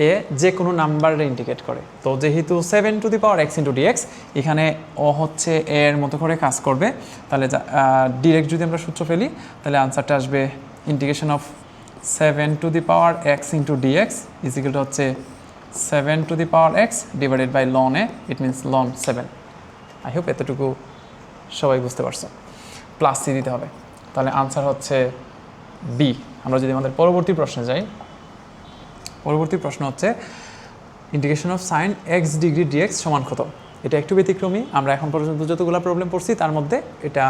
এ যে কোনো নাম্বারে ইন্ডিকেট করে, তো যেহেতু 7 to the power x into dx, এখানে ও হচ্ছে এর মতো করে কাজ করবে, তাহলে ডিরেক্ট যদি আমরা সূত্র ফেলি তাহলে আনসারটা আসবে integration of 7 to the power x into dx is equal হচ্ছে 7 to the power x divided by ln a, it means ln 7। I hope এতটুকু সবাই বুঝতে পারছো। প্লাস সি দিতে হবে, তাহলে আনসার হচ্ছে বি। আমরা যদি আমাদের পরবর্তী প্রশ্নে যাই, পরবর্তী প্রশ্ন হচ্ছে integration of sine x degree dx সমান কত। এটা একটু ব্যতিক্রমী, আমরা এখন পর্যন্ত যতগুলো প্রবলেম পড়ছি তার মধ্যে এটা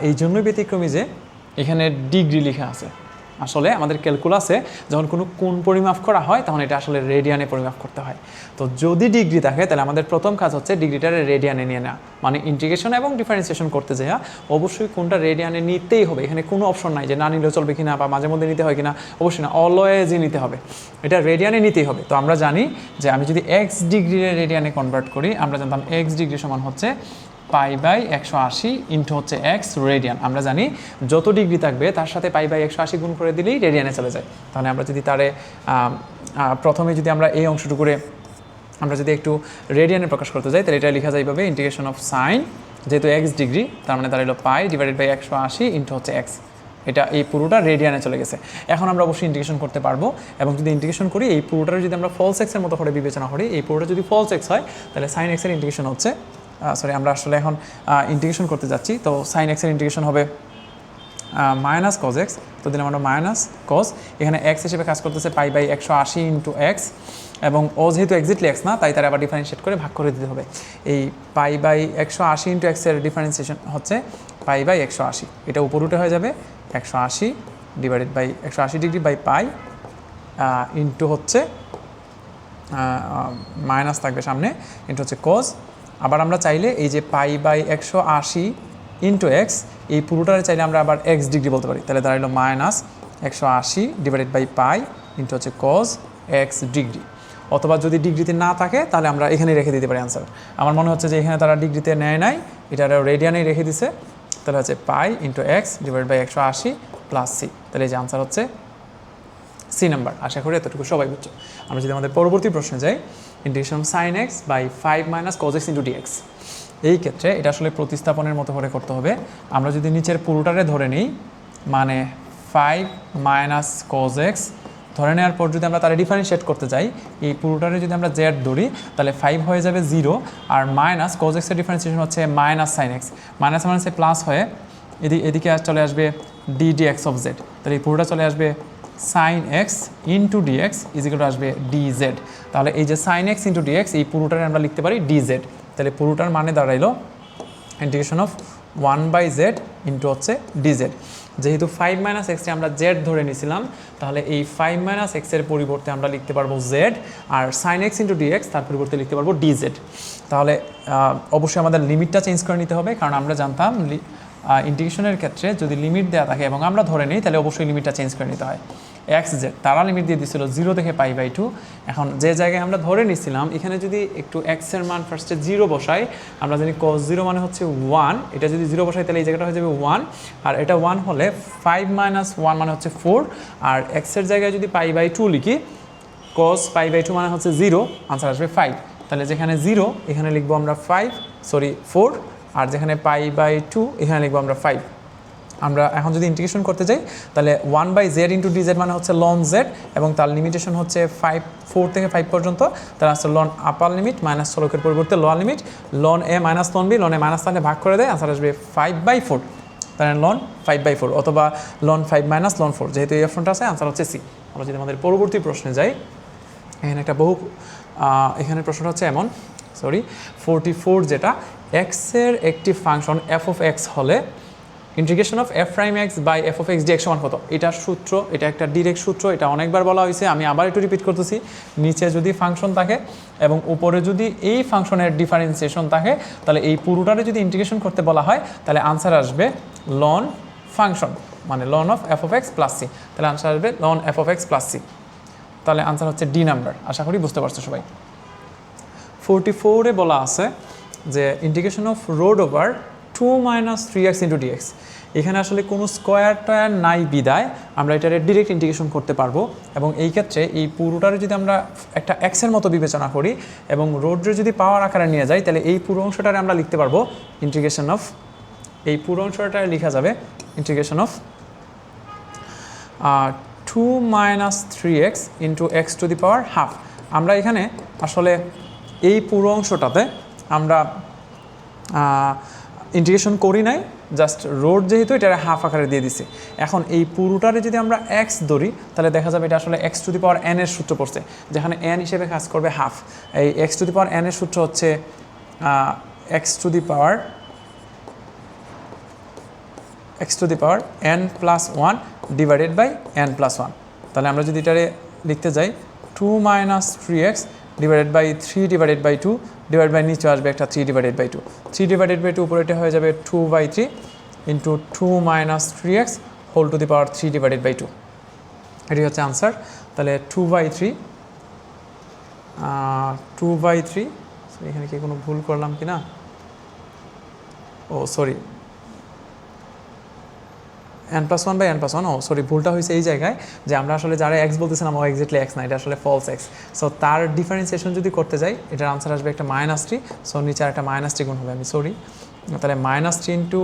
এই জন্যই ব্যতিক্রমী যে এখানে ডিগ্রি লেখা আছে। আসলে আমাদের ক্যালকুলাসে যখন কোনো কোণ পরিমাপ করা হয় তখন এটা আসলে রেডিয়ানে পরিমাপ করতে হয়। তো যদি ডিগ্রি থাকে তাহলে আমাদের প্রথম কাজ হচ্ছে ডিগ্রিটারে রেডিয়ানে নিয়ে নেওয়া, মানে ইন্টিগ্রেশন এবং ডিফারেন্সিয়েশন করতে যাওয়া অবশ্যই কোনটা রেডিয়ানে নিতেই হবে। এখানে কোনো অপশন নাই যে না নিলেও চলবে কিনা বা মাঝে মধ্যে নিতে হয় কিনা, অবশ্যই না, অলওয়েজই নিতে হবে, এটা রেডিয়ানে নিতেই হবে। তো আমরা জানি যে আমি যদি এক্স ডিগ্রি রেডিয়ানে কনভার্ট করি, আমরা জানতাম এক্স ডিগ্রি সমান হচ্ছে π/180 ইন্টু হচ্ছে এক্স রেডিয়ান। আমরা জানি যত ডিগ্রি থাকবে তার সাথে π/180 গুণ করে দিলেই রেডিয়ানে চলে যায়। তাহলে আমরা যদি তারে প্রথমে যদি আমরা এই অংশটুকুরে আমরা যদি একটু রেডিয়ানে প্রকাশ করতে যাই, তাহলে এটা লেখা যায় এইভাবে, ইন্টিগ্রেশন অফ সাইন, যেহেতু এক্স ডিগ্রি তার মানে দাঁড়ালো π/180 ইন্টু হচ্ছে এক্স। এটা এই পুরোটা রেডিয়ানে চলে গেছে। এখন আমরা অবশ্যই ইন্টিগ্রেশন করতে পারবো, এবং যদি ইন্টিগ্রেশন করি এই পুরোটার যদি আমরা ফলস এক্সের মতো করে বিবেচনা করি, এই পুরোটা যদি ফলস এক্স হয় তাহলে সাইন এক্সের ইন্টিগ্রেশন হচ্ছে আমরা আসলে এখন ইন্টিগ্রেশন করতে যাচ্ছি। তো সাইন এক্সের ইন্টিগ্রেশন হবে মাইনাস কজ এক্স, তো দিলাম আমরা মাইনাস কজ, এখানে এক্স হিসেবে কাজ করতেছে π/180 ইন্টু এক্স, এবং ও যেহেতু এক্সাক্টলি এক্স না তাই তারা আবার ডিফারেন্সিয়েট করে ভাগ করে দিতে হবে। এই π/180 ইন্টু এক্সের ডিফারেন্সিয়েশন হচ্ছে π/180, এটা উপর উঠে হয়ে যাবে 180 divided by 180 degree by pi into হচ্ছে মাইনাস থাকবে সামনে ইন্টু হচ্ছে কজ। আবার আমরা চাইলে এই যে π/180 ইন্টু এক্স এই পুরোটারে চাইলে আমরা আবার এক্স ডিগ্রি বলতে পারি, তাহলে দাঁড়ালো minus 180 divided by pi into হচ্ছে কজ এক্স ডিগ্রি। অথবা যদি ডিগ্রিতে না থাকে তাহলে আমরা এখানেই রেখে দিতে পারি অ্যান্সার। আমার মনে হচ্ছে যে এখানে তারা ডিগ্রিতে নেয় নাই, এটা রেডিয়ানেই রেখে দিছে, তাহলে হচ্ছে pi into x divide by 180 plus C. তাহলে এই যে আনসার হচ্ছে সি নাম্বার। আশা করি এতটুকু সবাই বুঝছো। আমরা যদি আমাদের পরবর্তী প্রশ্নে যাই, integration sine x by 5 - cos x into dx. এই ক্ষেত্রে এটা আসলে প্রতিস্থাপনের মতো করে করতে হবে। আমরা যদি নিচের পুরোটারে ধরে নিই, মানে 5 - cos x ধরে নেওয়ার পর যদি আমরা তারা ডিফারেন্সিয়েট করতে যাই, এই পুরোটারে যদি আমরা জেড ধরি তাহলে 5 হয়ে যাবে 0, আর মাইনাস cos x এর ডিফারেন্সিয়েশন হচ্ছে মাইনাস সাইন এক্স, মাইনাস মাইনাসে প্লাস হয়ে এদিকে চলে আসবে ডি ডিএক্স অফ জেড। তাহলে এই পুরোটা চলে আসবে sine x into dx is equal আসবে ডিজেড। তাহলে এই যে সাইন এক্স ইন্টু ডিএক্স এই পুরোটারে আমরা লিখতে পারি ডিজেড। তাহলে পুরোটার মানে দাঁড়াইলো ইন্টিগ্রেশন অফ 1/z ইন্টু হচ্ছে ডিজেড। যেহেতু 5 - x আমরা জেড ধরে নিয়েছিলাম, তাহলে এই 5 - x এর পরিবর্তে আমরা লিখতে পারবো জেড, আর সাইন এক্স ইন্টু ডিএক্স তার পরিবর্তে লিখতে পারবো ডিজেড। তাহলে অবশ্যই আমাদের লিমিটটা চেঞ্জ করে নিতে হবে, কারণ আমরা জানতাম ইন্টিগ্রেশনের ক্ষেত্রে যদি লিমিট দেওয়া থাকে এবং আমরা ধরে নিই তাহলে অবশ্যই লিমিটটা চেঞ্জ করে নিতে হয়। এক্স জেড তারা লিমিট দিয়ে দিয়েছিল 0 থেকে π/2। এখন যে জায়গায় আমরা ধরে নিচ্ছিলাম এখানে যদি একটু এক্সের মান ফার্স্টে 0 বসাই, আমরা জানি cos 0 মানে হচ্ছে 1, এটা যদি 0 বসাই তাহলে এই জায়গাটা হয়ে যাবে 1, আর এটা 1 হলে 5 - 1 মানে হচ্ছে 4, আর এক্সের জায়গায় যদি π/2 লিখি, cos π/2 মানে হচ্ছে 0, আনসার আসবে 5। তাহলে যেখানে 0 এখানে লিখবো আমরা 4, আর যেখানে π/2 এখানে লিখবো আমরা 5। আমরা এখন যদি ইন্টিগ্রেশন করতে যাই তাহলে 1/z ইন্টু ডিজেড মানে হচ্ছে লন জেড, এবং তার লিমিটেশন হচ্ছে 4 থেকে 5 পর্যন্ত। তার আসলে লন আপার লিমিট মাইনাস চলকের পরিবর্তে লোয়ার লিমিট, লন এ মাইনাস লন বি, লন এ মাইনাস তাহলে ভাগ করে দেয়, আনসার আসবে 5/4। তাহলে লন 5/4 অথবা লন 5 - লন 4, যেহেতু এই অপশনটা আছে আনসার হচ্ছে সি। আমরা যদি আমাদের পরবর্তী প্রশ্নে যাই, এখানে একটা এখানে প্রশ্নটা হচ্ছে এমন 44, যেটা এক্সের একটি ফাংশন এফ অফ এক্স হলে integration of f prime x by f of x dx সমান কত। এটার সূত্র, এটা একটা ডিরেক্ট সূত্র, এটা অনেকবার বলা হয়েছে, আমি আবার একটু রিপিট করতেছি। নিচে যদি ফাংশন থাকে এবং উপরে যদি এই ফাংশনের ডিফারেন্সিয়েশন থাকে, তাহলে এই পুরোটারে যদি ইন্টিগ্রেশন করতে বলা হয় তাহলে আনসার আসবে লন ফাংশন, মানে ln of f of x plus C. তাহলে আনসার আসবে ln f of x plus C. তাহলে আনসার হচ্ছে ডি নাম্বার। আশা করি বুঝতে পারছো সবাই। 44-এ বলা আছে যে integration of root over 2 - 3x into dx. এখানে আসলে কোনো স্কোয়ারটা নাই বিদায় আমরা এটারে ডিরেক্ট ইন্টিগ্রেশন করতে পারবো, এবং এই ক্ষেত্রে এই পুরোটারে যদি আমরা একটা এক্সের মতো বিবেচনা করি এবং রোডরে যদি পাওয়ার আকারে নিয়ে যাই, তাহলে এই পুরো অংশটারে আমরা লিখতে পারবো ইন্টিগ্রেশন অফ, এই পুরো অংশটারে লেখা যাবে integration of 2 - 3x into x to the power half. আমরা এখানে আসলে এই পুরো অংশটাতে আমরা ইন্টিগ্রেশন করি নাই, জাস্ট রোড যেহেতু এটা হাফ আকারে দিয়ে দিছে। এখন এই পুরোটারে যদি আমরা এক্স ধরি তাহলে দেখা যাবে এটা আসলে x to the power n এর সূত্র পড়ছে, যেখানে এন হিসেবে কাজ করবে হাফ। এই x to the power n এর সূত্র হচ্ছে x to the power n + 1 divided by n + 1। তাহলে আমরা যদি এটারে লিখতে যাই 2 - 3x divided by 3 divided by 2 divide by নিচে আসবে একটা 3 ডিভাইডেড বাই 2, 3 ডিভাইডেড বাই 2 উপরে এটা হয়ে যাবে 2/3 into 2 - 3x whole to the power 3 divided by 2। এটি হচ্ছে আনসার। তাহলে 2/3 এখানে কি কোনো ভুল করলাম কি না? Oh sorry n plus one by n plus one, oh sorry ভুলটা হয়েছে এই জায়গায় যে আমরা আসলে যারা এক্স বলতেছিলাম ও এক্স্যাক্টলি এক্স না, এটা আসলে ফলস এক্স। সো তার ডিফারেন্সিয়েশন যদি করতে যাই এটার আনসার আসবে একটা -3, সো নিচে একটা -3 গুণ হবে, আমি সরি, তাহলে -3 ইন্টু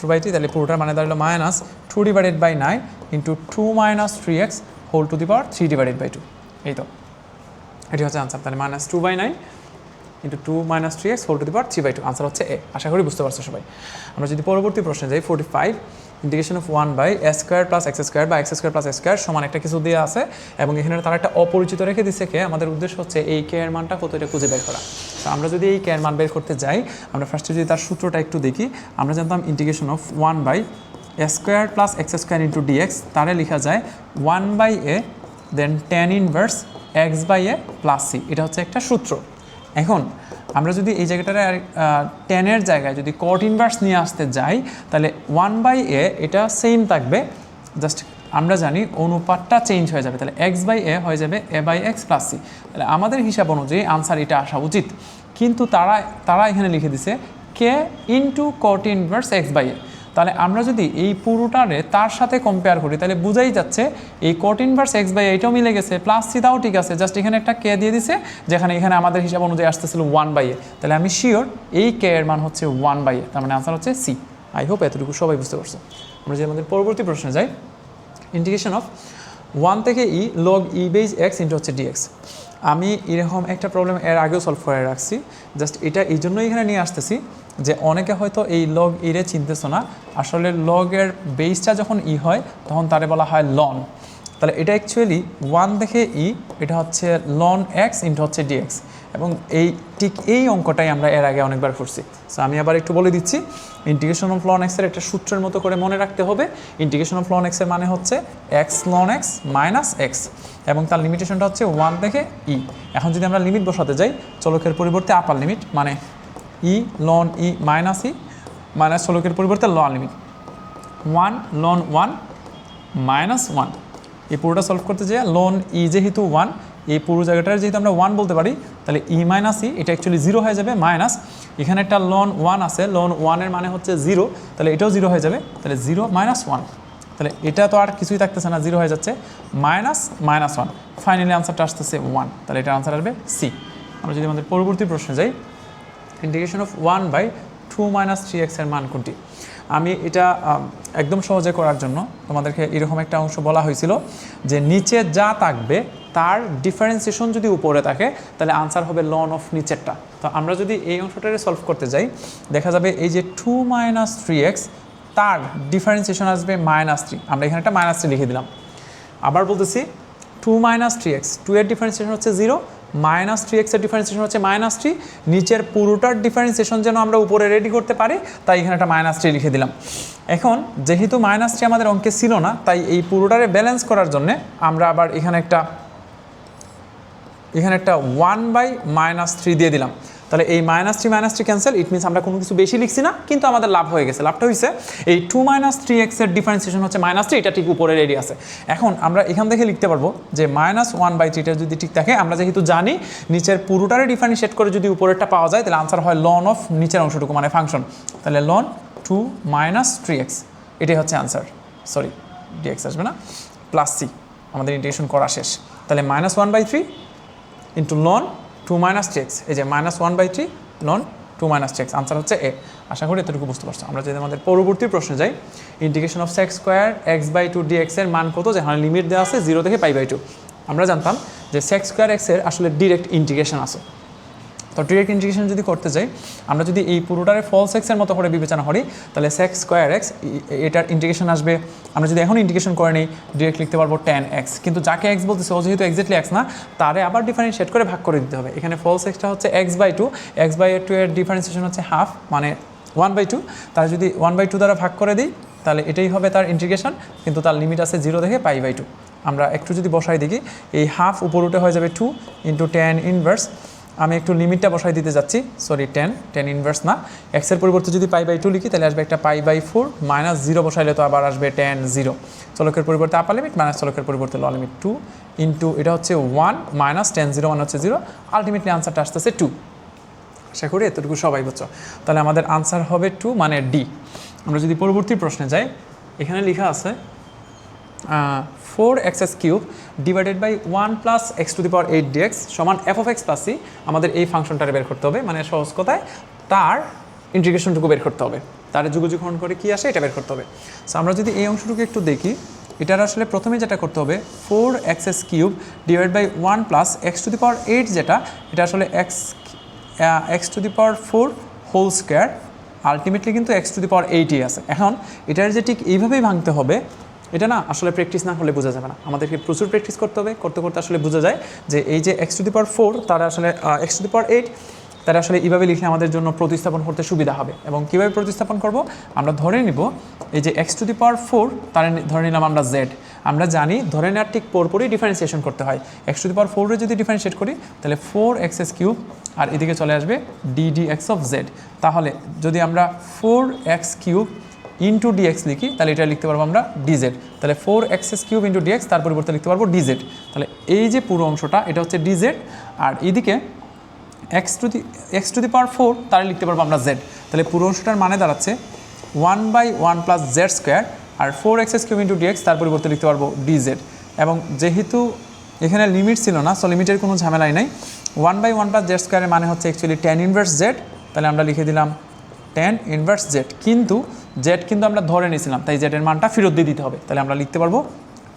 2/3, তাহলে পুরোটার মানে দাঁড়ালো -2 divided by 9 into 2 - 3x whole to the power 3 divided by 2, এই তো এটি হচ্ছে আনসার। তাহলে -2/9 into 2 - 3x whole to the power 3/2, answer হচ্ছে এ। আশা করি বুঝতে পারছো সবাই। আমরা যদি পরবর্তী প্রশ্নে যাই 45, integration of 1/s² plus x² বা x² প্লাস s² সমান একটা কিছু দিয়ে আছে এবং এখানে তারা একটা অপরিচিত রেখে দিচ্ছে কে, আমাদের উদ্দেশ্য হচ্ছে এই কে এর মানটা কত এটা খুঁজে বের করা। তো আমরা যদি এই কে এর মান বের করতে যাই, আমরা ফার্স্টে যদি তার সূত্রটা একটু দেখি, আমরা জানতাম integration of 1/s² plus x² into dx, তারে লেখা যায় 1/a দেন tan inverse x/a plus c, এটা হচ্ছে একটা সূত্র। এখন আমরা যদি এই জায়গাটারে টেনের জায়গায় যদি কট ইনভার্স নিয়ে আসতে যাই, তাহলে 1/a এটা সেম থাকবে, জাস্ট আমরা জানি অনুপাতটা চেঞ্জ হয়ে যাবে, তাহলে x/a হয়ে যাবে a/x প্লাস c। তাহলে আমাদের হিসাব অনুযায়ী আনসার এটা আসা উচিত, কিন্তু তারা এখানে লিখে দিছে কে ইন্টু কট ইনভার্স x/a। তাহলে আমরা যদি এই পুরোটারে তার সাথে কম্পেয়ার করি তাহলে বুঝাই যাচ্ছে এই কট ইনভার্স x/a এটাও মিলে গেছে, প্লাস সি তাও ঠিক আছে, জাস্ট এখানে একটা কে দিয়ে দিছে, যেখানে এখানে আমাদের হিসাব অনুযায়ী আসতেছিল 1/a। তাহলে আমি শিওর এই কে এর মান হচ্ছে 1/a, তার মানে আনসার হচ্ছে সি। আই হোপ এতটুকু সবাই বুঝতে পারছো। আমরা যদি আমাদের পরবর্তী প্রশ্নে যাই, ইন্টিগ্রেশন অফ 1 থেকে ই লগ ই বেজ x ইন্টু হচ্ছে dx। আমি এরকম একটা প্রবলেম এর আগেও সলভ করে রাখছি, জাস্ট এটা এই জন্যই এখানে নিয়ে আসতেছি যে অনেকে হয়তো এই লগ ইরে চিনতেছ না, আসলে লগের বেসটা যখন ই হয় তখন তারে বলা হয় লন। তাহলে এটা অ্যাকচুয়ালি 1 থেকে ই, এটা হচ্ছে লন এক্স ইন্টু হচ্ছে ডিএক্স, এবং ঠিক এই অঙ্কটাই আমরা এর আগে অনেকবার করছি। সো আমি আবার একটু বলে দিচ্ছি, ইন্টিগ্রেশন অফ লন এক্সের একটা সূত্রের মতো করে মনে রাখতে হবে। ইন্টিগ্রেশন অফ লন এক্সের মানে হচ্ছে x loan x minus x, এবং তার লিমিটেশনটা হচ্ছে 1 থেকে ই। এখন যদি আমরা লিমিট বসাতে যাই, চলকের পরিবর্তে আপার লিমিট, মানে ই লন ই মাইনাস ই, মাইনাস চলকের পরিবর্তে লন লিমিট 1 লন 1 মাইনাস 1। এই পুরোটা সলভ করতে যাই লন ই যেহেতু 1, এই পুরো জায়গাটার যেহেতু আমরা 1 বলতে পারি, তাহলে ই মাইনাস ই এটা অ্যাকচুয়ালি 0 হয়ে যাবে, মাইনাস এখানে একটা লন 1 আছে, লন 1 এর মানে হচ্ছে 0, তাহলে এটাও 0 হয়ে যাবে, তাহলে 0 মাইনাস 1, তাহলে এটা তো আর কিছুই থাকতেছে না, 0 হয়ে যাচ্ছে, মাইনাস মাইনাস 1, ফাইনালি আনসারটা আসতেছে 1, তাহলে এটা আনসার আসবে সি। আমরা যদি আমাদের পরবর্তী প্রশ্নে যাই, ইন্টিগ্রেশন অফ 1/2 - 3x এর মান কোনটি? আমি এটা একদম সহজে করার জন্য তোমাদেরকে এরকম একটা অংশ বলা হয়েছিল যে নিচে যা থাকবে তার ডিফারেন্সিয়েশন যদি উপরে থাকে তাহলে আনসার হবে লন অফ নিচেরটা। তো আমরা যদি এই অংশটারে সলভ করতে যাই, দেখা যাবে এই যে 2 - 3x তার ডিফারেন্সিয়েশন আসবে -3, আমরা এখানে একটা -3 লিখে দিলাম। আবার বলতেছি 2 - 3x, 2 এর ডিফারেন্সিয়েশন হচ্ছে 0, -3x এর ডিফারেন্সিয়েশন হচ্ছে -3, নিচের পুরোটার ডিফারেন্সিয়েশন যেন আমরা উপরে রেডি করতে পারি তাই এখানে একটা -3 লিখে দিলাম। এখন যেহেতু -3 আমাদের অঙ্কে ছিল না, তাই এই পুরোটারে ব্যালেন্স করার জন্যে আমরা আবার এখানে একটা 1/-3 দিয়ে দিলাম। তাহলে এই -3 ক্যান্সেল, ইট মিনস আমরা কোনো কিছু বেশি লিখছি না, কিন্তু আমাদের লাভ হয়ে গেছে। লাভটা হয়েছে এই 2 - 3x এর ডিফারেন্সিয়েশন হচ্ছে -3, এটা ঠিক উপরে রেডি আছে। এখন আমরা এখান থেকে লিখতে পারবো যে -1/3টা যদি ঠিক থাকে, আমরা যেহেতু জানি নিচের পুরোটারে ডিফারেন্সিয়েট করে যদি উপরেরটা পাওয়া যায় তাহলে আনসার হয় লন অফ নিচের অংশটুকু মানে ফাংশন, তাহলে লন 2 - 3x, এটাই হচ্ছে আনসার, সরি ডিএক্স আসবে না, প্লাস সি। আমাদের ইন্টিগ্রেশন করা শেষ, তাহলে -1/3 ইন্টু লন 2 - 3x, এই যে -1/3 লন 2 - 3x, আনসার হচ্ছে এ। আশা করি এতটুকু বুঝতে পারছো। আমরা যদি আমাদের পরবর্তী প্রশ্নে যাই, integration of sec² x/2 dx এর মান কত, যেখানে লিমিট দেওয়া আছে 0 থেকে π/2। আমরা জানতাম যে sec² x এর আসলে ডিরেক্ট ইন্টিগ্রেশন আছে। তো ডিরেক্ট ইন্টিগ্রেশন যদি করতে যাই, আমরা যদি এই পুরোটারে ফলস এক্সের মতো করে বিবেচনা করি তাহলে sec² x এটার ইন্টিগ্রেশন আসবে, আমরা যদি এখন ইন্টিগ্রেশন করে নিই ডিরেক্ট লিখতে পারবো tan x, কিন্তু যাকে x বলতেছে ও যেহেতু এক্স্যাক্টলি x না, তারে আবার ডিফারেন্সিয়েট করে ভাগ করে দিতে হবে। এখানে ফলস এক্সটা হচ্ছে x/2, x/2 এর ডিফারেন্সিয়েশন হচ্ছে হাফ মানে 1/2, তার যদি 1/2 দ্বারা ভাগ করে দিই তাহলে এটাই হবে তার ইন্টিগ্রেশন, কিন্তু তার লিমিট আছে 0 থেকে π/2। আমরা একটু যদি বসাই দেখি, এই হাফ উপর উঠে হয়ে যাবে 2 ইন্টু tan ইনভার্স, আমি একটু লিমিটটা বসাই দিতে যাচ্ছি, সরি tan ইনভার্স না, এক্সের পরিবর্তে যদি π/2 লিখি তাহলে আসবে একটা π/4, -0 বসাইলে তো আবার আসবে tan 0, চলকের পরিবর্তে আপার লিমিট মাইনাস চলকের পরিবর্তে ল লিমিট 2 ইন্টু এটা হচ্ছে 1 - tan 0 মানে হচ্ছে 0, আলটিমেটলি আনসারটা আসতেছে 2। আশা করি এতটুকু সবাই বুঝছো। তাহলে আমাদের আনসার হবে 2 মানে ডি। আমরা যদি পরবর্তী প্রশ্নে যাই, এখানে লেখা আছে 4x³ divided by 1 plus x⁸ dx সমান f(x + c)। আমাদের এই ফাংশনটারে বের করতে হবে, মানে সহজ কথায় তার ইন্টিগ্রেশনটুকু বের করতে হবে, তার যুগযুগহরণ করে কি আসে এটা বের করতে হবে। সো আমরা যদি এই অংশটুকু একটু দেখি, এটার আসলে প্রথমে যেটা করতে হবে 4x³ divide by 1 plus x⁸ যেটা, এটা আসলে x⁴ হোল স্কোয়ার, আলটিমেটলি কিন্তু x⁸ আছে। এখন এটার যে ঠিক এইভাবেই ভাঙতে হবে, এটা না আসলে প্র্যাকটিস না করলে বোঝা যাবে না, আমাদেরকে প্রচুর প্র্যাকটিস করতে হবে। করতে করতে আসলে বোঝা যায় যে এই যে x⁴ তারা আসলে x⁸ তারা আসলে এইভাবে লিখলে আমাদের জন্য প্রতিস্থাপন করতে সুবিধা হবে। এবং কীভাবে প্রতিস্থাপন করব, আমরা ধরে নিব এই যে x⁴ তারা ধরে নিলাম আমরা z। আমরা জানি ধরে নেওয়ার ঠিক পরপরই ডিফারেন্সিয়েশন করতে হয়। x⁴ যদি ডিফারেন্সিয়েট করি তাহলে 4x³ আর এদিকে চলে আসবে ddx(z). তাহলে যদি আমরা 4x³ ইন্টু ডিএক্স লিখি তাহলে এটা লিখতে পারবো আমরা dz। তাহলে 4x³ ইন্টু ডিএক্স, তার পরিবর্তে লিখতে পারবো dz। তাহলে এই যে পুরো অংশটা এটা হচ্ছে dz, আর এইদিকে x⁴ তার লিখতে পারবো আমরা z। তাহলে পুরো অংশটার মানে দাঁড়াচ্ছে 1/1 প্লাস z² আর 4x³ ইন্টু ডিএক্স, তার পরিবর্তে লিখতে পারবো dz। এবং যেহেতু এখানে লিমিট ছিল না, সো লিমিটের কোনো ঝামেলাই নাই। 1/1 প্লাস z² এর মানে হচ্ছে অ্যাকচুয়ালি tan ইনভার্স z। তাহলে আমরা লিখে দিলাম tan ইনভার্স z, কিন্তু z কিন্তু আমরা ধরে নিয়েছিলাম, তাই z এর মানটা ফেরত দিয়ে দিতে হবে। তাহলে আমরা লিখতে পারবো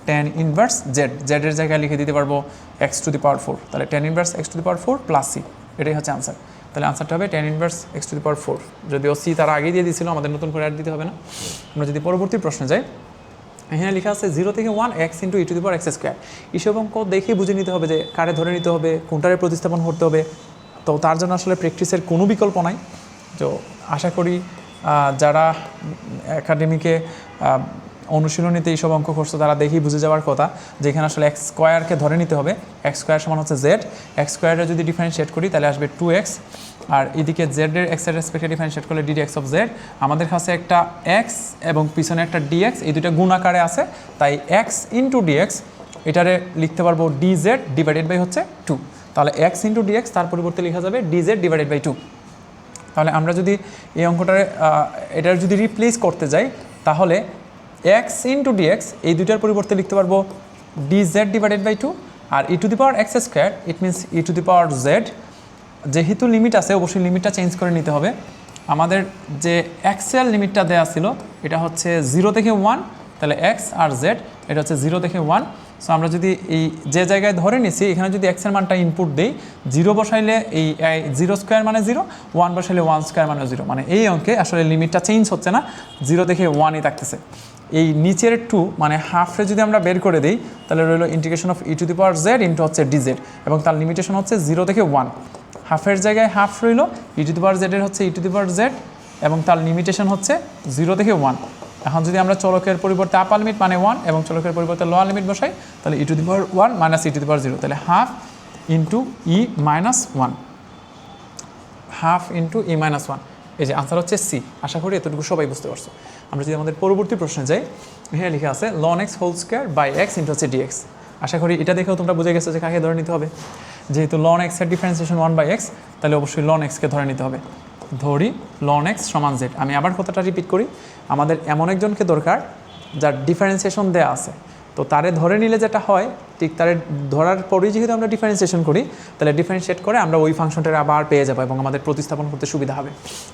tan ইনভার্স z, z এর জায়গায় লিখে দিতে পারবো x⁴। তাহলে tan inverse x⁴ plus c, এটাই হচ্ছে আনসার। তাহলে আনসারটা হবে tan ইনভার্স x⁴। যদিও c তারা আগে দিয়ে দিয়েছিল, আমাদের নতুন করে অ্যাড দিতে হবে না। আমরা যদি পরবর্তী প্রশ্নে যাই, এখানে লেখা আছে 0 থেকে 1 x ইন্টু e⁻x²। এইসব অঙ্ক দেখেই বুঝে নিতে হবে যে কারে ধরে নিতে হবে, কোনটারে প্রতিস্থাপন করতে হবে। তো তার জন্য আসলে প্র্যাকটিসের কোনো বিকল্প নাই। তো আশা করি যারা একাডেমিকে অনুশীলনীতে এইসব অঙ্ক করছে তারা দেখেই বুঝে যাওয়ার কথা যে এখানে আসলে x² ধরে নিতে হবে। x² সমান হচ্ছে z, x² যদি ডিফারেন্সিয়েট করি তাহলে আসবে 2x, আর এদিকে z এর x এর রেসপেক্টে ডিফারেন্সিয়েট করলে ddx(z). আমাদের কাছে একটা x এবং পিছনে একটা dx, এই দুটো গুণ আকারে আছে, তাই x ইন্টু ডিএক্স এটারে লিখতে পারবো dz ডিভাইডেড বাই হচ্ছে 2। তাহলে x ইন্টু ডিএক্স, তার পরিবর্তে লেখা যাবে dz ডিভাইডেড বাই 2। তাহলে আমরা যদি এই অঙ্কটারে এটার যদি রিপ্লেস করতে যাই তাহলে x ইন্টু ডিএক্স এই দুইটার পরিবর্তে লিখতে পারবো dz ডিভাইডেড বাই 2, আর e⁻x², ইট মিনস e⁻z। যেহেতু লিমিট আছে অবশ্যই লিমিটটা চেঞ্জ করে নিতে হবে। আমাদের যে এক্সেল লিমিটটা দেওয়া ছিল এটা হচ্ছে 0 থেকে 1, তাহলে x আর z এটা হচ্ছে 0 থেকে 1। সো আমরা যদি এই যে জায়গায় ধরে নিছি এখানে যদি x এর মানটা ইনপুট দেই, 0 বসাইলে এই 0² মানে 0, 1 বসাইলে 1² মানে 0, মানে এই অঙ্কে আসলে লিমিটটা চেঞ্জ হচ্ছে না, 0 থেকে 1ই থাকতেছে। এই নিচের 2 মানে হাফে যদি আমরা বের করে দিই তাহলে রইল ইন্টিগ্রেশন অফ e⁻z ইন্টু হচ্ছে dz, এবং তার লিমিটেশন হচ্ছে 0 থেকে 1। হাফের জায়গায় হাফ রইল, e⁻z এর হচ্ছে e⁻z এবং তার লিমিটেশন হচ্ছে 0 থেকে 1। এখন যদি আমরা চলকের পরিবর্তে আপার লিমিট মানে 1 এবং চলকের পরিবর্তে লোয়ার লিমিট বসাই তাহলে e⁻1 মাইনাস e⁻0, তাহলে half into e−1, half into e−1। এই যে আনসার হচ্ছে সি। আশা করি এতটুকু সবাই বুঝতে পারছো। আমরা যদি আমাদের পরবর্তী প্রশ্নে যাই, এখানে লেখা আছে ln x whole square by x into হচ্ছে dx। আশা করি এটা দেখেও তোমরা বুঝে গেছো যে কাকে ধরে নিতে হবে। যেহেতু ln x এর ডিফারেন্সিয়েশন 1/x, তাহলে অবশ্যই ln x কে ধরে নিতে হবে। ধরি ln x সমান z। আমি আবার কথাটা রিপিট করি, আমাদের এমন একজনকে দরকার যার ডিফারেন্সিয়েশন দেওয়া আছে, তো তারে ধরে নিলে যেটা হয় ঠিক তারে ধরার পরেই যেহেতু আমরা ডিফারেন্সিয়েশন করি তাহলে ডিফারেন্সিয়েট করে আমরা ওই ফাংশনটারে আবার পেয়ে যাবো এবং আমাদের প্রতিস্থাপন করতে সুবিধা হবে।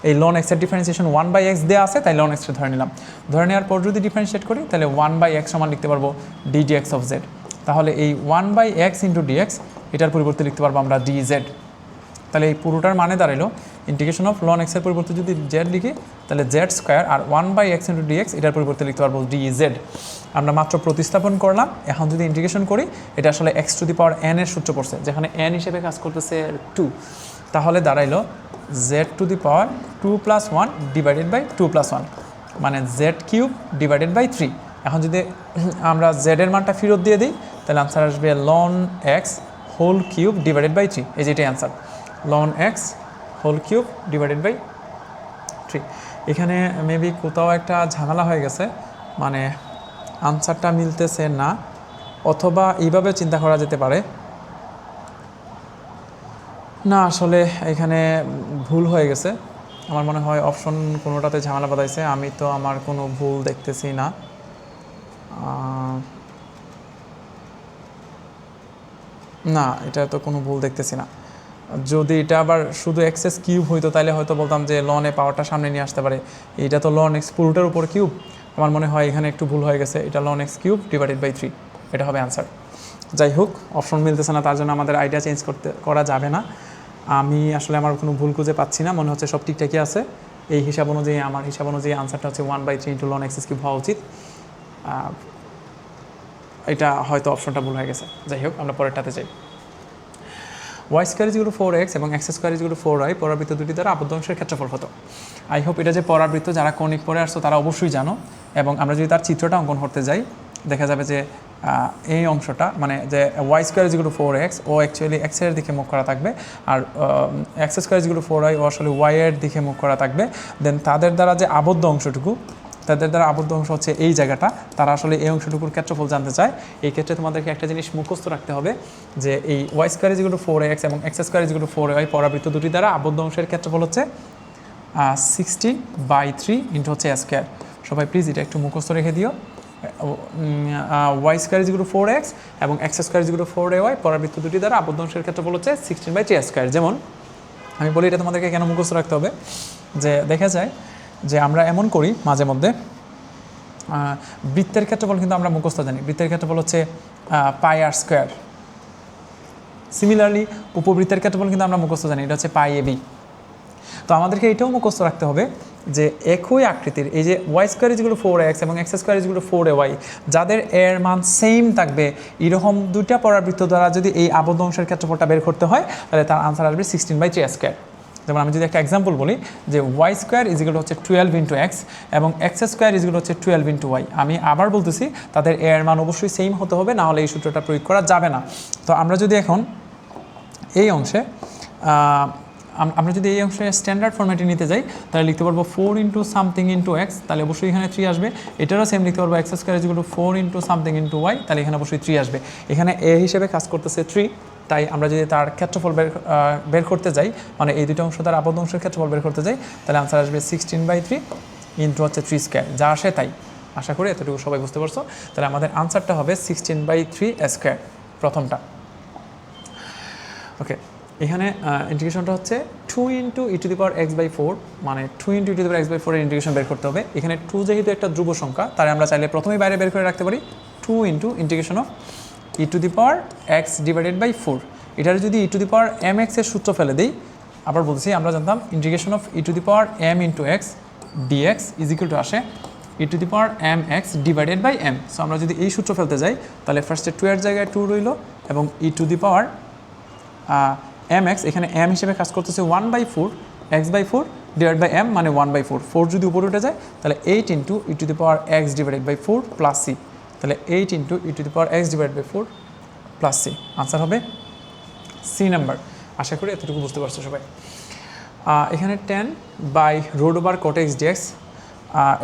এই ln x এর ডিফারেন্সিয়েশন 1/x দেওয়া আছে, তাই ln x কে ধরে নিলাম। ধরে নেওয়ার পর যদি ডিফারেন্সিয়েট করি তাহলে 1/x সমান লিখতে পারবো ddx(z). তাহলে এই 1/x ইন্টু ডিএক্স এটার পরিবর্তে লিখতে পারবো আমরা dz। তাহলে এই পুরোটার মানে দাঁড়ালো ইন্টিগ্রেশন অফ ln x এর পরিবর্তে যদি z লিখি তাহলে z² আর 1/x ইন্টু ডিএক্স এটার পরিবর্তে লিখতে পারবো dz। আমরা মাত্র প্রতিস্থাপন করলাম। এখন যদি ইন্টিগ্রেশন করি এটা আসলে x⁴n এর সূত্র পড়ছে, যেখানে n হিসেবে কাজ করতেছে 2, তাহলে দাঁড়াইলো z⁴ 2 + 1 ডিভাইডেড বাই 2 + 1 মানে z³ ডিভাইডেড বাই 3। এখন যদি আমরা z এর মানটা ফেরত দিয়ে দিই তাহলে আনসার আসবে ln x whole cube divided by 3। এই যে এটাই answer, ln x whole cube divided by 3। এখানে মেবি কোথাও একটা ঝামেলা হয়ে গেছে, মানে আনসারটা মিলতেছে না, অথবা এইভাবে চিন্তা করা যেতে পারে না আসলে এখানে ভুল হয়ে গেছে, আমার মনে হয় অপশন কোনোটাতে ঝামেলা বাঁধাইছে, আমি তো আমার কোনো ভুল দেখতেছি না। না, এটা তো কোনো ভুল দেখতেছি না। যদি এটা আবার শুধু এক্সেস কিউব হইতো তাহলে হয়তো বলতাম যে লনে পাওয়ারটা সামনে নিয়ে আসতে পারে, এটা তো লন এক্স পুরোটার উপর কিউব। আমার মনে হয় এখানে একটু ভুল হয়ে গেছে, এটা লন এক্স কিউব ডিভাইডেড বাই 3, এটা হবে অ্যান্সার। যাই হোক, অপশন মিলতেছে না, তার জন্য আমাদের আইডিয়া চেঞ্জ করা যাবে না। আমি আসলে আমার কোনো ভুল খুঁজে পাচ্ছি না, মনে হচ্ছে সব ঠিকঠাকই আছে। এই হিসাব অনুযায়ী, আমার হিসাব অনুযায়ী আনসারটা হচ্ছে 1/3 ইন্টু লন এক্স কিউব হওয়া উচিত। এটা হয়তো অপশনটা ভুল হয়ে গেছে। যাই হোক, আমরা পরেরটাতে যাই। Y square is equal to 4x এবং x square is equal to 4y পরাবৃত্ত দুটি দ্বারা আবদ্ধ অংশের ক্ষেত্রফল কত? আই হোপ এটা যে পরাবৃত্ত, যারা কৌণিক পড়ে আসছো তারা অবশ্যই জানো। এবং আমরা যদি তার চিত্রটা অঙ্কন করতে যাই, দেখা যাবে যে এই অংশটা মানে যে y square is equal to 4x ও অ্যাকচুয়ালি এক্সের দিকে মুখ করা থাকবে, আর x square is equal to 4y ও আসলে ওয়াইয়ের দিকে মুখ করা থাকবে। দেন তাদের দ্বারা যে আবদ্ধ অংশটুকু, তাদের দ্বারা আবদ্ধ অংশ হচ্ছে এই জায়গাটা, তারা আসলে এই অংশটুকুর ক্ষেত্রফল জানতে চায়। এই ক্ষেত্রে তোমাদেরকে একটা জিনিস মুখস্থ রাখতে হবে যে এই y square is equal to 4x এবং x square is equal to 4y পরাবৃত্ত দুটি দ্বারা আবদ্ধ অংশের ক্ষেত্রফল হচ্ছে 16/3 ইন্টু হচ্ছে স্কোয়ার। সবাই প্লিজ এটা একটু মুখস্থ রেখে দিও। Y square is equal to 4x এবং x square is equal to 4ay পরাবৃত্ত দুটি দ্বারা আবদ্ধ অংশের ক্ষেত্রফল হচ্ছে 16/3 স্কোয়ার। যেমন আমি বলি, এটা তোমাদেরকে কেন মুখস্থ রাখতে হবে, যে দেখা যায় যে আমরা এমন করি মাঝে মধ্যে, বৃত্তের ক্ষেত্রফল কিন্তু আমরা মুখস্থ জানি, বৃত্তের ক্ষেত্রফল হচ্ছে পাই আর স্কোয়ার। সিমিলারলি উপবৃত্তের ক্ষেত্রফল কিন্তু আমরা মুখস্থ জানি, এটা হচ্ছে পাই এ বি। তো আমাদেরকে এটাও মুখস্থ রাখতে হবে যে একই আকৃতির এই যে y square is equal to 4x এবং x square is equal to 4ay, যাদের এর মান সেম থাকবে, এরকম দুইটা পরাবৃত্ত দ্বারা যদি এই আবদ্ধ অংশের ক্ষেত্রফলটা বের করতে হয়, তাহলে তার আনসার আসবে 16/3 স্কোয়ার। যেমন আমি যদি একটা এক্সাম্পল বলি যে ওয়াই স্কোয়ার ইজ ইকুয়াল হচ্ছে 12 ইন্টু এক্স এবং এক্স স্কোয়ার ইজ ইকুয়াল হচ্ছে 12 ইন্টু ওয়াই। আমি আবার বলতেছি, তাদের এর মান অবশ্যই সেম হতে হবে, না হলে এই সূত্রটা প্রয়োগ করা যাবে না। তো আমরা যদি এখন এই অংশে স্ট্যান্ডার্ড ফরম্যাটে নিতে যাই, তাহলে লিখতে পারবো 4 ইন্টু সামথিং ইন্টু এক্স, তাহলে অবশ্যই এখানে 3 আসবে। এটারও সেম লিখতে পারবো x square is equal to 4 into something into y, তাহলে এখানে অবশ্যই 3 আসবে। এখানে এ হিসেবে কাজ করতেছে 3, তাই আমরা যদি তার ক্ষেত্রফল বের করতে যাই, মানে এই দুটো অংশ তার আবদ্ধ অংশের ক্ষেত্রফল বের করতে যাই, তাহলে আনসার আসবে 16/3 ইন্টু হচ্ছে 3 স্কোয়ার। যা আসে তাই, আশা করি এতটুকু সবাই বুঝতে পারছো। তাহলে আমাদের আনসারটা হবে 16/3 স্কোয়ার, প্রথমটা। ওকে, এখানে ইন্টিগ্রেশনটা হচ্ছে 2 ইন্টু e⁴, মানে 2 ইন্টু e⁴ এর ইন্টিগ্রেশন বের করতে হবে। এখানে 2 যেহেতু একটা ধ্রুব সংখ্যা, তাই আমরা চাইলে প্রথমেই বাইরে বের করে রাখতে পারি 2 into integration of e⁴x divided by 4। এটার যদি e⁻mx এর সূত্র ফেলে দিই, আবার বলছি, আমরা জানতাম integration of e⁻m into x dx is equal to আসে e⁻mx divided by m। So আমরা যদি এই সূত্র ফেলতে যাই, তাহলে ফার্স্টে 2 এর জায়গায় 2 রইল এবং mx এখানে m হিসেবে কাজ করতেছে 1/4 x/4 ডিভাইড বাই m, মানে 1/4। 4 যদি উপরে উঠে যায়, তাহলে 8 into e⁻x divided by 4 plus c, তাহলে 8 into e⁻x divide by 4 plus c। Answer হবে সি নাম্বার। আশা করি এতটুকু বুঝতে পারছো সবাই। এখানে 10/√cot x dx,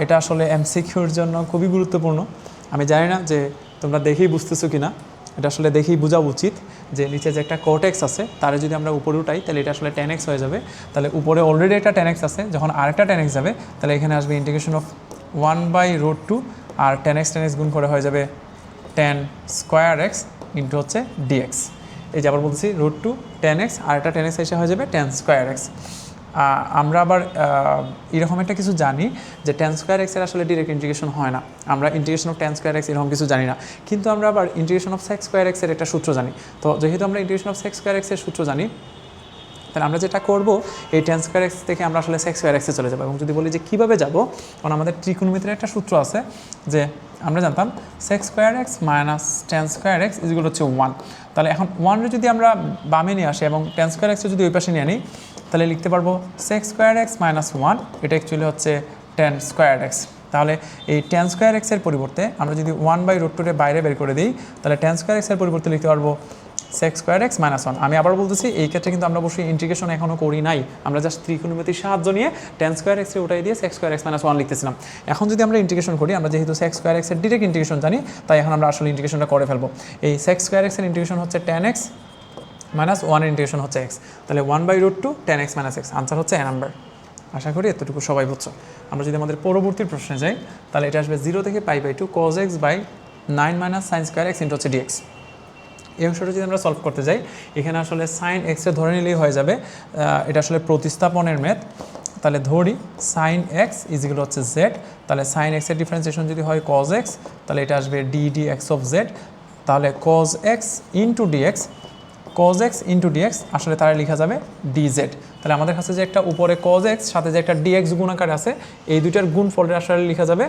এটা আসলে এমসিকিউর জন্য খুবই গুরুত্বপূর্ণ। আমি জানি না যে তোমরা দেখেই বুঝতেছো কি না, এটা আসলে দেখেই বোঝা উচিত যে নিচে যে একটা cot x আছে, তারে যদি আমরা উপরে উঠাই, তাহলে এটা আসলে 10x হয়ে যাবে। তাহলে উপরে অলরেডি একটা 10x আছে, যখন আরেকটা 10x যাবে, তাহলে এখানে আসবে ইন্টিগ্রেশন অফ 1/√2, আর 10x গুণ করে হয়ে যাবে 10 স্কোয়ার এক্স ইন্টু হচ্ছে dx। এই যে আবার বলছি √2 10x, আর একটা 10x এসে হয়ে যাবে 10 স্কোয়ার এক্স। আমরা আবার এরকম একটা কিছু জানি যে 10 স্কোয়ার এক্সের আসলে ডিরেক্ট ইন্টিগ্রেশন হয় না, আমরা ইন্টিগ্রেশন অফ 10 স্কোয়ার এক্স এরকম কিছু জানি না, কিন্তু আমরা আবার ইন্টিগ্রেশন অফ সেক্স স্কোয়ার এক্সের একটা সূত্র জানি। তো যেহেতু আমরা ইন্টিগ্রেশন অফ সেক্স স্কোয়ার এক্সের সূত্র জানি, তাহলে আমরা যেটা করব, এই 10 স্কোয়ার এক্স থেকে আমরা আসলে সেক্স স্কোয়ার এক্সে চলে যাবো। এবং যদি বলি যে কীভাবে যাব, কারণ আমাদের ত্রিকোণমিতির একটা সূত্র আছে যে আমরা জানতাম sec square x minus 10 square x ইজগুলো হচ্ছে 1। তাহলে এখন 1 যদি আমরা বামে নিয়ে আসি এবং 10 স্কোয়ার এক্সে যদি ওই পাশে নিয়ে নিই, তাহলে লিখতে পারবো সেক্স স্কোয়ার এক্স মাইনাস 1, এটা অ্যাকচুয়ালি হচ্ছে 10 স্কোয়ার এক্স। তাহলে এই 10 স্কোয়ার এক্সের পরিবর্তে আমরা যদি 1/√2 বাইরে বের করে দিই, তাহলে 10 স্কোয়ার এক্সের পরিবর্তে লিখতে পারবো সেক্স স্কোয়ার এক্স মাইনাস 1। আমি আবার বলতেছি, এই ক্ষেত্রে কিন্তু আমরা অবশ্যই ইন্টিগ্রেশন এখনও করি নাই, আমরা জাস্ট ত্রিকোণমিতির সাহায্য নিয়ে 10 স্কোয়ার এক্সে উঠাই দিয়ে সেক্স স্কোয়ার এক্স মাইনাস 1 লিখতেছিলাম। এখন যদি আমরা ইন্টিগ্রেশন করি, আমরা যেহেতু সেক্স স্কোয়ার এক্সের ডিরেক্ট ইন্টিগ্রেশন জানি, তাই এখন আমরা আসলে ইন্টিগ্রেশনটা করে ফেলবো। এই সেক্স স্কোয়ার এক্সের ইন্টিগ্রেশন হচ্ছে 10x মাইনাস ওয়ানের ইন্টিগ্রেশন হচ্ছে এক্স, তাহলে 1/√2 10x - x, আনসার হচ্ছে এ নাম্বার। আশা করি এতটুকু সবাই বুঝছো। আমরা যদি আমাদের পরবর্তী প্রশ্নে যাই তাহলে এটা আসবে 0 থেকে π/2 cos x by 9 - sin square x into হচ্ছে dx। এই অংশটা যদি আমরা সলভ করতে যাই, এখানে আসলে সাইন এক্সে ধরে নিলেই হয়ে যাবে, এটা আসলে প্রতিস্থাপনের মেথড। তাহলে ধরি সাইন এক্স ইজিক্যাল হচ্ছে জেড, তাহলে সাইন এক্সের ডিফারেন্সিয়েশন যদি হয় cos x, তাহলে এটা আসবে dx অফ জেড, তাহলে cos x into dx, cos x into dx আসলে তারা লেখা যাবে dz। তাহলে আমাদের কাছে যে একটা উপরে cos x সাথে যে একটা dx গুণাকার আছে, এই দুইটার গুণফলটা আসলে লেখা যাবে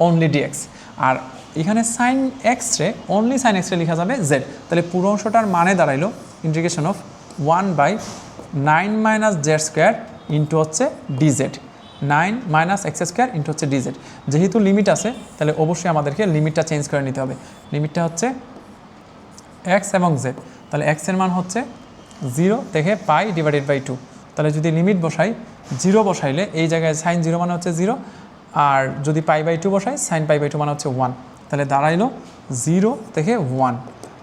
অনলি dx। আর এখানে সাইন এক্স রে অনলি সাইন এক্স রে লেখা যাবে জেড। তাহলে পুরো অংশটার মানে দাঁড়াইলো integration of 1/9 - z square into হচ্ছে ডিজেড, 9 - x স্কোয়ার ইন্টু হচ্ছে ডিজেড। যেহেতু লিমিট আছে তাহলে অবশ্যই আমাদেরকে লিমিটটা চেঞ্জ করে নিতে হবে। লিমিটটা হচ্ছে এক্স এবং জেড, তাহলে এক্সের মান হচ্ছে 0 থেকে π/2। তাহলে যদি লিমিট বসাই, 0 বসাইলে এই জায়গায় সাইন 0 মানে হচ্ছে 0, আর যদি π/2 বসাই সাইন π/2 মানে হচ্ছে 1, তাহলে দাঁড়াইলো 0 থেকে 1।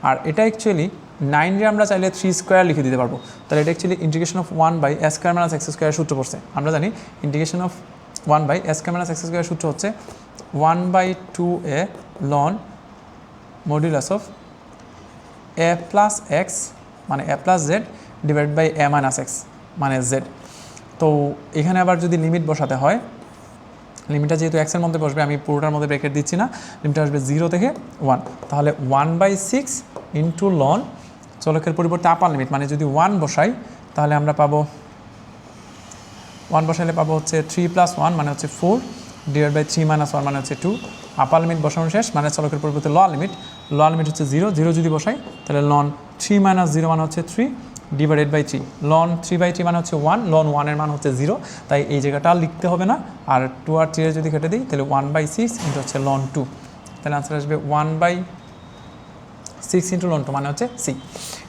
আর এটা অ্যাকচুয়ালি 9 রে আমরা চাইলে 3 স্কোয়ার লিখে দিতে পারবো। তাহলে এটা actually integration of 1/s² - x² সূত্র পড়ছে। আমরা জানি ইন্টিগ্রেশন অফ 1/s² - x² সূত্র হচ্ছে 1/2a ln modulus of a plus x মানে a plus z divide by a minus x মানে জেড। তো এখানে আবার যদি লিমিট বসাতে হয়, লিমিটটা যেহেতু এক্সের মধ্যে বসবে, আমি পুরোটার মধ্যে ব্রেকেট দিচ্ছি না, লিমিটটা আসবে 0 থেকে 1। তাহলে 1/6 ইন্টু লন চলকের পরিবর্তে আপার লিমিট, মানে যদি 1 বসাই তাহলে আমরা পাবো 1 বসাইলে পাবো হচ্ছে 3 + 1 মানে হচ্ছে 4 ডিভাইড বাই 3 - 1 মানে হচ্ছে 2। আপার লিমিট বসানো শেষ, মানে চলকের পরিবর্তে লোয়ার লিমিট হচ্ছে 0, 0 যদি বসাই তাহলে লন 3 - 0 মানে হচ্ছে 3 ডিভাইডেড বাই 3, লন 3/3 মানে হচ্ছে 1, লন 1 এর মান হচ্ছে 0, তাই এই জায়গাটা লিখতে হবে না। আর 2 আর 3 যদি কেটে দিই তাহলে 1/6 ইন্টু হচ্ছে লন 2, তাহলে আনসার আসবে 1/6 ইন্টু লন 2 মানে হচ্ছে সি।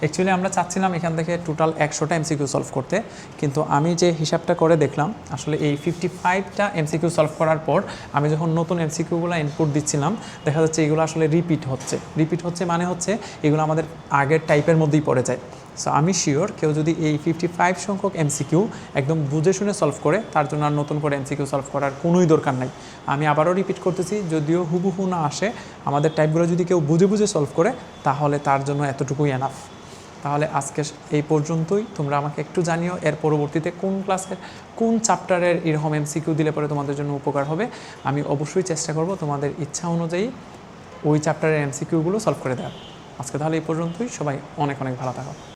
অ্যাকচুয়ালি আমরা চাচ্ছিলাম এখান থেকে টোটাল 100টা এমসিকিউ সলভ করতে, কিন্তু আমি যে হিসাবটা করে দেখলাম আসলে এই 55টা এমসিকিউ সলভ করার পর আমি যখন নতুন এমসিকিউগুলো ইনপুট দিচ্ছিলাম দেখা যাচ্ছে এগুলো আসলে রিপিট হচ্ছে মানে হচ্ছে এগুলো আমাদের আগের টাইপের মধ্যেই পড়ে যায়। সো আমি শিওর কেউ যদি এই 55 সংখ্যক এমসিকিউ একদম বুঝে শুনে সলভ করে, তার জন্য আর নতুন করে এমসিকিউ সলভ করার কোনোই দরকার নাই। আমি আবারও রিপিট করতেছি, যদিও হুবহু না আসে, আমাদের টাইপগুলো যদি কেউ বুঝে বুঝে সলভ করে তাহলে তার জন্য এতটুকুই এনাফ। তাহলে আজকে এই পর্যন্তই। তোমরা আমাকে একটু জানিও এর পরবর্তীতে কোন ক্লাসের কোন চ্যাপ্টারের এরকম এমসিকিউ দিলে পরে তোমাদের জন্য উপকার হবে। আমি অবশ্যই চেষ্টা করব তোমাদের ইচ্ছা অনুযায়ী ওই চ্যাপ্টারের এমসিকিউগুলো সলভ করে দেওয়ার। আজকে তাহলে এই পর্যন্তই। সবাই অনেক অনেক ভালো থাকো।